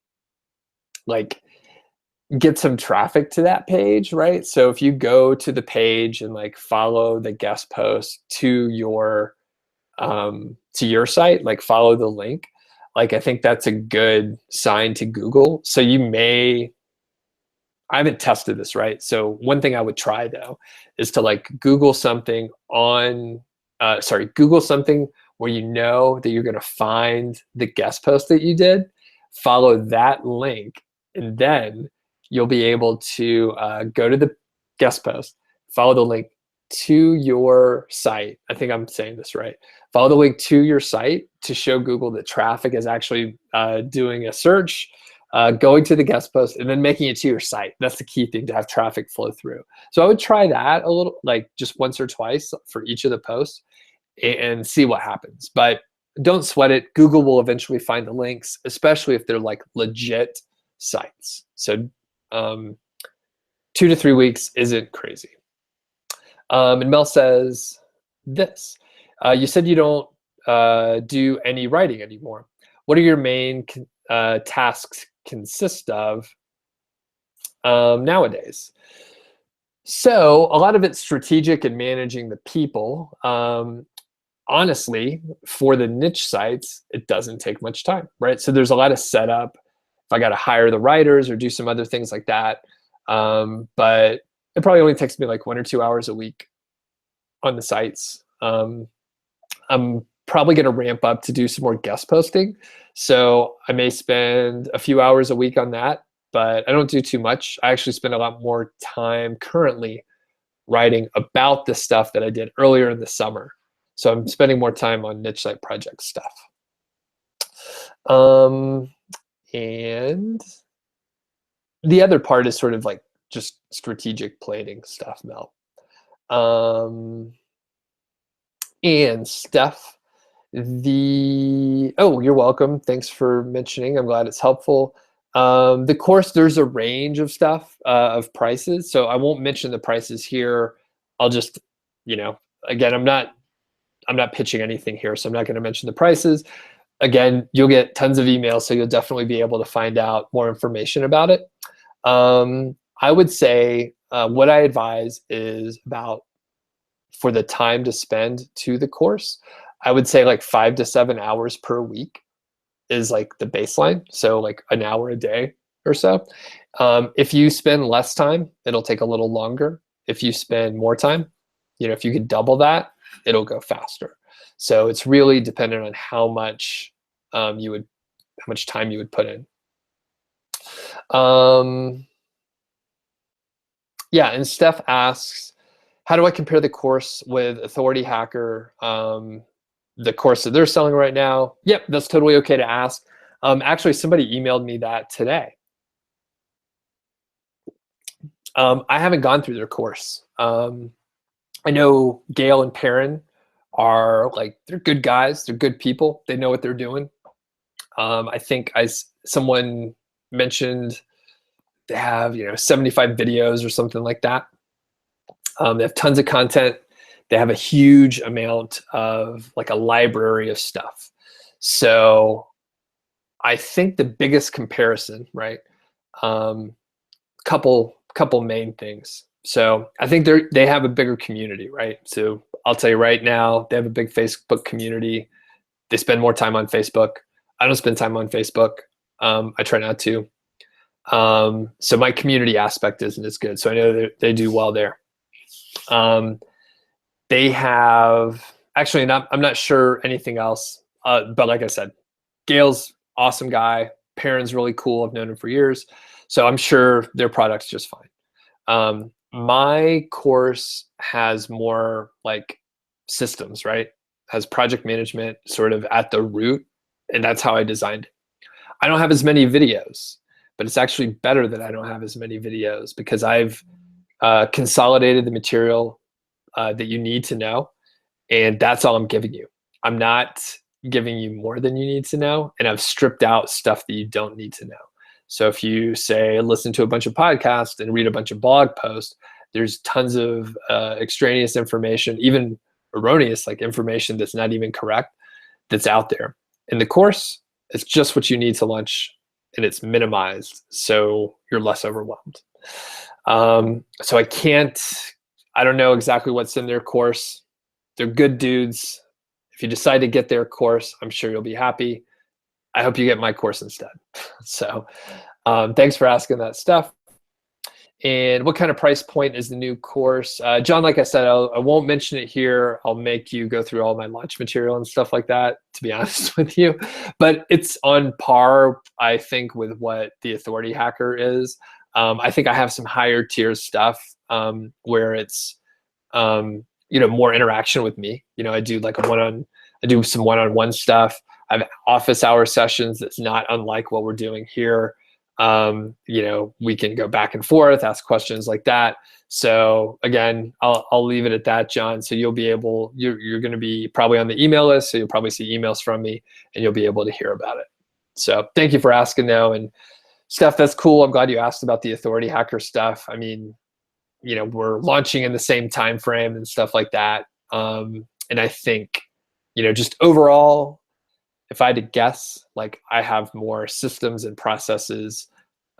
like get some traffic to that page, right? So if you go to the page and like follow the guest post to your site, like follow the link, like I think that's a good sign to Google. So I haven't tested this, right? So one thing I would try though is to like Google something Google something where you know that you're going to find the guest post that you did, follow that link, and then you'll be able to go to the guest post, follow the link to your site. I think I'm saying this right. Follow the link to your site to show Google that traffic is actually doing a search, going to the guest post, and then making it to your site. That's the key thing, to have traffic flow through. So I would try that a little, like just once or twice for each of the posts and see what happens. But don't sweat it. Google will eventually find the links, especially if they're like legit sites. So 2 to 3 weeks isn't crazy. And Mel says this, you said you don't do any writing anymore. What are your main tasks consist of nowadays? So a lot of it's strategic and managing the people. Honestly, for the niche sites, it doesn't take much time, right? So there's a lot of setup. If I got to hire the writers or do some other things like that. But it probably only takes me like 1 or 2 hours a week on the sites. I'm probably going to ramp up to do some more guest posting. So I may spend a few hours a week on that, but I don't do too much. I actually spend a lot more time currently writing about the stuff that I did earlier in the summer. So I'm spending more time on niche site project stuff. And the other part is sort of like just strategic planning stuff, Mel. And Steph, you're welcome. Thanks for mentioning. I'm glad it's helpful. The course, there's a range of stuff, of prices. So I won't mention the prices here. I'll just, again, I'm not pitching anything here, so I'm not going to mention the prices. Again, you'll get tons of emails, so you'll definitely be able to find out more information about it. I would say what I advise is about, for the time to spend to the course, I would say like 5 to 7 hours per week is like the baseline. So like an hour a day or so. If you spend less time, it'll take a little longer. If you spend more time, if you could double that, it'll go faster. So it's really dependent on how much time you would put in. Yeah, and Steph asks, how do I compare the course with Authority Hacker, the course that they're selling right now? Yep, that's totally okay to ask. Actually, somebody emailed me that today. I haven't gone through their course. I know Gail and Perrin are they're good guys. They're good people. They know what they're doing. I think someone mentioned they have 75 videos or something like that. They have tons of content. They have a huge amount of a library of stuff. So I think the biggest comparison, right? Couple main things. So I think they have a bigger community, right? So I'll tell you right now, they have a big Facebook community. They spend more time on Facebook. I don't spend time on Facebook. I try not to. So my community aspect isn't as good. So I know they do well there. They have actually I'm not sure anything else. But like I said, Gail's awesome guy. Perrin's really cool. I've known him for years. So I'm sure their product's just fine. My course has more systems, right? Has project management sort of at the root, and that's how I designed it. I don't have as many videos, but it's actually better that I don't have as many videos because I've consolidated the material that you need to know, and that's all I'm giving you. I'm not giving you more than you need to know, and I've stripped out stuff that you don't need to know. So if you say listen to a bunch of podcasts and read a bunch of blog posts, there's tons of extraneous information, even erroneous information that's not even correct, that's out there. In the course, it's just what you need to launch, and it's minimized, so you're less overwhelmed. So I don't know exactly what's in their course. They're good dudes. If you decide to get their course, I'm sure you'll be happy. I hope you get my course instead. So thanks for asking that stuff. And what kind of price point is the new course? John, like I said, I won't mention it here. I'll make you go through all my launch material and stuff like that, to be honest with you. But it's on par, I think, with what the Authority Hacker is. I think I have some higher tier stuff where it's more interaction with me. I do I do some one-on-one stuff. I have office hour sessions that's not unlike what we're doing here. We can go back and forth, ask questions like that. So again, I'll leave it at that, John. So you're going to be probably on the email list. So you'll probably see emails from me and you'll be able to hear about it. So thank you for asking though. And Steph, that's cool. I'm glad you asked about the Authority Hacker stuff. I mean, we're launching in the same time frame and stuff like that. And I think, just overall, if I had to guess, I have more systems and processes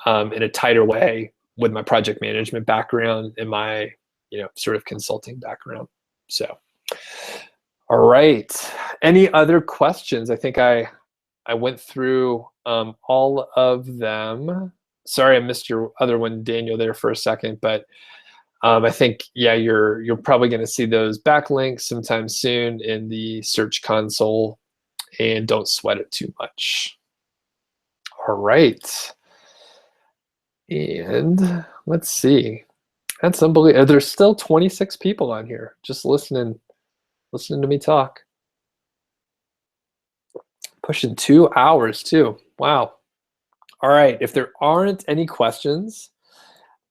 in a tighter way with my project management background and my, sort of consulting background. So, all right. Any other questions? I think I went through all of them. Sorry, I missed your other one, Daniel, there for a second, but I think, yeah, you're probably going to see those backlinks sometime soon in the Search Console, and don't sweat it too much. All right. And let's see. That's unbelievable. There's still 26 people on here just listening to me talk. Pushing 2 hours too. Wow. All right. If there aren't any questions,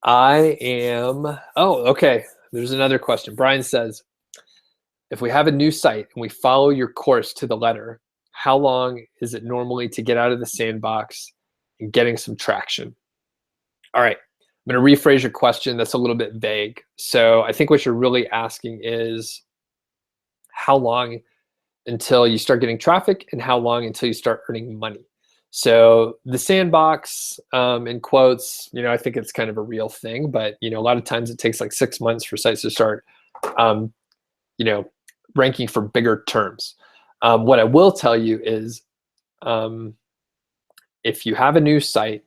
oh, okay. There's another question. Brian says, if we have a new site and we follow your course to the letter, how long is it normally to get out of the sandbox and getting some traction? All right. I'm going to rephrase your question. That's a little bit vague. So I think what you're really asking is, how long until you start getting traffic and how long until you start earning money. So the sandbox, in quotes, I think it's kind of a real thing, but a lot of times it takes like 6 months for sites to start, um, ranking for bigger terms. What I will tell you is, if you have a new site,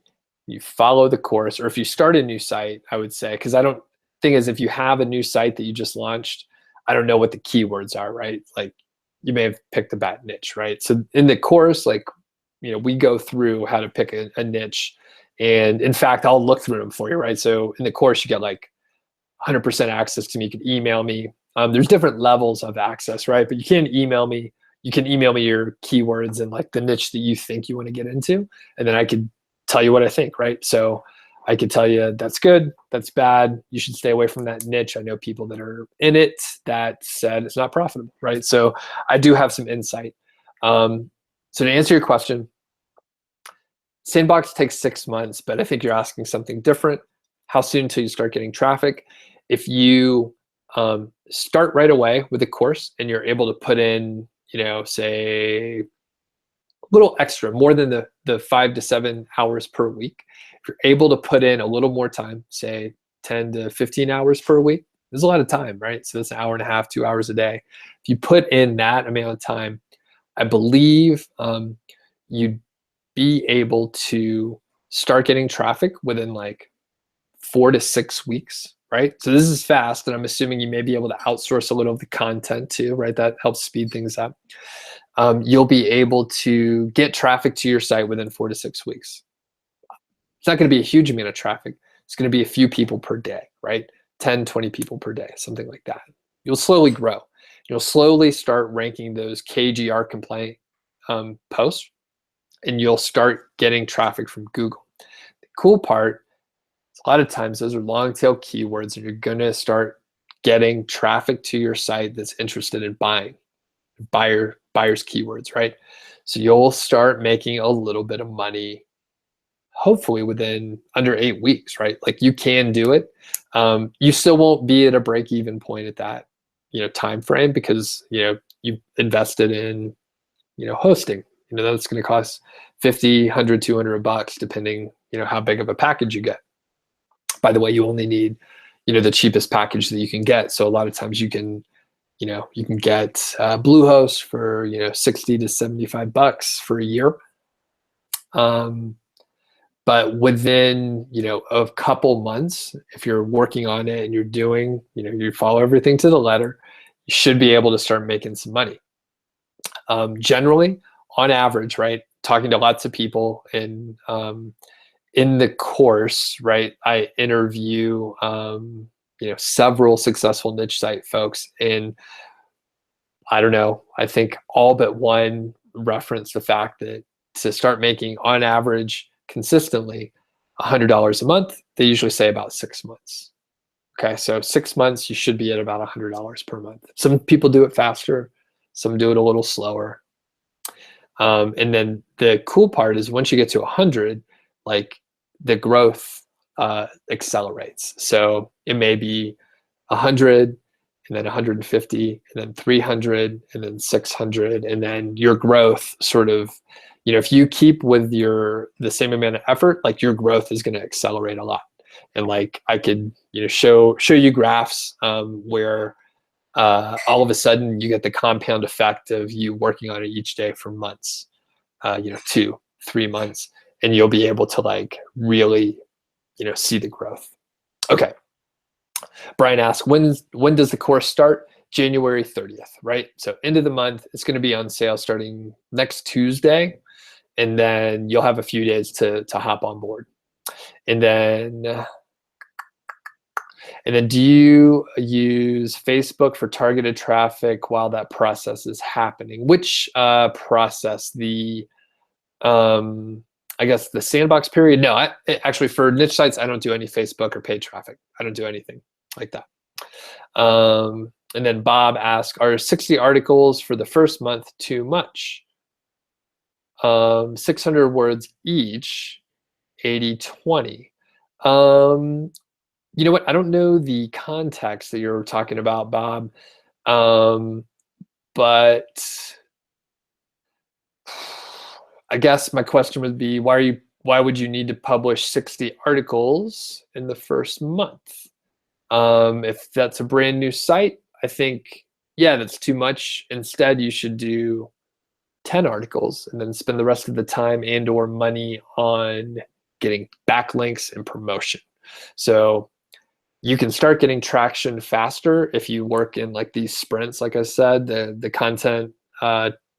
you follow the course, or if you start a new site, I would say, because thing is, if you have a new site that you just launched, I don't know what the keywords are, right? Like you may have picked a bad niche, right? So in the course, like, we go through how to pick a niche. And in fact, I'll look through them for you, right? So in the course, you get like 100% access to me. You can email me. There's different levels of access, right? But you can email me. You can email me your keywords and like the niche that you think you want to get into. And then I could tell you what I think, right? So I could tell you that's good, that's bad. You should stay away from that niche. I know people that are in it that said it's not profitable, right? So I do have some insight. So to answer your question, Sandbox takes 6 months, but I think you're asking something different. How soon until you start getting traffic? If you start right away with a course and you're able to put in, say a little extra, more than the 5 to 7 hours per week, if you're able to put in a little more time, say 10 to 15 hours per week, there's a lot of time, right? So that's an hour and a half, 2 hours a day. If you put in that amount of time, I believe you'd be able to start getting traffic within like 4 to 6 weeks, right? So this is fast, and I'm assuming you may be able to outsource a little of the content too, right? That helps speed things up. You'll be able to get traffic to your site within 4 to 6 weeks. It's not going to be a huge amount of traffic. It's going to be a few people per day, right? 10, 20 people per day, something like that. You'll slowly grow. You'll slowly start ranking those KGR compliant posts, and you'll start getting traffic from Google. The cool part is a lot of times those are long tail keywords, and you're going to start getting traffic to your site that's interested in buying, buyer's keywords, right? So you'll start making a little bit of money, hopefully within under 8 weeks, right? Like you can do it. You still won't be at a break-even point at that, time frame, because you've invested in, hosting. That's going to cost 50, 100, 200 bucks, depending, how big of a package you get. By the way, you only need, the cheapest package that you can get. So a lot of times you can get Bluehost for, 60 to 75 bucks for a year. But within, a couple months, if you're working on it and you're doing, you follow everything to the letter, you should be able to start making some money. Generally, on average, right, talking to lots of people in the course, right, I interview, several successful niche site folks, and I don't know, I think all but one reference the fact that to start making, on average, consistently $100 a month, they usually say about 6 months. Okay, so 6 months, you should be at about $100 per month. Some people do it faster, some do it a little slower. And then the cool part is once you get to 100, like the growth accelerates. So it may be 100, and then 150, and then 300, and then 600, and then your growth sort of, if you keep with the same amount of effort, like your growth is going to accelerate a lot. And like I could, show you graphs where all of a sudden you get the compound effect of you working on it each day for months, 2, 3 months, and you'll be able to like really, see the growth. Okay. Brian asks, when does the course start? January 30th, right? So end of the month, it's going to be on sale starting next Tuesday, and then you'll have a few days to hop on board. And then do you use Facebook for targeted traffic while that process is happening? Which process? I guess the sandbox period? No, actually for niche sites, I don't do any Facebook or paid traffic. I don't do anything like that. And then Bob asks, are 60 articles for the first month too much? 600 words each, 80-20. You know what? I don't know the context that you're talking about, Bob. but I guess my question would be, why would you need to publish 60 articles in the first month? If that's a brand new site, I think, yeah, that's too much. Instead, you should do 10 articles and then spend the rest of the time and or money on getting backlinks and promotion. So you can start getting traction faster if you work in like these sprints. Like I said, the content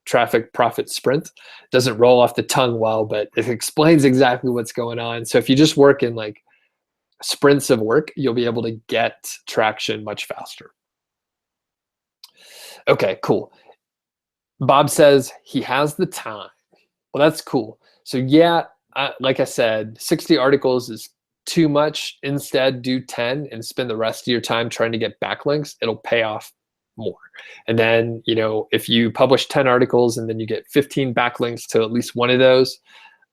traffic profit sprint doesn't roll off the tongue well, but it explains exactly what's going on. So if you just work in like sprints of work, you'll be able to get traction much faster. Okay, cool. Bob says he has the time. Well, that's cool. So yeah, like I said, 60 articles is too much. Instead, do 10 and spend the rest of your time trying to get backlinks. It'll pay off more. And then, you know, if you publish 10 articles and then you get 15 backlinks to at least one of those,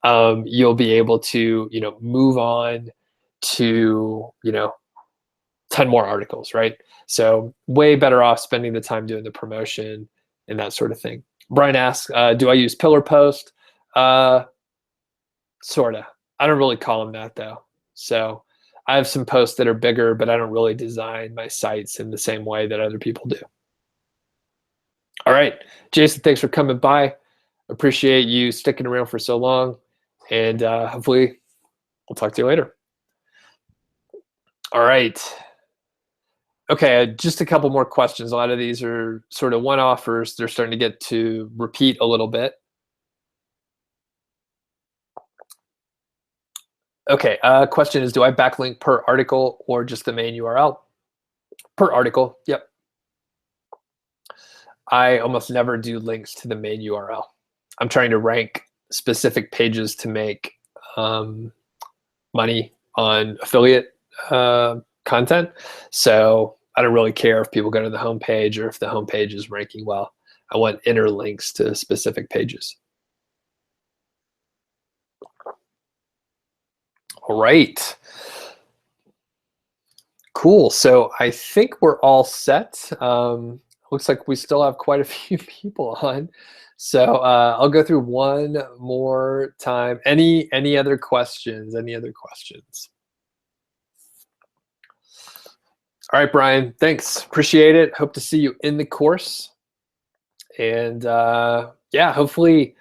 you'll be able to, you know, move on to, you know, 10 more articles, right? So way better off spending the time doing the promotion and that sort of thing. Brian asks, do I use pillar post? Sorta. I don't really call them that though. So I have some posts that are bigger, but I don't really design my sites in the same way that other people do. All right, Jason, thanks for coming by. Appreciate you sticking around for so long, and hopefully we'll talk to you later. All right. Okay, just a couple more questions. A lot of these are sort of one-offers. They're starting to get to repeat a little bit. Okay, question is, do I backlink per article or just the main URL? Per article, yep. I almost never do links to the main URL. I'm trying to rank specific pages to make money on affiliate content. So I don't really care if people go to the homepage or if the homepage is ranking well. I want inner links to specific pages. All right. Cool. So I think we're all set. Looks like we still have quite a few people on. So I'll go through one more time. Any other questions? Any other questions? All right, Brian, thanks. Appreciate it. Hope to see you in the course. And yeah, hopefully,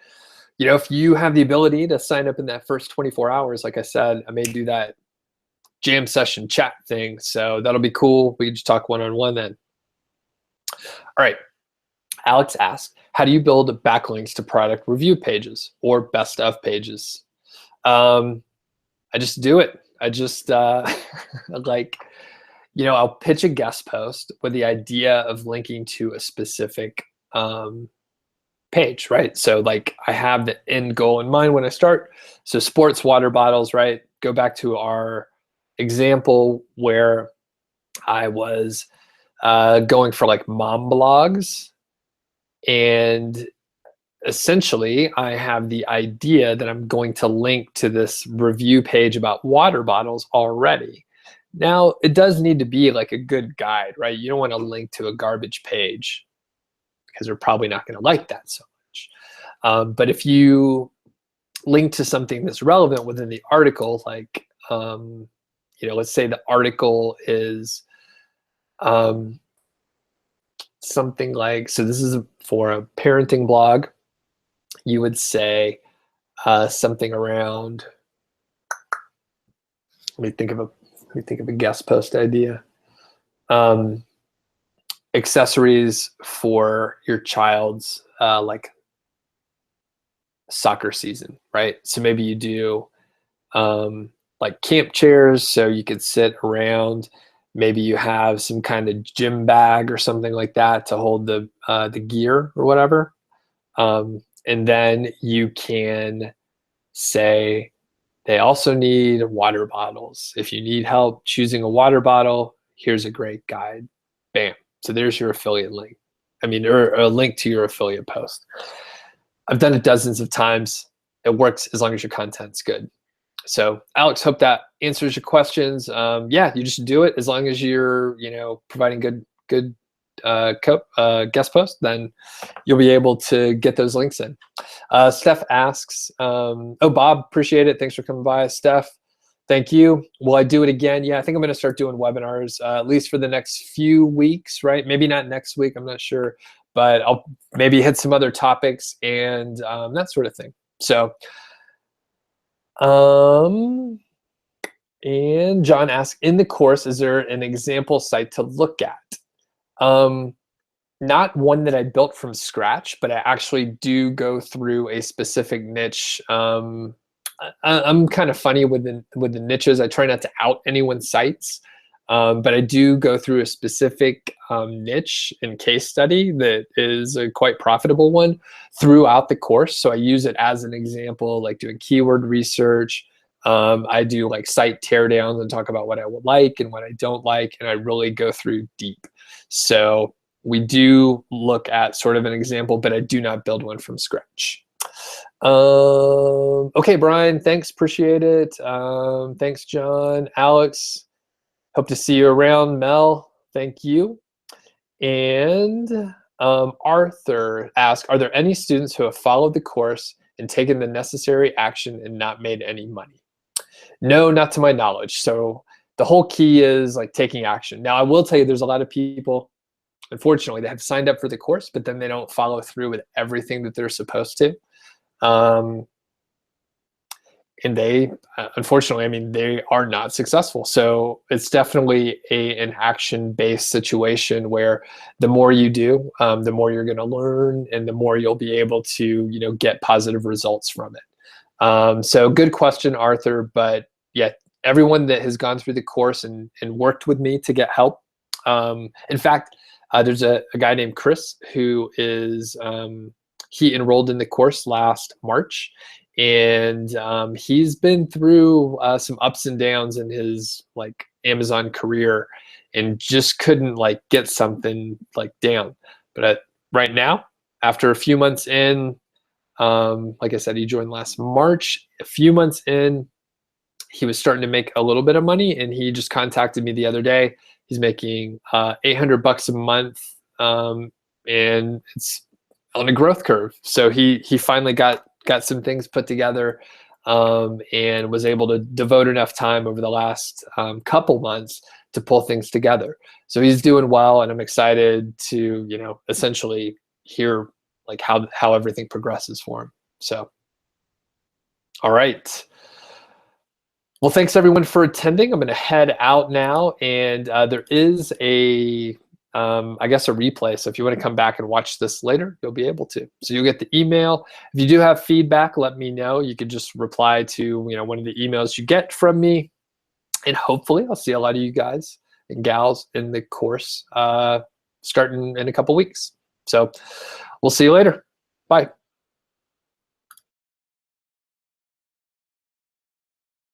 you know, if you have the ability to sign up in that first 24 hours, like I said, I may do that jam session chat thing. So that'll be cool. We can just talk one-on-one then. All right. Alex asked, how do you build backlinks to product review pages or best of pages? I just do it. I just like, you know, I'll pitch a guest post with the idea of linking to a specific page, right? So like I have the end goal in mind when I start. So sports water bottles, right? Go back to our example where I was going for like mom blogs. And essentially, I have the idea that I'm going to link to this review page about water bottles already. Now, it does need to be like a good guide, right? You don't want to link to a garbage page because they're probably not going to like that so much. But if you link to something that's relevant within the article, like, you know, let's say the article is something like, so this is for a parenting blog, you would say something around, let me think of a guest post idea. Accessories for your child's like soccer season, right? So maybe you do like camp chairs so you could sit around. Maybe you have some kind of gym bag or something like that to hold the gear or whatever. And then you can say, they also need water bottles. If you need help choosing a water bottle, here's a great guide. Bam. So there's your affiliate link. I mean, or a link to your affiliate post. I've done it dozens of times. It works as long as your content's good. So Alex, hope that answers your questions. Yeah, you just do it as long as you're, you know, providing good guest post, then you'll be able to get those links in. Steph asks, oh, Bob, appreciate it. Thanks for coming by. Steph, thank you. Will I do it again? Yeah, I think I'm going to start doing webinars, at least for the next few weeks, right? Maybe not next week, I'm not sure, but I'll maybe hit some other topics and that sort of thing. So, and John asks, in the course, is there an example site to look at? Not one that I built from scratch, but I actually do go through a specific niche. I'm kind of funny with the niches. I try not to out anyone's sites, but I do go through a specific niche and case study that is a quite profitable one throughout the course. So I use it as an example, like doing keyword research. I do like site teardowns and talk about what I would like and what I don't like, and I really go through deep. So we do look at sort of an example, but I do not build one from scratch. Okay, Brian, thanks, appreciate it. Thanks, John. Alex, hope to see you around. Mel, thank you. And Arthur asked, are there any students who have followed the course and taken the necessary action and not made any money? No, not to my knowledge. So the whole key is like taking action. Now, I will tell you, there's a lot of people, unfortunately, they have signed up for the course, but then they don't follow through with everything that they're supposed to. And they, unfortunately, I mean, they are not successful. So it's definitely an action-based situation where the more you do, the more you're going to learn, and the more you'll be able to, you know, get positive results from it. So good question, Arthur. But yeah, everyone that has gone through the course and worked with me to get help. In fact, there's a guy named Chris who is, he enrolled in the course last March, and he's been through some ups and downs in his like Amazon career and just couldn't like get something like down. But right now, after a few months in, like I said, he joined last March. A few months in, he was starting to make a little bit of money, and he just contacted me the other day. He's making $800 a month, and it's on a growth curve. So he finally got some things put together, and was able to devote enough time over the last couple months to pull things together. So he's doing well, and I'm excited to, you know, essentially hear like how everything progresses for him. So, all right. Well, thanks everyone for attending. I'm going to head out now, and there is a, I guess, a replay. So if you want to come back and watch this later, you'll be able to. So you'll get the email. If you do have feedback, let me know. You could just reply to, you know, one of the emails you get from me, and hopefully I'll see a lot of you guys and gals in the course starting in a couple weeks. So we'll see you later. Bye.